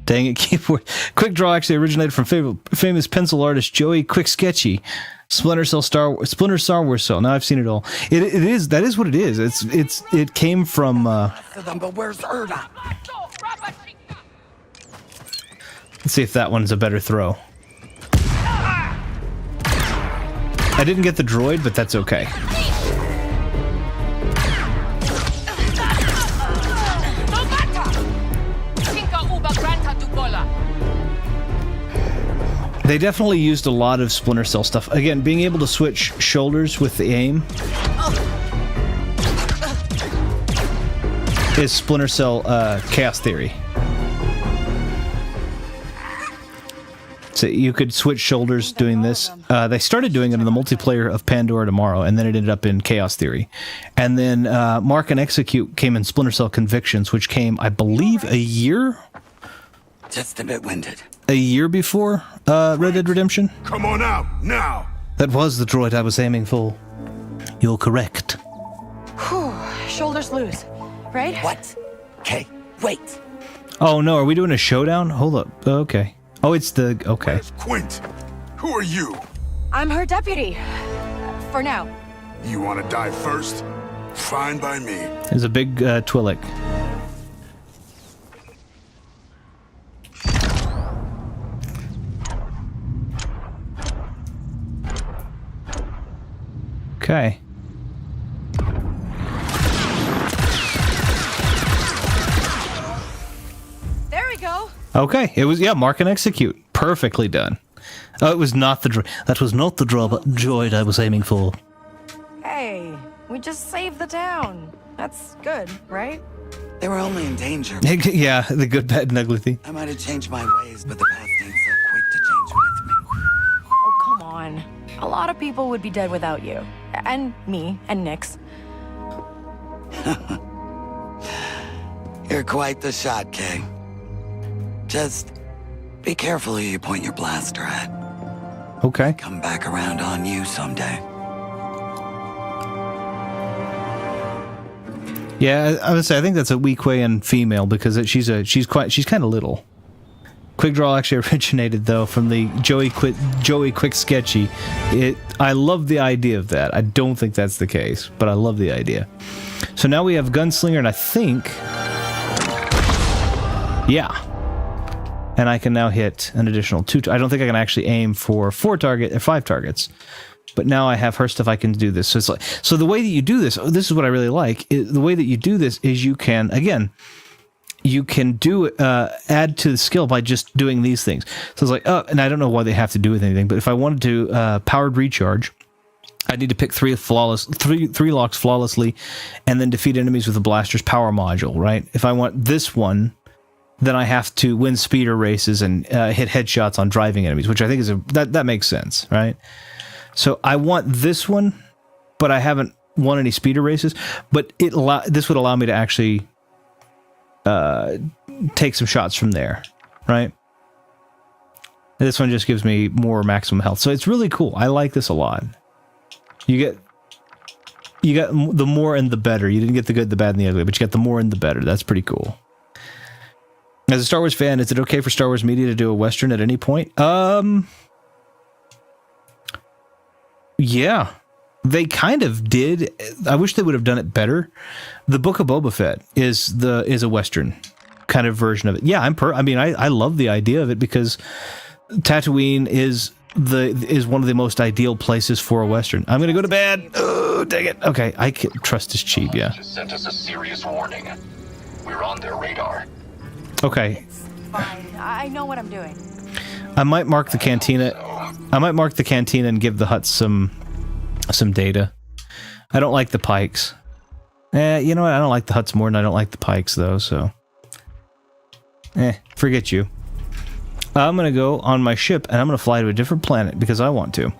Dang it, keyboard. Quick Draw actually originated from famous pencil artist Joey Quick Sketchy. Splinter Star Wars cell. Now I've seen it all. That is what it is. It came from But where's Erda? let's see if that one's a better throw. I didn't get the droid, but that's okay. They definitely used a lot of Splinter Cell stuff. Again, being able to switch shoulders with the aim is Splinter Cell Chaos Theory. So you could switch shoulders doing this. They started doing it in the multiplayer of Pandora Tomorrow, and then it ended up in Chaos Theory. And then Mark and Execute came in Splinter Cell Convictions, which came, I believe, a year Just a bit winded. before Red Dead Redemption. Come on out, now! That was the droid I was aiming for. You're correct. Whew, shoulders loose, right? What? Okay, wait. Oh no, are we doing a showdown? Hold up. Okay. Oh, it's the... Okay. Where's Quint? Who are you? I'm her deputy. For now. You want to die first? Fine by me. There's a big Twi'lek. Okay. There we go. Okay, it was, yeah, Mark and Execute. Perfectly done. Oh, it was not the droid. That was not the droid I was aiming for. Hey, we just saved the town. That's good, right? They were only in danger. Yeah, the good, bad, and ugly thing. I might have changed my ways, but the past ain't so quick to change with me. Oh, come on. A lot of people would be dead without you. And me, and Nyx. You're quite the shot, Kay. Just be careful who you point your blaster at. Okay. Come back around on you someday. Yeah, I would say I think that's a Weequayan female because she's kind of little. Quick Draw actually originated though from the Joey Quick Sketchy. I love the idea of that. I don't think that's the case, but I love the idea. So now we have Gunslinger, and I think, yeah, and I can now hit an additional 2. I don't think I can actually aim for 5 targets. But now I have her stuff. I can do this. So it's like, so the way that you do this, this is what I really like. The way that you do this is you can, again, you can do add to the skill by just doing these things. So it's like, and I don't know why they have to do with anything, but if I wanted to powered recharge, I need to pick three locks flawlessly, and then defeat enemies with the blaster's power module. Right? If I want this one, then I have to win speeder races and hit headshots on driving enemies, which I think is that makes sense, right? So I want this one, but I haven't won any speeder races. But this would allow me to actually take some shots from there, right? And this one just gives me more maximum health, so it's really cool. I like this a lot. You got the more and the better. You didn't get the good, the bad, and the ugly, but you got the more and the better. That's pretty cool. As a Star Wars fan, is it okay for Star Wars Media to do a Western at any point? Yeah, they kind of did. I wish they would have done it better. The Book of Boba Fett is a Western kind of version of it. Yeah, I love the idea of it because Tatooine is one of the most ideal places for a Western. I'm gonna go to bed. Oh, dang it. Okay, I can trust is cheap. Yeah. Just sent us a serious warning. We're on their radar. Okay. Fine. I know what I'm doing. I might mark the cantina. I might mark the cantina and give the Hutts some data. I don't like the Pikes. You know what? I don't like the Hutts more than I don't like the Pikes, though, so... forget you. I'm gonna go on my ship, and I'm gonna fly to a different planet, because I want to.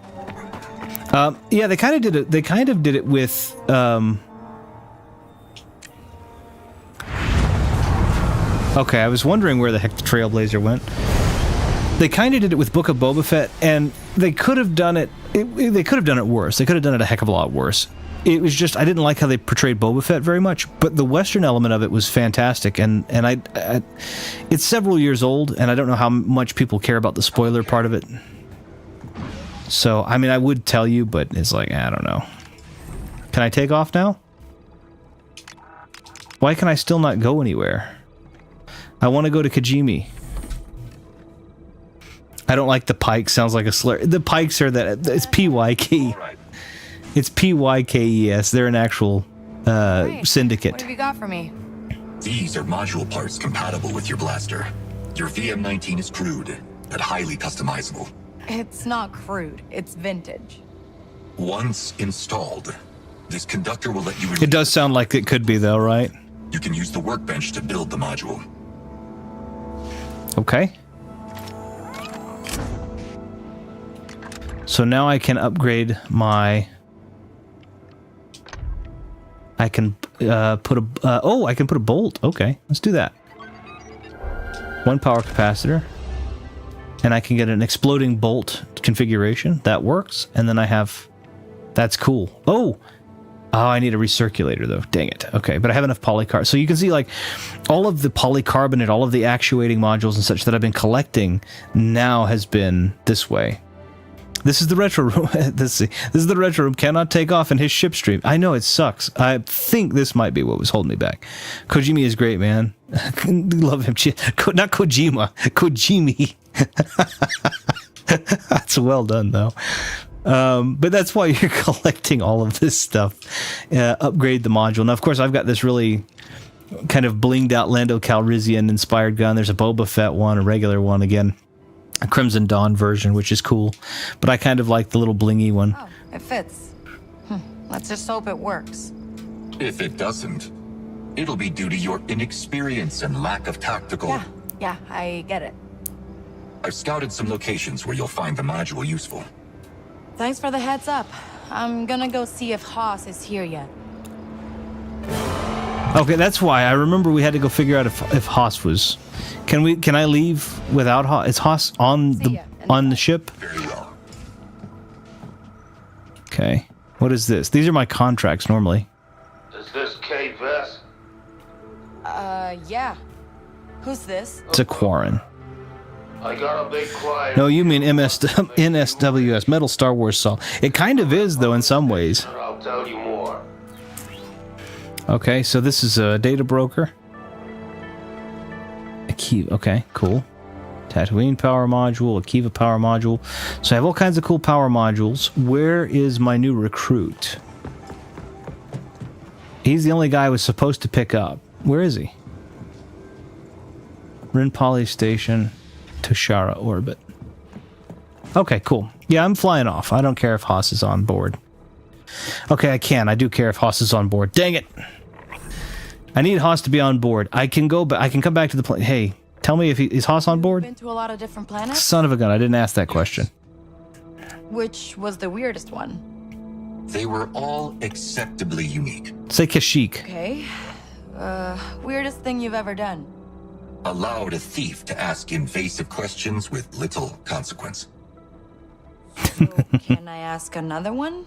Yeah, they kind of did it. They kind of did it with... Okay, I was wondering where the heck the Trailblazer went. They kind of did it with Book of Boba Fett, and they could have done it. They could have done it worse. They could have done it a heck of a lot worse. it was just I didn't like how they portrayed Boba Fett very much, but the Western element of it was fantastic, and I it's several years old, and I don't know how much people care about the spoiler part of it. So I mean, I would tell you, but it's like I don't know. Can I take off now? Why can I still not go anywhere? I want to go to Kijimi. I don't like the Pike. Sounds like a slur. The Pikes are that. It's PYK. It's PYKES. They're an actual syndicate. What have you got for me? These are module parts compatible with your blaster. Your VM-19 is crude, but highly customizable. It's not crude. It's vintage. Once installed, this conductor will let you... It does sound like it could be, though, right? You can use the workbench to build the module. Okay. So now I can upgrade my... I can put a... oh, I can put a bolt. Okay, let's do that. 1 power capacitor. And I can get an exploding bolt configuration. That works. And then I have... That's cool. Oh! Oh, I need a recirculator, though. Dang it. Okay, but I have enough polycarbonate. So you can see, like, all of the polycarbonate, all of the actuating modules and such that I've been collecting now has been this way. This is the retro room. This is the retro room. Cannot take off in his ship stream. I know, it sucks. I think this might be what was holding me back. Kojimi is great, man. Love him. Not Kojima. Kojimi. That's well done, though. But that's why you're collecting all of this stuff. Upgrade the module. Now, of course, I've got this really kind of blinged out Lando Calrissian inspired gun. There's a Boba Fett one, a regular one again. A Crimson Dawn version, which is cool. But I kind of like the little blingy one. Oh, it fits. Let's just hope it works. If it doesn't, it'll be due to your inexperience and lack of tactical... Yeah, I get it. I've scouted some locations where you'll find the module useful. Thanks for the heads up. I'm gonna go see if Haas is here yet. Okay, that's why. I remember we had to go figure out if Haas was... Can I leave without Haas? Is Haas on the ship? Very well. Okay. What is this? These are my contracts normally. Is this Kate Vest? Yeah. Who's this? It's a Quarren. I got a big client. No, you mean NSWS, Metal Star Wars Saul. It kind of is, though, in some ways. I'll tell you more. Okay, so this is a data broker. Akiva, okay, cool. Tatooine power module, Akiva power module. So I have all kinds of cool power modules. Where is my new recruit? He's the only guy I was supposed to pick up. Where is he? Rin Poly Station, Toshara Orbit. Okay, cool. Yeah, I'm flying off. I don't care if Haas is on board. Okay, I can. I do care if Haas is on board. Dang it! I need Haas to be on board. I can go, but I can come back to the plane. Hey, tell me if is Haas on board? Been to a lot of different planets? Son of a gun! I didn't ask that question. Which was the weirdest one? They were all acceptably unique. Say Kashyyyk. Okay. Weirdest thing you've ever done? Allowed a thief to ask invasive questions with little consequence. So can I ask another one?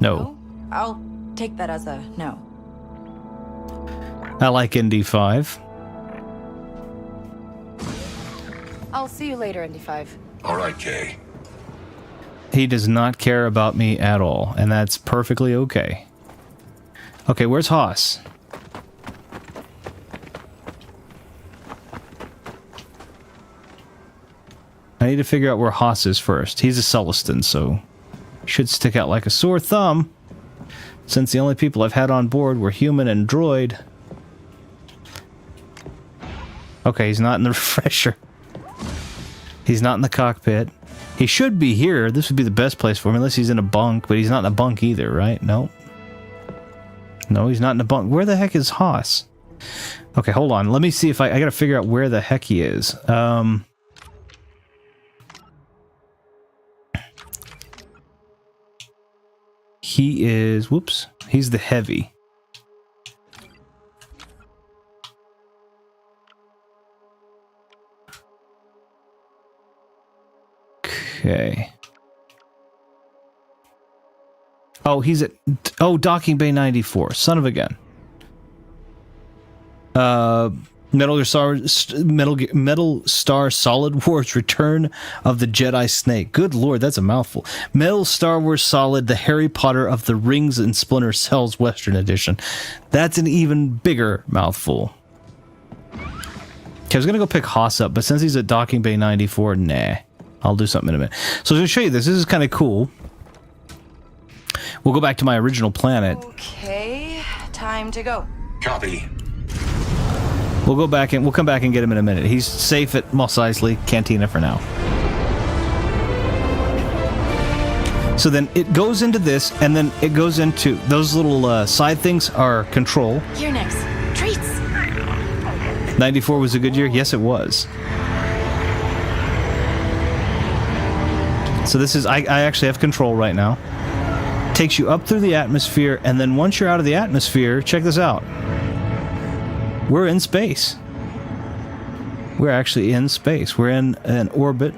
No. I'll take that as a no. I like ND5. I'll see you later, ND5. All right, Kay. He does not care about me at all, and that's perfectly okay. Okay, where's Haas? I need to figure out where Haas is first. He's a Sullustan, so should stick out like a sore thumb, since the only people I've had on board were human and droid. Okay, he's not in the refresher. He's not in the cockpit. He should be here. This would be the best place for him, unless he's in a bunk, but he's not in a bunk either, right? No. No, he's not in a bunk. Where the heck is Haas? Okay, hold on. Let me see if I gotta figure out where the heck he is. He is... Whoops. He's the heavy. Okay. Oh, he's at... Oh, Docking Bay 94. Son of a gun. Metal Star Solid Wars Return of the Jedi Snake. Good lord, that's a mouthful. Metal Star Wars Solid, the Harry Potter of the Rings and Splinter Cells Western Edition. That's an even bigger mouthful. Okay, I was going to go pick Haas up, but since he's at Docking Bay 94, nah. I'll do something in a minute. So to show you this is kind of cool. We'll go back to my original planet. Okay, time to go. Copy. We'll go back and we'll come back and get him in a minute. He's safe at Mos Eisley Cantina for now. So then it goes into this, and then it goes into those little side things are control. Here next. Treats. 94 was a good year? Yes, it was. So this is, I actually have control right now. Takes you up through the atmosphere, and then once you're out of the atmosphere, check this out. We're in space. We're actually in space. We're in an orbit.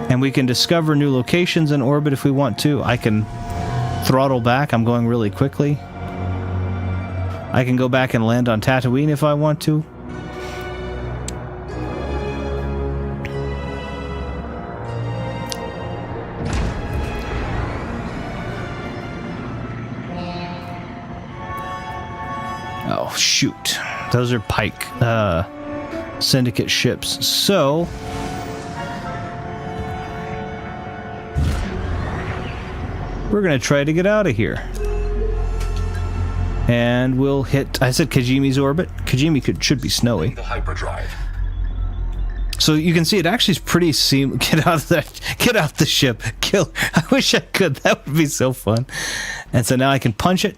And we can discover new locations in orbit if we want to. I can throttle back. I'm going really quickly. I can go back and land on Tatooine if I want to. Oh, shoot. Those are Pike Syndicate ships. So... we're going to try to get out of here. And we'll hit... I said Kijimi's orbit. Kijimi should be snowy. The hyperdrive. So you can see it actually is pretty seamless. Get out of that. Get out the ship. Kill. I wish I could. That would be so fun. And so now I can punch it.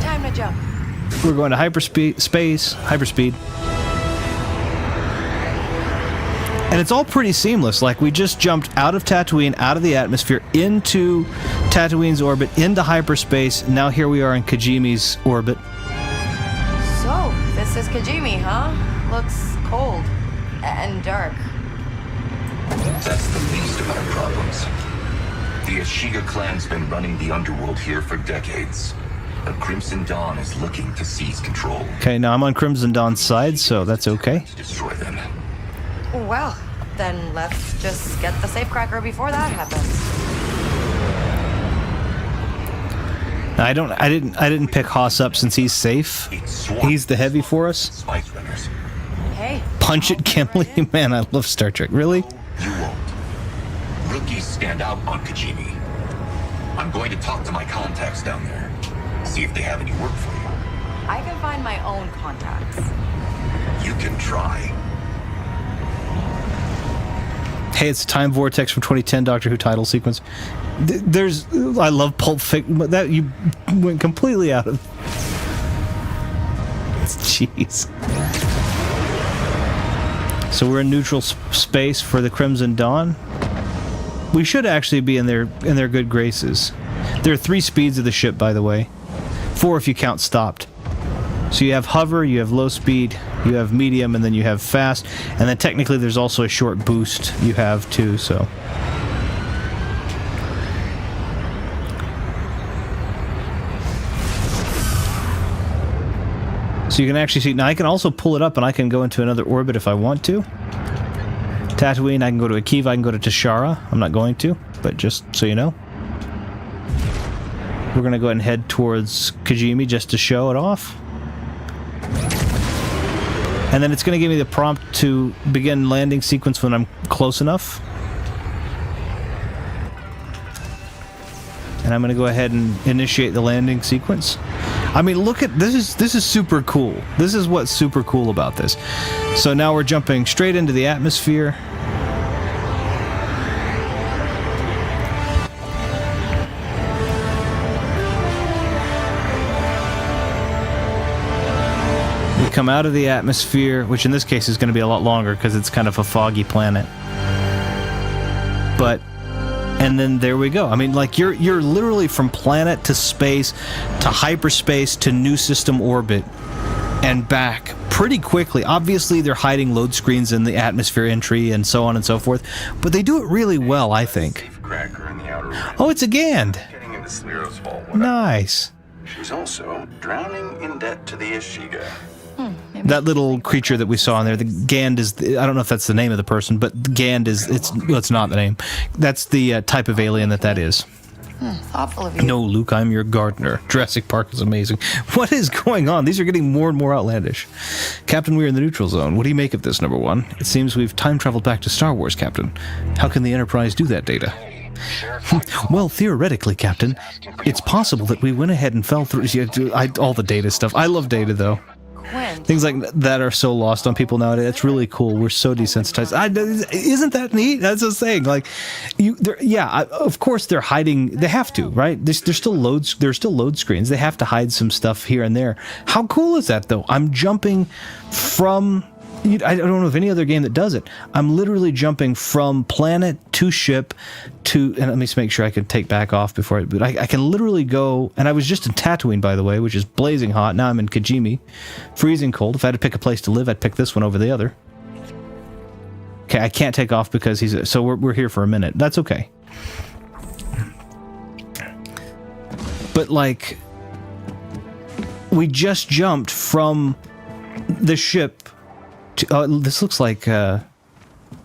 Time to jump. We're going to hyperspeed. And it's all pretty seamless. Like, we just jumped out of Tatooine, out of the atmosphere, into Tatooine's orbit, into hyperspace. Now here we are in Kijimi's orbit. So, this is Kijimi, huh? Looks cold and dark. That's the least of our problems. The Ashiga clan's been running the underworld here for decades. But Crimson Dawn is looking to seize control. Okay, now I'm on Crimson Dawn's side, so that's okay. To destroy them. Well, then let's just get the safecracker before that happens. I didn't pick Haas up since he's safe. He's the heavy for us. Spice runners. Hey. Punch it, Gimli. Man, I love Star Trek. Really? You won't. Rookies stand out on Kijimi. I'm going to talk to my contacts down there. See if they have any work for you. I can find my own contacts. You can try. Hey, it's Time Vortex from 2010 Doctor Who title sequence. I love Pulp Fiction, but that you went completely out of... Jeez. So we're in neutral space for the Crimson Dawn. We should actually be in their good graces. There are 3 speeds of the ship, by the way. 4 if you count stopped. So you have hover, you have low speed, you have medium, and then you have fast. And then technically there's also a short boost you have too, so... So you can actually see... Now I can also pull it up and I can go into another orbit if I want to. Tatooine, I can go to Akiva, I can go to Tashara. I'm not going to, but just so you know. We're going to go ahead and head towards Kijimi just to show it off. And then it's going to give me the prompt to begin landing sequence when I'm close enough. And I'm going to go ahead and initiate the landing sequence. I mean, look at this is super cool. This is what's super cool about this. So now we're jumping straight into the atmosphere. We come out of the atmosphere, which in this case is going to be a lot longer because it's kind of a foggy planet. But and then there we go. I mean, like, you're literally from planet to space to hyperspace to new system orbit and back pretty quickly. Obviously, they're hiding load screens in the atmosphere entry and so on and so forth, but they do it really well, I think. Oh, it's a Gand. Getting into Sliro's vault. Nice. She's also drowning in debt to the Ishiga. That little creature that we saw in there, the Gand is, I don't know if that's the name of the person, but Gand is, it's not the name. That's the type of alien that is. Thoughtful of you. No, Luke, I'm your gardener. Jurassic Park is amazing. What is going on? These are getting more and more outlandish. Captain, we're in the neutral zone. What do you make of this, number one? It seems we've time-traveled back to Star Wars, Captain. How can the Enterprise do that, Data? Well, theoretically, Captain, it's possible that we went ahead and fell through all the Data stuff. I love Data, though. Quinn. Things like that are so lost on people nowadays. It's really cool. We're so desensitized. Isn't that neat? That's what I'm saying. Like, of course they're hiding. They have to, right? There's still loads. There's still load screens. They have to hide some stuff here and there. How cool is that, though? I'm jumping from. I don't know of any other game that does it. I'm literally jumping from planet to ship to, and let me just make sure I can take back off before but I can literally go, and I was just in Tatooine, by the way, which is blazing hot. Now I'm in Kijimi, freezing cold. If I had to pick a place to live, I'd pick this one over the other. Okay, I can't take off because so we're here for a minute. That's okay. But like, we just jumped from the ship. This looks like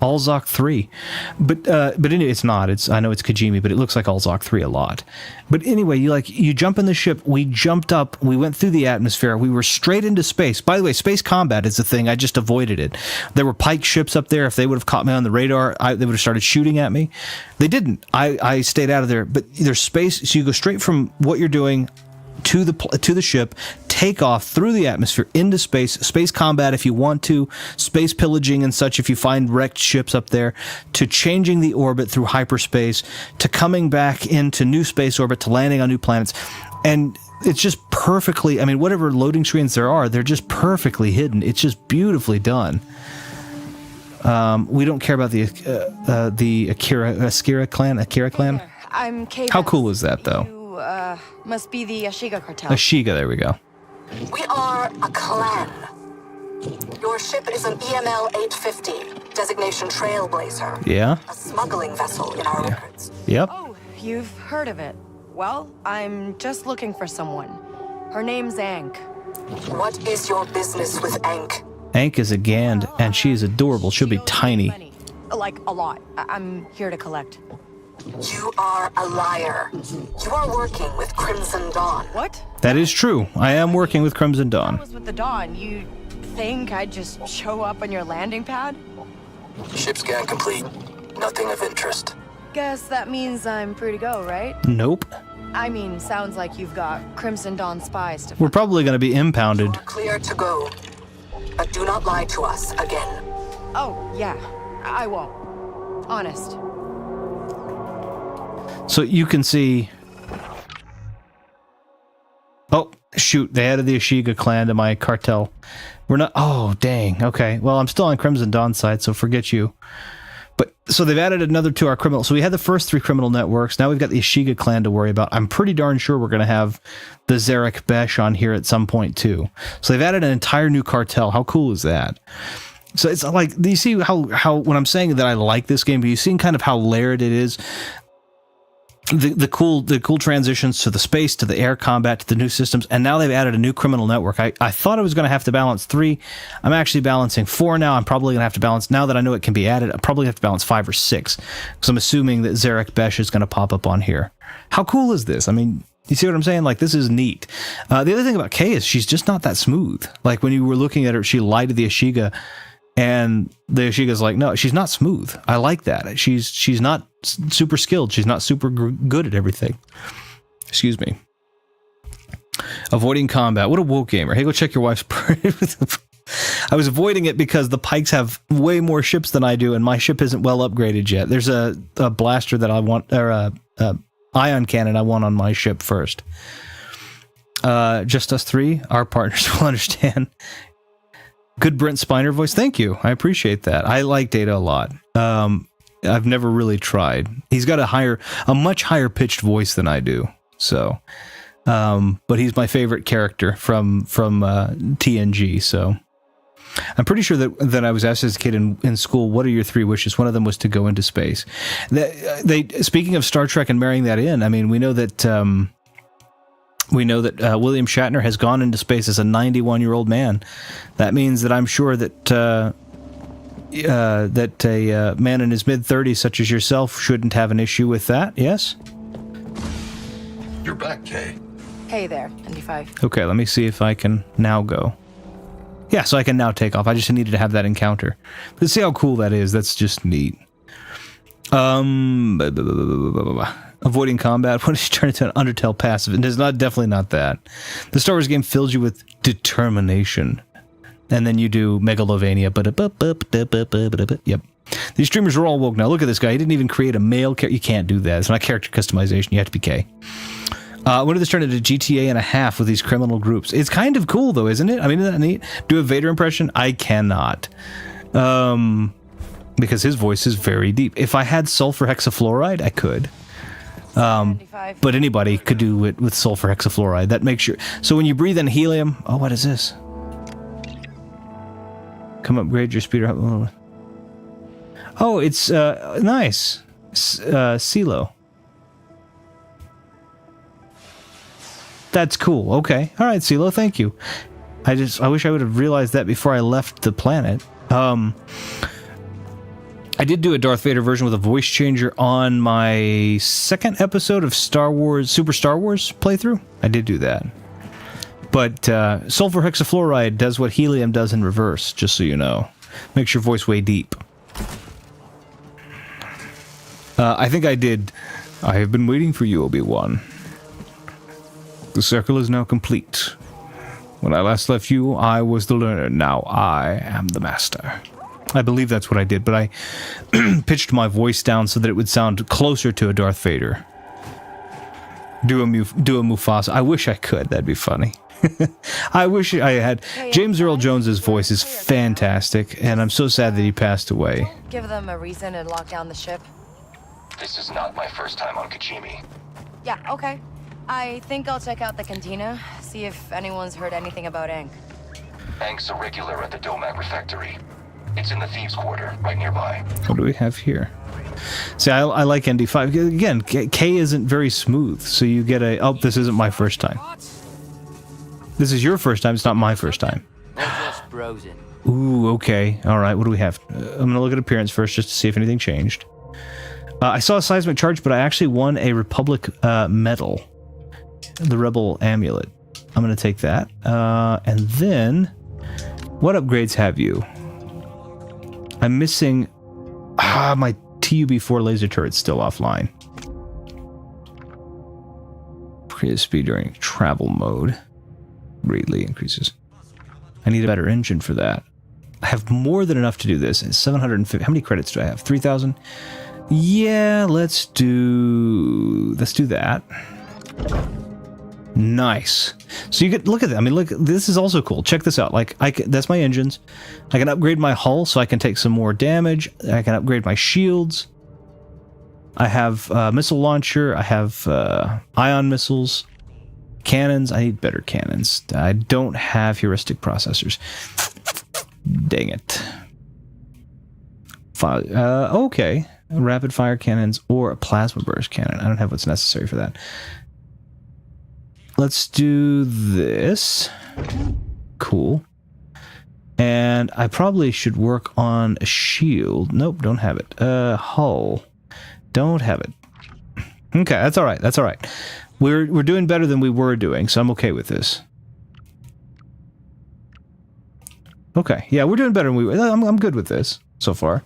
Alzok 3, but anyway, it's not. I know it's Kijimi, but it looks like Alzok 3 a lot. But anyway, you jump in the ship. We jumped up. We went through the atmosphere. We were straight into space. By the way, space combat is the thing. I just avoided it. There were Pike ships up there. If they would have caught me on the radar, they would have started shooting at me. They didn't. I stayed out of there. But there's space, so you go straight from what you're doing to the ship, take off through the atmosphere into space combat if you want to, space pillaging and such if you find wrecked ships up there, to changing the orbit through hyperspace, to coming back into new space orbit, to landing on new planets. And it's just perfectly, I mean, whatever loading screens there are, they're just perfectly hidden. It's just beautifully done. We don't care about the Akira clan. I'm Kay. How cool is that, though? You, must be the Ashiga cartel. Ashiga, there we go. We are a clan. Your ship is an EML 850, designation Trailblazer. Yeah? A smuggling vessel in our records. Yep. Oh, you've heard of it. Well, I'm just looking for someone. Her name's Ank. What is your business with Ank? Ank is a Gand, and she is adorable. She'll be tiny. Money. Like, a lot. I'm here to collect. You are a liar. You are working with Crimson Dawn. What? That is true. I am working with Crimson I Dawn. was with the Dawn. You think I'd just show up on your landing pad? Ship scan complete. Nothing of interest. Guess that means I'm free to go, right? Nope. I mean, sounds like you've got Crimson Dawn spies to We're probably going to be impounded. Clear to go. But do not lie to us again. Oh, yeah. I won't. Honest. So you can see... Oh, shoot. They added the Ashiga clan to my cartel. We're not... Oh, dang. Okay. Well, I'm still on Crimson Dawn's side, so forget you. But so they've added another to our criminal. So we had the first 3 criminal networks. Now we've got the Ashiga clan to worry about. I'm pretty darn sure we're going to have the Zarek Besh on here at some point, too. So they've added an entire new cartel. How cool is that? So it's like, do you see how when I'm saying that I like this game, do you see kind of how layered it is? The cool transitions to the space, to the air combat, to the new systems, and now they've added a new criminal network. I thought I was going to have to balance 3. I'm actually balancing 4 now. I'm probably going to have to balance, now that I know it can be added, I probably have to balance 5 or 6. Because I'm assuming that Zarek Besh is going to pop up on here. How cool is this? I mean, you see what I'm saying? Like, this is neat. The other thing about Kay is she's just not that smooth. Like, when you were looking at her, she lied to the Ashiga, and the Ashiga's like, no, she's not smooth. I like that. She's not super skilled. She's not super good at everything. Excuse me. Avoiding combat. What a woke gamer. Hey, go check your wife's... I was avoiding it because the Pikes have way more ships than I do, and my ship isn't well upgraded yet. There's a blaster that I want, or a ion cannon I want on my ship first. Just us 3. Our partners will understand. Good Brent Spiner voice. Thank you. I appreciate that. I like Data a lot. I've never really tried. He's got a much higher pitched voice than I do. So, but he's my favorite character from TNG. So, I'm pretty sure that I was asked as a kid in school, what are your 3 wishes? One of them was to go into space. Speaking of Star Trek and marrying that in, I mean, we know that William Shatner has gone into space as a 91-year-old man. That means that I'm sure that that a man in his mid-30s, such as yourself, shouldn't have an issue with that. Yes? You're back, Kay. Hey there, ND5. Okay, let me see if I can now go. Yeah, so I can now take off. I just needed to have that encounter. Let's see how cool that is. That's just neat. Avoiding combat. What if you turn it to an Undertale passive? And it's definitely not that. The Star Wars game fills you with determination. And then you do Megalovania. Yep. These streamers are all woke now. Look at this guy. He didn't even create a male character. You can't do that. It's not character customization. You have to be K. When did this turn into GTA and a half with these criminal groups? It's kind of cool, though, isn't it? I mean, isn't that neat? Do a Vader impression? I cannot. Because his voice is very deep. If I had sulfur hexafluoride, I could. But anybody could do it with sulfur hexafluoride. That makes your... So when you breathe in helium... Oh, what is this? Come upgrade your speed. Oh, it's nice. CeeLo. That's cool. Okay. All right, CeeLo, thank you. I wish I would have realized that before I left the planet. I did do a Darth Vader version with a voice changer on my second episode of Super Star Wars playthrough. I did do that. But sulfur hexafluoride does what helium does in reverse, just so you know. Makes your voice way deep. I think I did. I have been waiting for you, Obi-Wan. The circle is now complete. When I last left you, I was the learner. Now I am the master. I believe that's what I did, but I pitched my voice down so that it would sound closer to a Darth Vader. Do a Mufasa. I wish I could. That'd be funny. I wish I had. James Earl Jones's voice is fantastic, and I'm so sad that he passed away. Give them a reason to lock down the ship. This is not my first time on Kichimi. Yeah, okay. I think I'll check out the cantina, see if anyone's heard anything about Aang. Aang's a regular at the Domak Refectory. It's in the Thieves' Quarter, right nearby. What do we have here? See, I like ND5. Again, K isn't very smooth, so you get a... Oh, this isn't my first time. This is your first time, it's not my first time. Ooh, okay. Alright, what do we have? I'm gonna look at appearance first, just to see if anything changed. I saw a seismic charge, but I actually won a Republic medal. The Rebel Amulet. I'm gonna take that. And then... What upgrades have you? I'm missing... my TUB-4 laser turret's still offline. Increase speed during travel mode. Greatly increases. I need a better engine for that. I have more than enough to do this. It's 750. How many credits do I have? 3,000? Yeah, let's do that. Nice. So you get look at that. I mean, look. This is also cool. Check this out. Like, that's my engines. I can upgrade my hull so I can take some more damage. I can upgrade my shields. I have missile launcher. I have ion missiles, cannons. I need better cannons. I don't have heuristic processors. Dang it. Okay. Rapid fire cannons or a plasma burst cannon. I don't have what's necessary for that. Let's do this. Cool. And I probably should work on a shield. Nope, don't have it. Hull. Don't have it. Okay, that's all right. That's all right. We're doing better than we were doing, so I'm okay with this. Okay, yeah, we're doing better than we were. I'm good with this so far.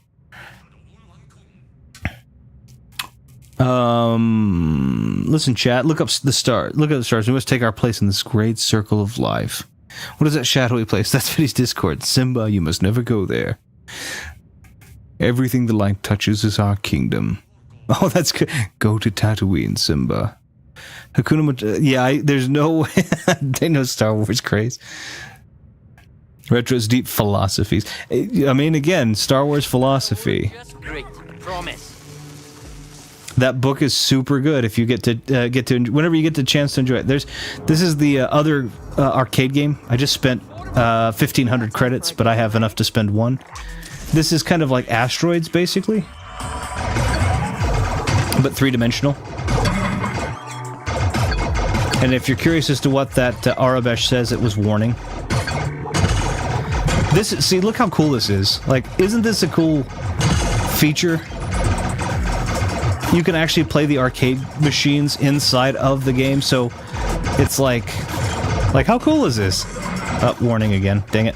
Listen, chat. Look up the stars. Look at the stars. We must take our place in this great circle of life. What is that shadowy place? That's Vinny's Discord. Simba, you must never go there. Everything the light touches is our kingdom. Oh, that's good. Go to Tatooine, Simba. Hakuna Matata. Yeah, there's no way. They know Star Wars craze. Retro's deep philosophies. I mean, again, Star Wars philosophy. Great. Promise. That book is super good if you get to whenever you get the chance to enjoy it. This is the other arcade game. I just spent 1,500 credits, but I have enough to spend one. This is kind of like Asteroids, basically, but three-dimensional. And if you're curious as to what that Arabesh says, it was warning. See, look how cool this is. Like, isn't this a cool feature? You can actually play the arcade machines inside of the game, so it's like how cool is this? Oh, warning again. Dang it.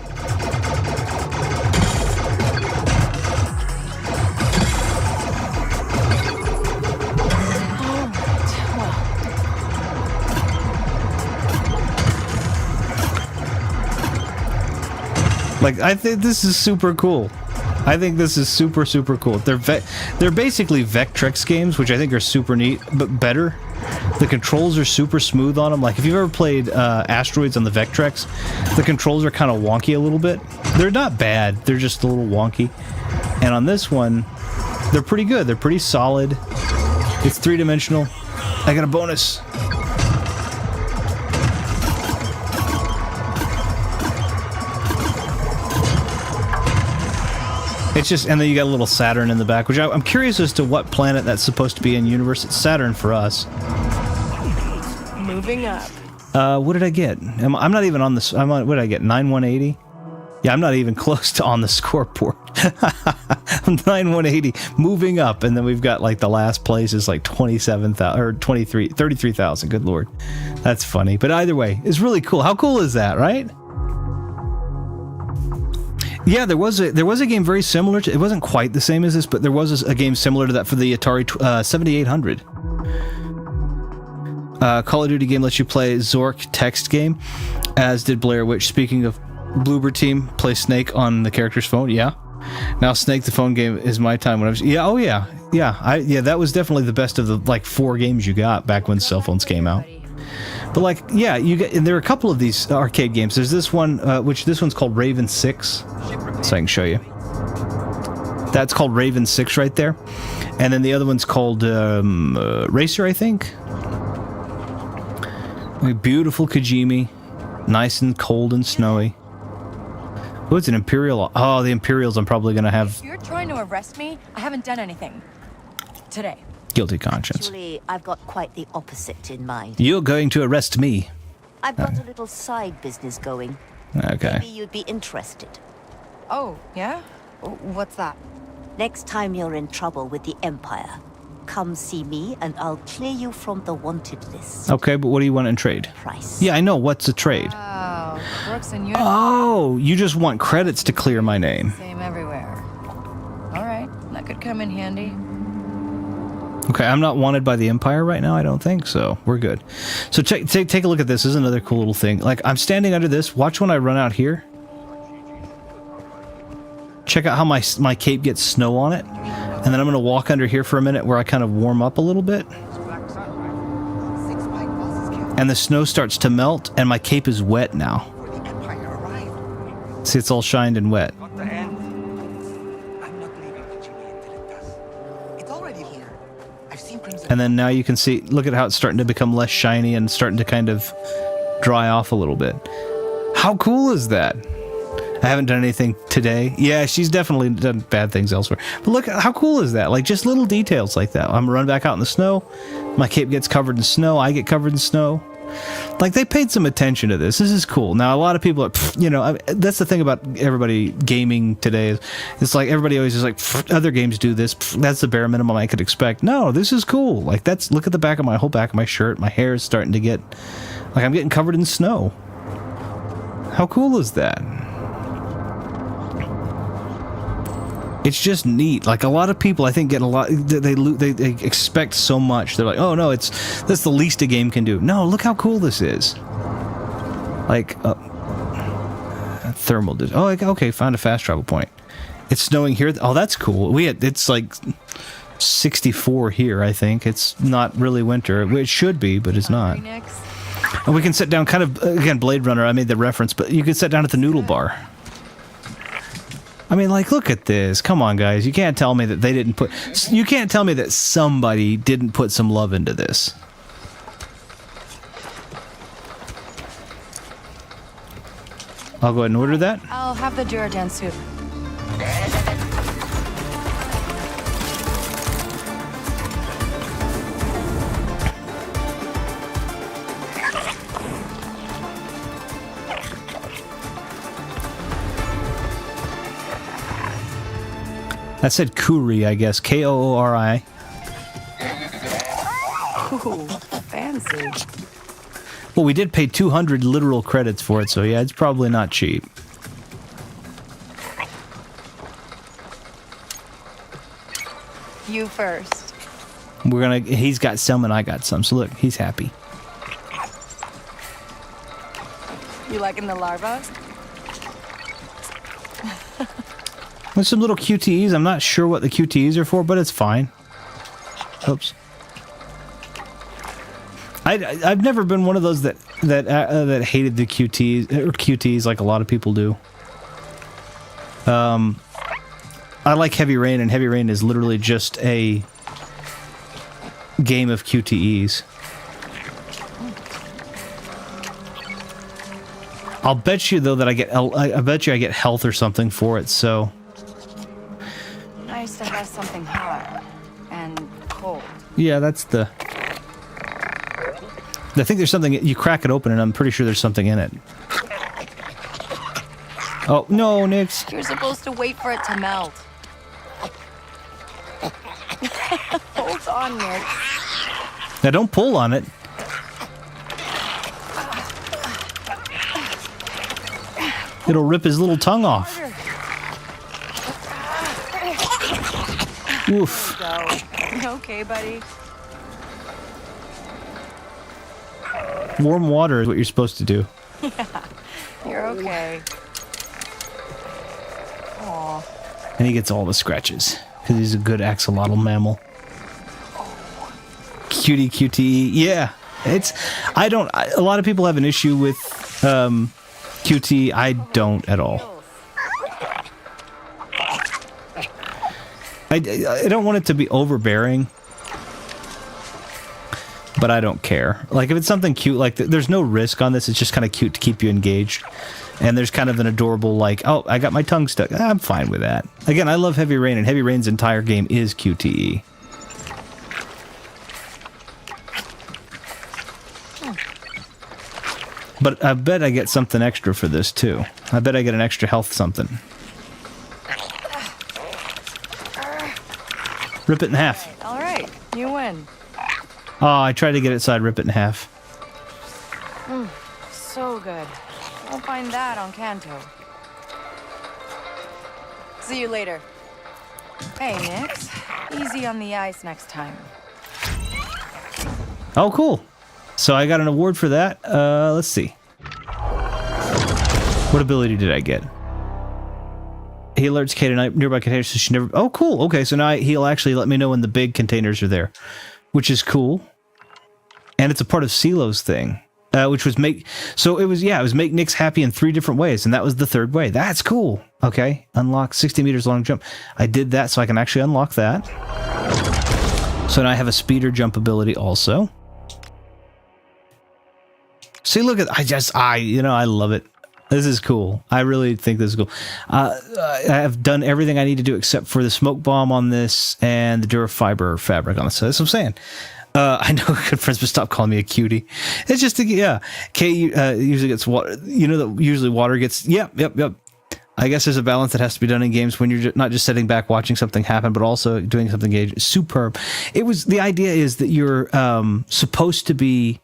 Like, I think this is super cool. I think this is super, super cool. They're basically Vectrex games, which I think are super neat, but better. The controls are super smooth on them. Like, if you've ever played Asteroids on the Vectrex, the controls are kind of wonky a little bit. They're not bad, they're just a little wonky. And on this one, they're pretty good. They're pretty solid. It's three-dimensional. I got a bonus. It's just, and then you got a little Saturn in the back, which I'm curious as to what planet that's supposed to be in universe. It's Saturn for us. Moving up. What did I get? I'm not even on this. I'm on, what did I get? 9180? Yeah, I'm not even close to on the scoreboard. I'm 9180, moving up, and then we've got like the last place is like 27,000 or 33,000. Good lord, that's funny. But either way, it's really cool. How cool is that, right? Yeah, there was a game very similar to, it wasn't quite the same as this, but there was a game similar to that for the Atari 7800. Call of Duty game lets you play Zork text game, as did Blair Witch. Speaking of Bloober Team, play Snake on the character's phone. Yeah. Now Snake the phone game is my time when I was, yeah, oh yeah. Yeah, that was definitely the best of the like 4 games you got back when cell phones came out. But like, yeah, you get, and there are a couple of these arcade games. There's this one, which this one's called Raven 6, so I can show you. That's called Raven 6 right there. And then the other one's called Racer, I think. Like, beautiful Kajimi, nice and cold and snowy. Oh, it's an Imperial. Oh, the Imperials I'm probably going to have. If you're trying to arrest me, I haven't done anything. Today. Guilty conscience. Actually, I've got quite the opposite in mind. You're going to arrest me. I've got a little side business going. Okay. Maybe you'd be interested. Oh, yeah? What's that? Next time you're in trouble with the Empire, come see me and I'll clear you from the wanted list. Okay, but what do you want in trade? Price. Yeah, I know. What's a trade? Oh, crooks and uniforms. Oh, you just want credits to clear my name. Same everywhere. All right, that could come in handy. Okay, I'm not wanted by the Empire right now, I don't think, so we're good. So take a look at this. This is another cool little thing. Like, I'm standing under this. Watch when I run out here. Check out how my cape gets snow on it. And then I'm going to walk under here for a minute where I kind of warm up a little bit. And the snow starts to melt, and my cape is wet now. See, it's all shined and wet. And then now you can see, look at how it's starting to become less shiny and starting to kind of dry off a little bit. How cool is that? I haven't done anything today. Yeah, she's definitely done bad things elsewhere. But look, how cool is that? Like, just little details like that. I'm gonna run back out in the snow. My cape gets covered in snow. I get covered in snow. Like, they paid some attention to this. This is cool. Now, a lot of people are, you know, that's the thing about everybody gaming today. Is it's like everybody always is like, other games do this. That's the bare minimum I could expect. No, this is cool. Like, look at the back of my whole back of my shirt. My hair is starting to get, like, I'm getting covered in snow. How cool is that? It's just neat. Like, a lot of people, I think, get a lot. They expect so much. They're like, oh no, that's the least a game can do. No, look how cool this is. Like, thermal. Oh, okay, found a fast travel point. It's snowing here. Oh, that's cool. It's like 64 here. I think it's not really winter. It should be, but it's not. And we can sit down. Kind of again, Blade Runner. I made the reference, but you can sit down at the noodle bar. I mean, like, look at this. Come on, guys. You can't tell me that they didn't put... You can't tell me that somebody didn't put some love into this. I'll go ahead and order that. I'll have the Duradan soup. That said Koori, I guess. Koori. Ooh, fancy. Well, we did pay 200 literal credits for it, so yeah, it's probably not cheap. You first. He's got some and I got some, so look, he's happy. You liking the larva? There's some little QTEs. I'm not sure what the QTEs are for, but it's fine. Oops. I've never been one of those that hated the QTEs like a lot of people do. I like Heavy Rain, and Heavy Rain is literally just a game of QTEs. I'll bet you though that I get health or something for it. So Nice to have something hot and cold. yeah, that's the. I think there's something. You crack it open, and I'm pretty sure there's something in it. Oh no, Nix! You're supposed to wait for it to melt. Hold on, Nick. Now don't pull on it. It'll rip his little tongue off. Oof. Go. Okay, buddy. Warm water is what you're supposed to do. Yeah, you're okay. Aw. And he gets all the scratches because he's a good axolotl mammal. Cutie QTE. Yeah. A lot of people have an issue with QT. I don't at all. I don't want it to be overbearing, but I don't care. Like, if it's something cute, like, there's no risk on this. It's just kind of cute to keep you engaged. And there's kind of an adorable, like, oh, I got my tongue stuck. I'm fine with that. Again, I love Heavy Rain, and Heavy Rain's entire game is QTE. But I bet I get something extra for this, too. I bet I get an extra health something. Rip it in half. All right, you win. Oh, I tried to get it so I'd rip it in half. So good. Won't find that on Kanto. See you later. Hey, Nix. Easy on the ice next time. Oh, cool. So I got an award for that. Let's see. What ability did I get? He alerts Kate to nearby containers so she never... Oh, cool. Okay, so now he'll actually let me know when the big containers are there, which is cool. And it's a part of CeeLo's thing, which was make... So it was make Nix happy in 3 different ways, and that was the 3rd way. That's cool. Okay, unlock 60 meters long jump. I did that so I can actually unlock that. So now I have a speeder jump ability also. See, look at... I love it. This is cool. I really think this is cool. I have done everything I need to do except for the smoke bomb on this and the Durafiber fabric on this. So that's what I'm saying. I know good friends, but stop calling me a cutie. It's just, Kate usually gets water. You know that usually water gets... Yep. I guess there's a balance that has to be done in games when you're not just sitting back watching something happen, but also doing something superb. The idea is that you're supposed to be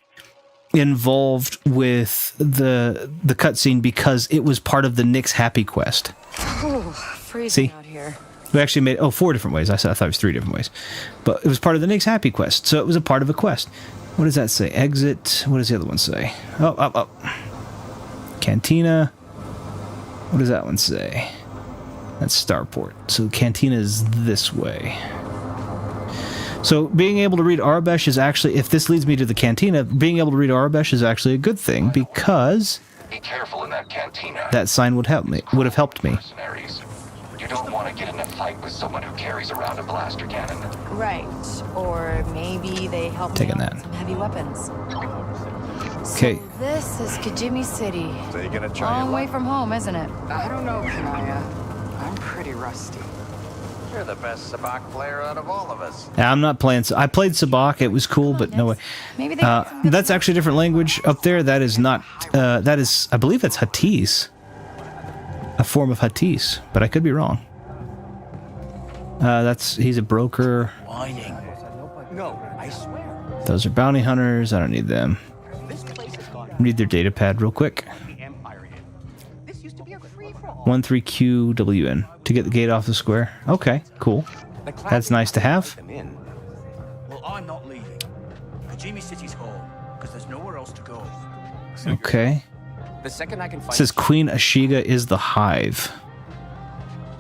involved with the cutscene because it was part of the Nix Happy quest. Ooh, freezing out here. We actually made 4 different ways. I thought it was 3 different ways, but it was part of the Nix Happy quest, so it was a part of a quest. What does that say? Exit. What does the other one say? Oh. Cantina. What does that one say? That's Starport. So Cantina is this way. So being able to read Arabesh is actually, if this leads me to the Cantina, being able to read Arabesh is actually a good thing because Be careful in that cantina. that sign would have helped me. Mercenaries. You don't want to get in a fight with someone who carries around a blaster cannon. Right. Or maybe they help Taking me out that. with some heavy weapons. Okay. So this is Kijimi City. So you're gonna try Long your way luck? from home, isn't it? I don't know, Kanaya. I'm pretty rusty. You're the best sabacc player out of all of us. Yeah, I'm not playing. I played Sabacc. It was cool, but no way. Maybe they got some good That's actually a different language up there. That is not. That is. I believe that's Huttese. A form of Huttese, but I could be wrong. He's a broker. Whining. No, I swear. Those are bounty hunters. I don't need them. This place has gone Read their data pad real quick. the Empire in. This used to be a free-for-all. 13QWN to get the gate off the square. Okay, cool. That's nice to have. Them in. Well, I'm not leaving. Kijimi City's home, because there's nowhere else to go. Okay. The second I can It find says Queen Ashiga is the hive.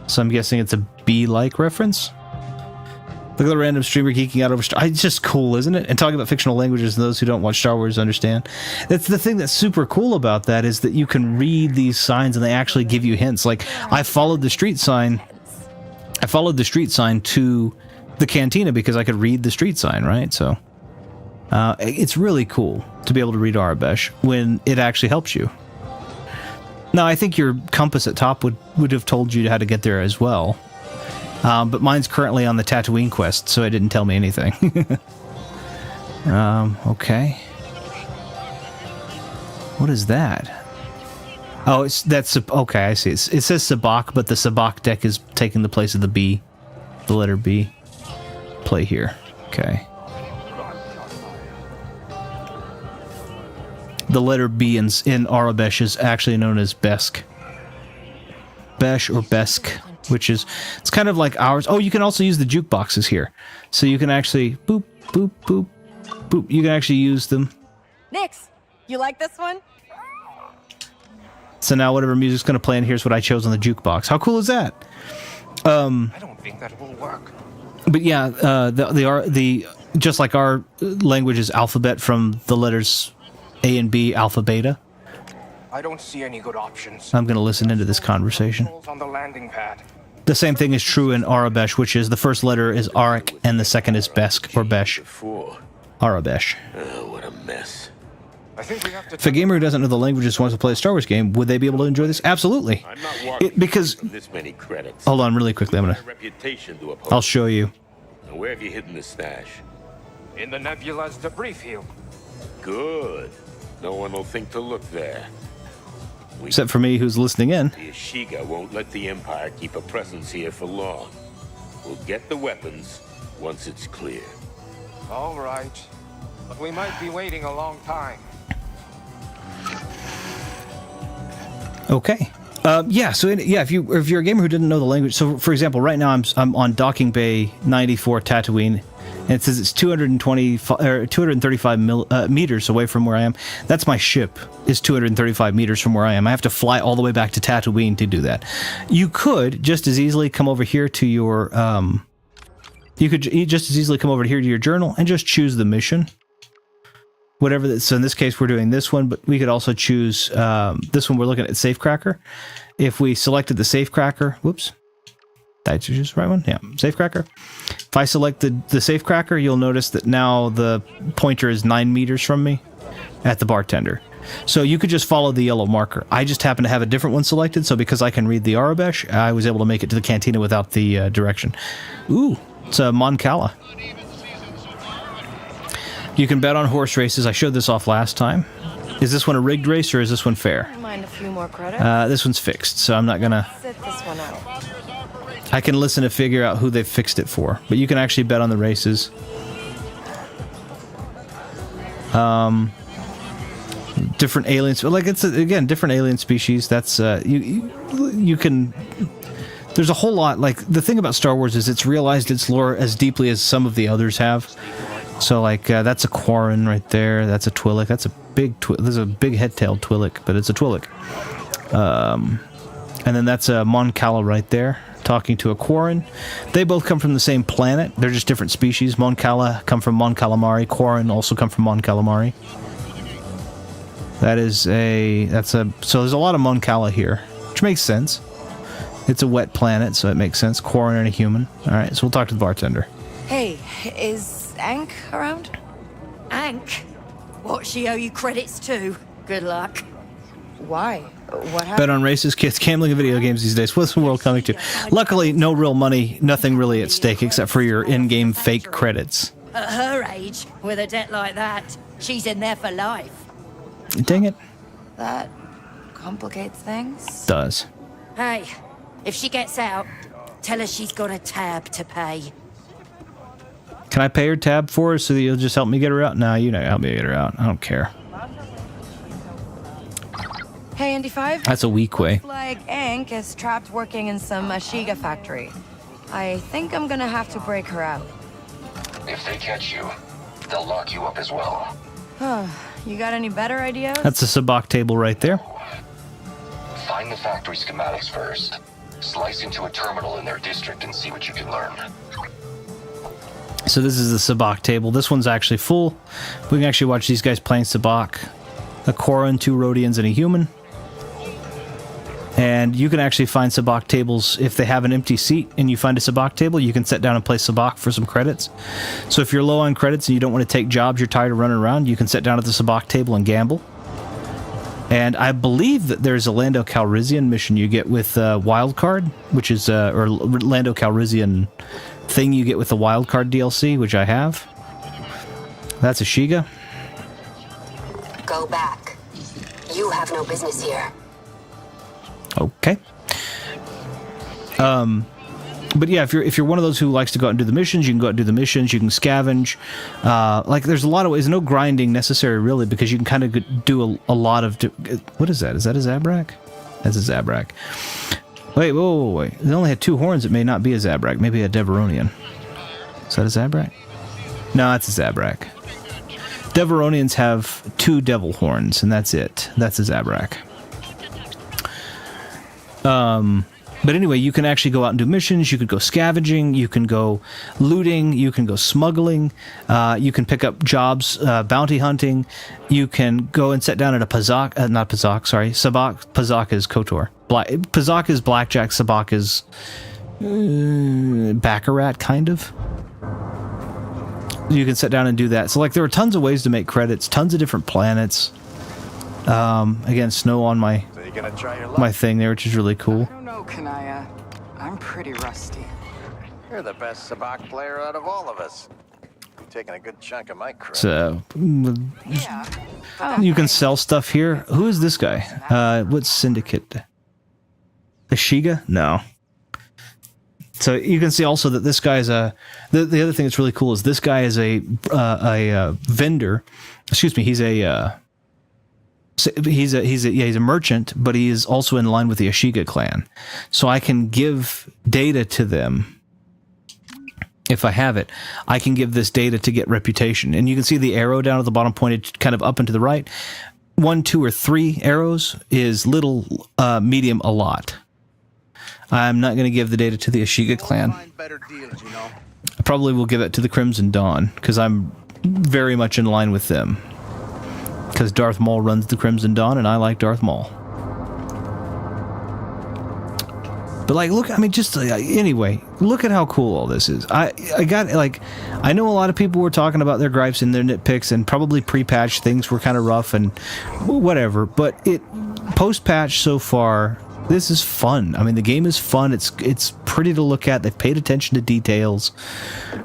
So I'm guessing it's a bee-like reference. Look at the random streamer geeking out over it's just cool, isn't it? And talking about fictional languages and those who don't watch Star Wars understand. That's the thing that's super cool about that is that you can read these signs and they actually give you hints. Like I followed the street sign. I followed the street sign to the cantina because I could read the street sign, right? So it's really cool to be able to read Arabesh when it actually helps you. Now, I think your compass at top would have told you how to get there as well. But mine's currently on the Tatooine quest, so it didn't tell me anything. Okay. What is that? Oh, okay, I see. It says Sabacc, but the Sabacc deck is taking the place of the B. The letter B. Play here. Okay. The letter B in Arabesh is actually known as Besk. Besh or Besk, which is, it's kind of like ours. Oh, you can also use the jukeboxes here. So you can actually, boop, boop, boop, boop. You can actually use them. Nix, you like this one? So now whatever music's going to play in here's what I chose on the jukebox. How cool is that? I don't think that will work. But yeah, the just like our language is alphabet from the letters A and B, alpha, beta. I don't see any good options. I'm going to listen into this conversation. On the landing pad. The same thing is true in Arabesh, which is the first letter is Arik and the second is Besk or Besh. Arabesh. What a mess. I think we have to If a gamer who doesn't know the language just wants to play a Star Wars game, would they be able to enjoy this? Absolutely. I'm not worried Because this many credits. hold on, really quickly. Reputation to I'll show you. Now, where have you hidden the stash? in the nebula's debris field. Good. No one will think to look there. Except for me, who's listening in. The Ashiga won't let the Empire keep a presence here for long. We'll get the weapons once it's clear. All right. But we might be waiting a long time. Okay. Yeah. So if you're a gamer who didn't know the language, so for example, right now I'm on Docking Bay 94 Tatooine, and it says it's 235 meters away from where I am. That's my ship is 235 meters from where I am. I have to fly all the way back to Tatooine to do that. You could just as easily come over here to your journal and just choose the mission. Whatever that, so in this case, we're doing this one, but we could also choose this one. We're looking at Safecracker. If we selected the Safecracker, whoops, did I choose the right one? Yeah, Safecracker. If I select the Safecracker, you'll notice that now the pointer is 9 meters from me at the bartender. So you could just follow the yellow marker. I just happen to have a different one selected, so because I can read the Arabesh, I was able to make it to the cantina without the direction. Ooh, it's a Mon Cala. You can bet on horse races. I showed this off last time. Is this one a rigged race or is this one fair? Mind a few more credits? This one's fixed, so I'm not gonna... Sit this one out. I can listen to figure out who they've fixed it for, but you can actually bet on the races. Different aliens, like it's again different alien species. That's you can. There's a whole lot. Like the thing about Star Wars is it's realized its lore as deeply as some of the others have. So like that's a Quarren right there. That's a Twi'lek. That's a big there's a big head-tailed Twi'lek, but it's a Twi'lek. And then that's a Mon Cala right there, talking to a Quarren. They both come from the same planet. They're just different species. Mon Cala come from Mon Calamari. Quarren also come from Mon Calamari. So there's a lot of Mon Cala here, which makes sense. It's a wet planet, so it makes sense. Quarren and a human. All right, so we'll talk to the bartender. Hey, is Ank around? Ank? What she owe you credits to? Good luck. Why? What happened? Bet on racist kids, gambling, and video games these days. What's the world coming to? Luckily, no real money, nothing really at stake except for your in-game fake credits. At her age, with a debt like that, she's in there for life. Dang it. That complicates things. Does. Hey, if she gets out, tell her she's got a tab to pay. Can I pay her tab for her so that you'll just help me get her out? No, you're not gonna help me get her out. I don't care. Hey, Indy 5. That's a weak way. Looks like Ankh is trapped working in some Ashiga factory. I think I'm gonna have to break her out. If they catch you, they'll lock you up as well. You got any better ideas? That's a sabacc table right there. Find the factory schematics first. Slice into a terminal in their district and see what you can learn. So this is the sabacc table. This one's actually full. We can actually watch these guys playing sabacc. A Koran, 2 Rhodians, and a human. And you can actually find sabacc tables if they have an empty seat and you find a sabacc table, you can sit down and play sabacc for some credits. So if you're low on credits and you don't want to take jobs, you're tired of running around, you can sit down at the sabacc table and gamble. And I believe that there's a Lando Calrissian mission you get with Wildcard, which is, or Lando Calrissian thing you get with the Wildcard DLC, which I have. That's Ashiga. Go back. You have no business here. Okay. But yeah, if you're one of those who likes to go out and do the missions, you can go out and do the missions. You can scavenge. Like there's a lot of ways. No grinding necessary really, because you can kind of do a lot of. What is that? Is that a Zabrak? That's a Zabrak. Wait, wait. They only had 2 horns. It may not be a Zabrak. Maybe a Deveronian. Is that a Zabrak? No, it's a Zabrak. Deveronians have 2 devil horns, and that's it. That's a Zabrak. But anyway, you can actually go out and do missions, you could go scavenging, you can go looting, you can go smuggling, you can pick up jobs, bounty hunting, you can go and sit down at a sabacc, Pazak is Kotor. Pazak is blackjack, sabacc is baccarat, kind of. You can sit down and do that. So like there are tons of ways to make credits, tons of different planets. Again, snow on my thing there, which is really cool. I don't know, Kanaya. I'm pretty rusty. You're the best sabacc player out of all of us. You're taking a good chunk of my credit. So, you can sell stuff here. Who is this guy? What's Syndicate? Ashiga? No. So you can see also that this guy's a. The other thing that's really cool is this guy is a vendor. Excuse me. He's a merchant, but he is also in line with the Ashiga clan. So I can give data to them. If I have it, I can give this data to get reputation. And you can see the arrow down at the bottom pointed kind of up and to the right. 1, 2, or 3 arrows is little, medium, a lot. I'm not going to give the data to the Ashiga clan. I probably will give it to the Crimson Dawn, because I'm very much in line with them. Because Darth Maul runs the Crimson Dawn, and I like Darth Maul. But like, look, I mean, just anyway, look at how cool all this is. I got, like, I know a lot of people were talking about their gripes and their nitpicks, and probably pre-patch things were kind of rough and whatever. But post-patch so far, this is fun. I mean, the game is fun. It's pretty to look at. They've paid attention to details.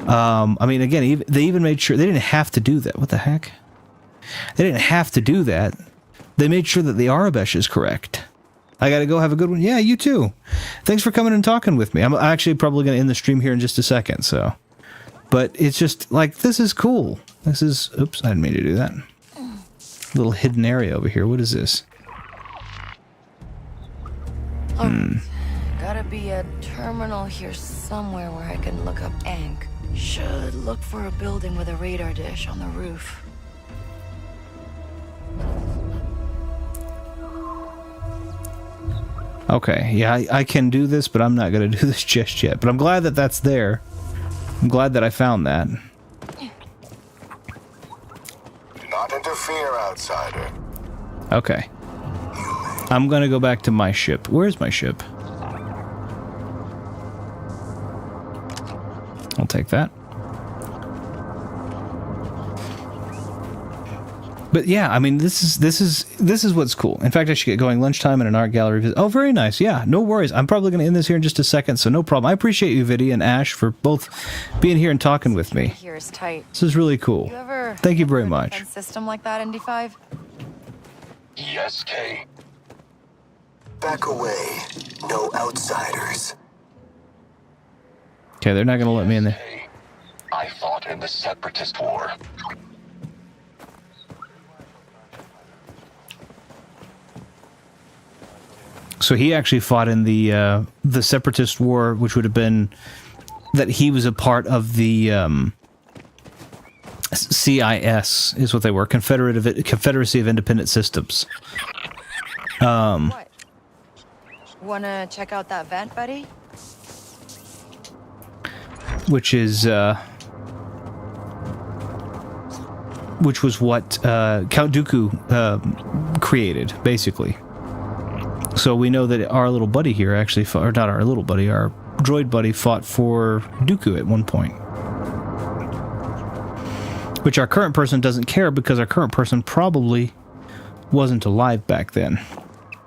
I mean, again, they even made sure they didn't have to do that. What the heck? They didn't have to do that. They made sure that the Arabesh is correct. I gotta go have a good one. Yeah, you too. Thanks for coming and talking with me. I'm actually probably gonna end the stream here in just a second. So, but it's just like, this is cool. This is. Oops, I didn't mean to do that. Little hidden area over here. What is this? Gotta be a terminal here somewhere where I can look up Ankh. Should look for a building with a radar dish on the roof. Okay, yeah, I can do this, but I'm not going to do this just yet. But I'm glad that that's there. I'm glad that I found that. Do not interfere, outsider. Okay. I'm going to go back to my ship. Where's my ship? I'll take that. But yeah, I mean, this is what's cool. In fact, I should get going. Lunchtime and an art gallery visit. Oh, very nice. Yeah, no worries. I'm probably going to end this here in just a second, so no problem. I appreciate you, Viddy and Ash, for both being here and talking with me. Here is tight. This is really cool. Thank you very much. A system like that in D5? Yes, Kay. Back away. No outsiders. Okay, they're not going to let me in there. I fought in the Separatist War. So he actually fought in the Separatist War, which would have been that he was a part of the CIS, is what they were, Confederacy of Independent Systems. What? Wanna check out that vent, buddy? Which was what Count Dooku created, basically. So we know that our little buddy here actually fought, or not our little buddy, our droid buddy fought for Dooku at one point. Which our current person doesn't care, because our current person probably wasn't alive back then.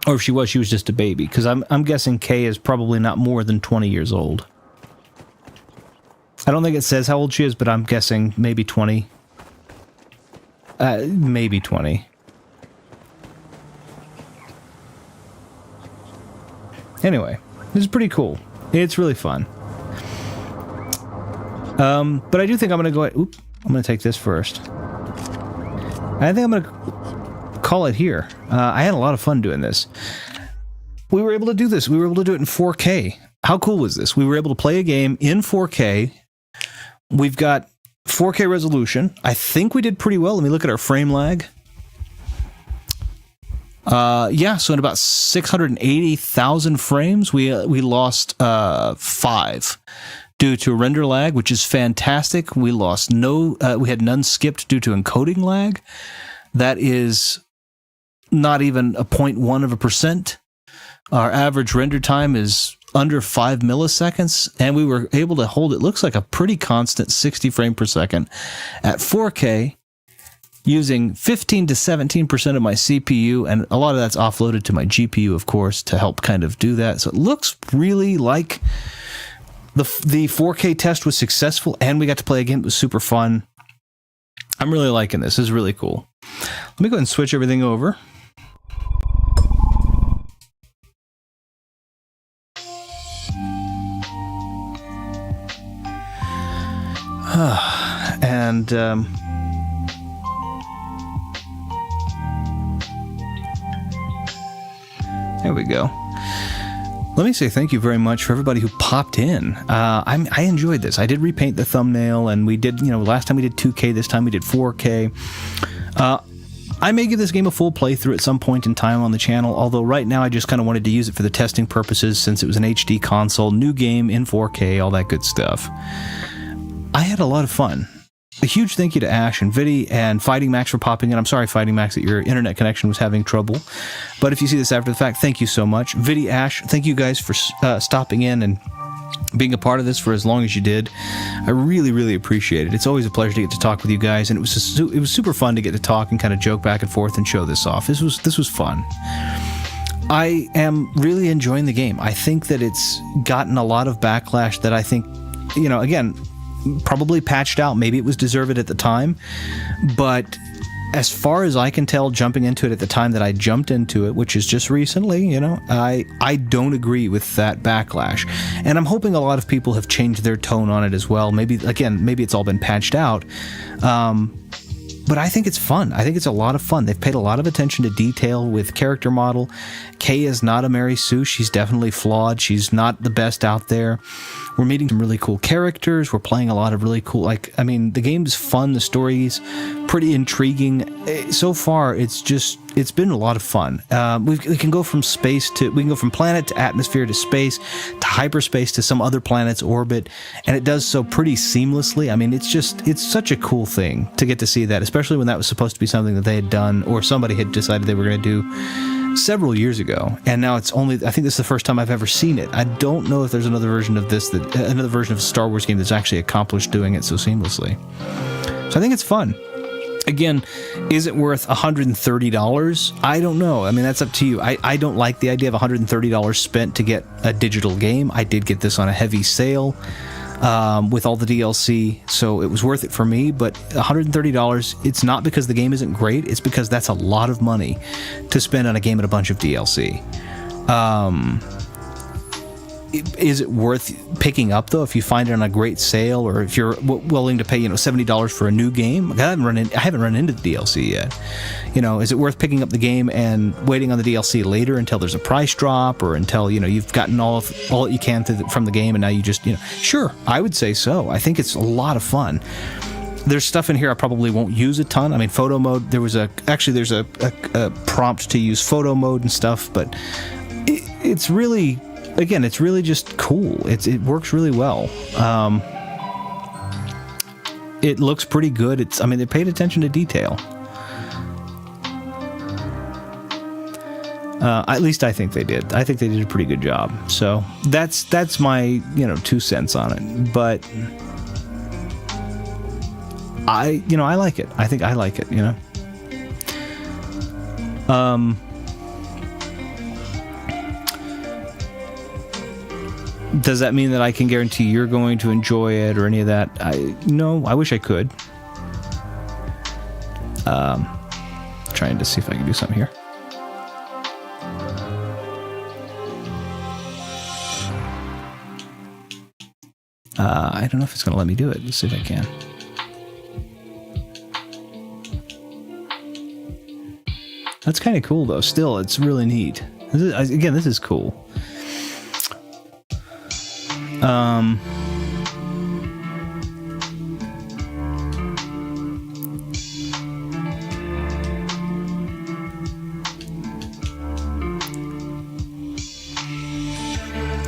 Or if she was just a baby. Because I'm guessing Kay is probably not more than 20 years old. I don't think it says how old she is, but I'm guessing maybe 20. Maybe 20. Anyway, this is pretty cool. It's really fun. But I do think I'm going to go... I'm going to take this first. I think I'm going to call it here. I had a lot of fun doing this. We were able to do this. We were able to do it in 4K. How cool was this? We were able to play a game in 4K. We've got 4K resolution. I think we did pretty well. Let me look at our frame lag. Yeah, so in about 680,000 frames, we lost 5 due to render lag, which is fantastic. We lost we had none skipped due to encoding lag. That is not even a 0.1%. Our average render time is under 5 milliseconds, and we were able to hold, it looks like, a pretty constant 60 frame per second at 4K. Using 15 to 17% of my CPU, and a lot of that's offloaded to my GPU, of course, to help kind of do that. So it looks really like the 4K test was successful, and we got to play a game that was super fun. I'm really liking this. This is really cool. Let me go ahead and switch everything over. And... there we go. Let me say thank you very much for everybody who popped in. I enjoyed this. I did repaint the thumbnail, and we did, last time we did 2K, this time we did 4K. I may give this game a full playthrough at some point in time on the channel, although right now I just kind of wanted to use it for the testing purposes since it was an HD console, new game in 4K, all that good stuff. I had a lot of fun. A huge thank you to Ash and Viddy and Fighting Max for popping in. I'm sorry, Fighting Max, that your internet connection was having trouble. But if you see this after the fact, thank you so much. Viddy, Ash, thank you guys for stopping in and being a part of this for as long as you did. I really, really appreciate it. It's always a pleasure to get to talk with you guys, and it was super fun to get to talk and kind of joke back and forth and show this off. This was fun. I am really enjoying the game. I think that it's gotten a lot of backlash that I think, again, probably patched out. Maybe it was deserved at the time, but as far as I can tell, jumping into it at the time that I jumped into it, which is just recently, I don't agree with that backlash. And I'm hoping a lot of people have changed their tone on it as well. Maybe it's all been patched out. But I think it's fun. I think it's a lot of fun. They've paid a lot of attention to detail with character model. Kay is not a Mary Sue. She's definitely flawed. She's not the best out there. We're meeting some really cool characters. We're playing a lot of really cool, the game's fun. The story's pretty intriguing. So far, it's been a lot of fun. We can go from planet to atmosphere to space to hyperspace to some other planet's orbit, and it does so pretty seamlessly. It's such a cool thing to get to see that, especially when that was supposed to be something that they had done or somebody had decided they were going to do several years ago, and now I think this is the first time I've ever seen it. I don't know if there's another version of this, another version of a Star Wars game that's actually accomplished doing it so seamlessly. So I think it's fun. Again, is it worth $130? I don't know. I mean, that's up to you. I don't like the idea of $130 spent to get a digital game. I did get this on a heavy sale with all the DLC, so it was worth it for me. But $130, it's not because the game isn't great. It's because that's a lot of money to spend on a game and a bunch of DLC. Is it worth picking up, though, if you find it on a great sale, or if you're willing to pay, $70 for a new game? I haven't run into the DLC yet. Is it worth picking up the game and waiting on the DLC later until there's a price drop, or until you've gotten all that you can from the game, and now you just sure, I would say so. I think it's a lot of fun. There's stuff in here I probably won't use a ton. I mean, photo mode. There's a prompt to use photo mode and stuff, but it's really. Again, it's really just cool. It works really well. It looks pretty good. They paid attention to detail. At least I think they did. I think they did a pretty good job. So that's my 2 cents on it. But I like it. I think I like it. Does that mean that I can guarantee you're going to enjoy it or any of that? No, I wish I could. Trying to see if I can do something here. I don't know if it's going to let me do it. Let's see if I can. That's kind of cool, though. Still, it's really neat. This is cool.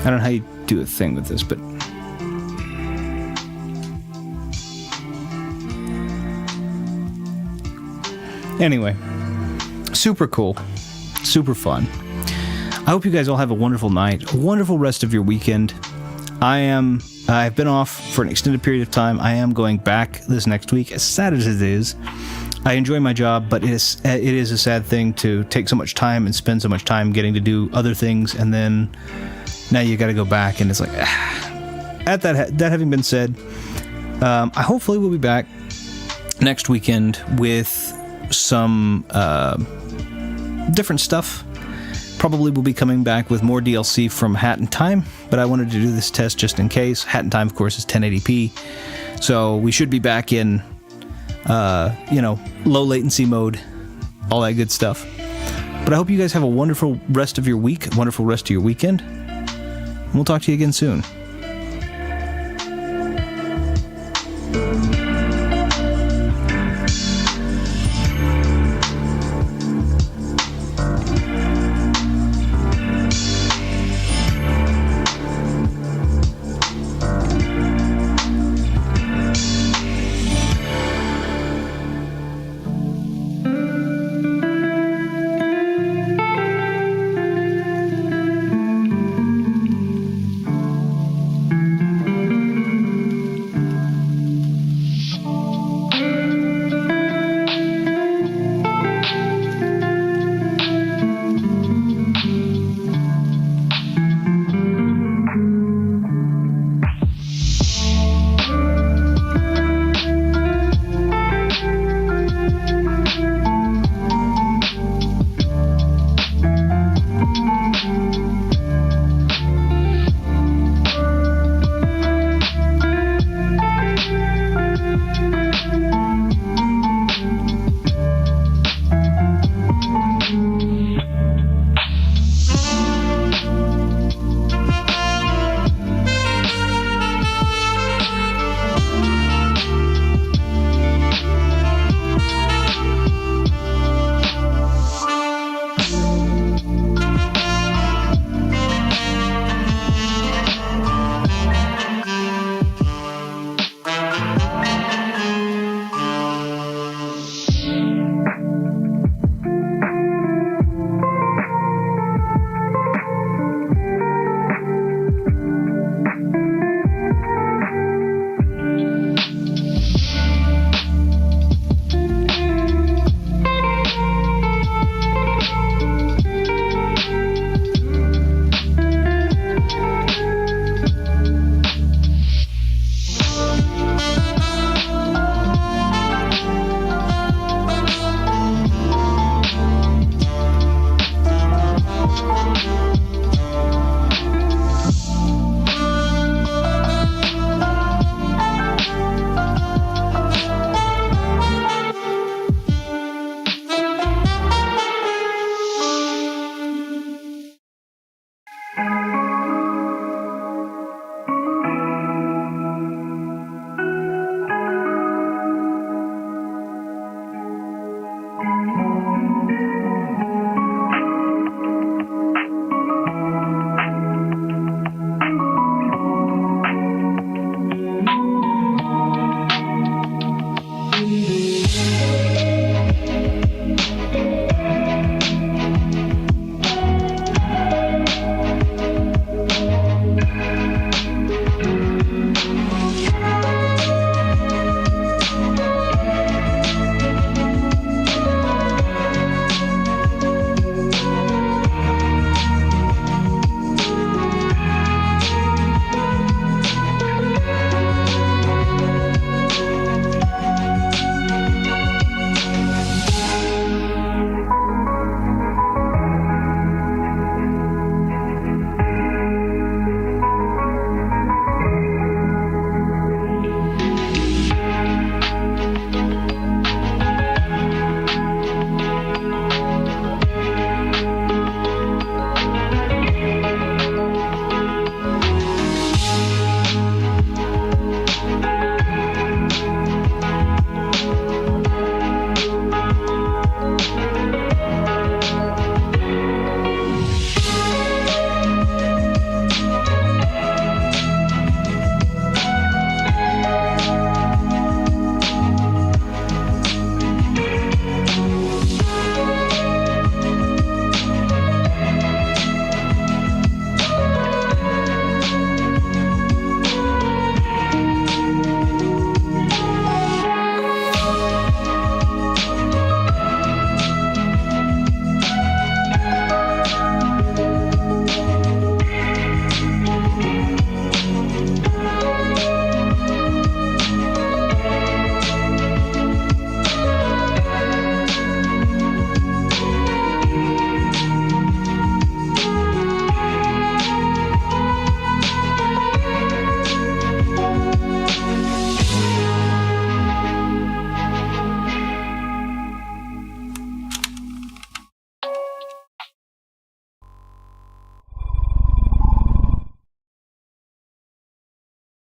I don't know how you do a thing with this, but anyway, super cool, super fun. I hope you guys all have a wonderful night, a wonderful rest of your weekend. I've been off for an extended period of time. I am going back this next week, as sad as it is. I enjoy my job, but it is a sad thing to take so much time and spend so much time getting to do other things, and then now you got to go back, and it's like, That having been said, I hopefully will be back next weekend with some different stuff. Probably will be coming back with more DLC from Hat in Time, but I wanted to do this test just in case. Hat in Time, of course, is 1080p, so we should be back in, low latency mode, all that good stuff. But I hope you guys have a wonderful rest of your week, a wonderful rest of your weekend, and we'll talk to you again soon.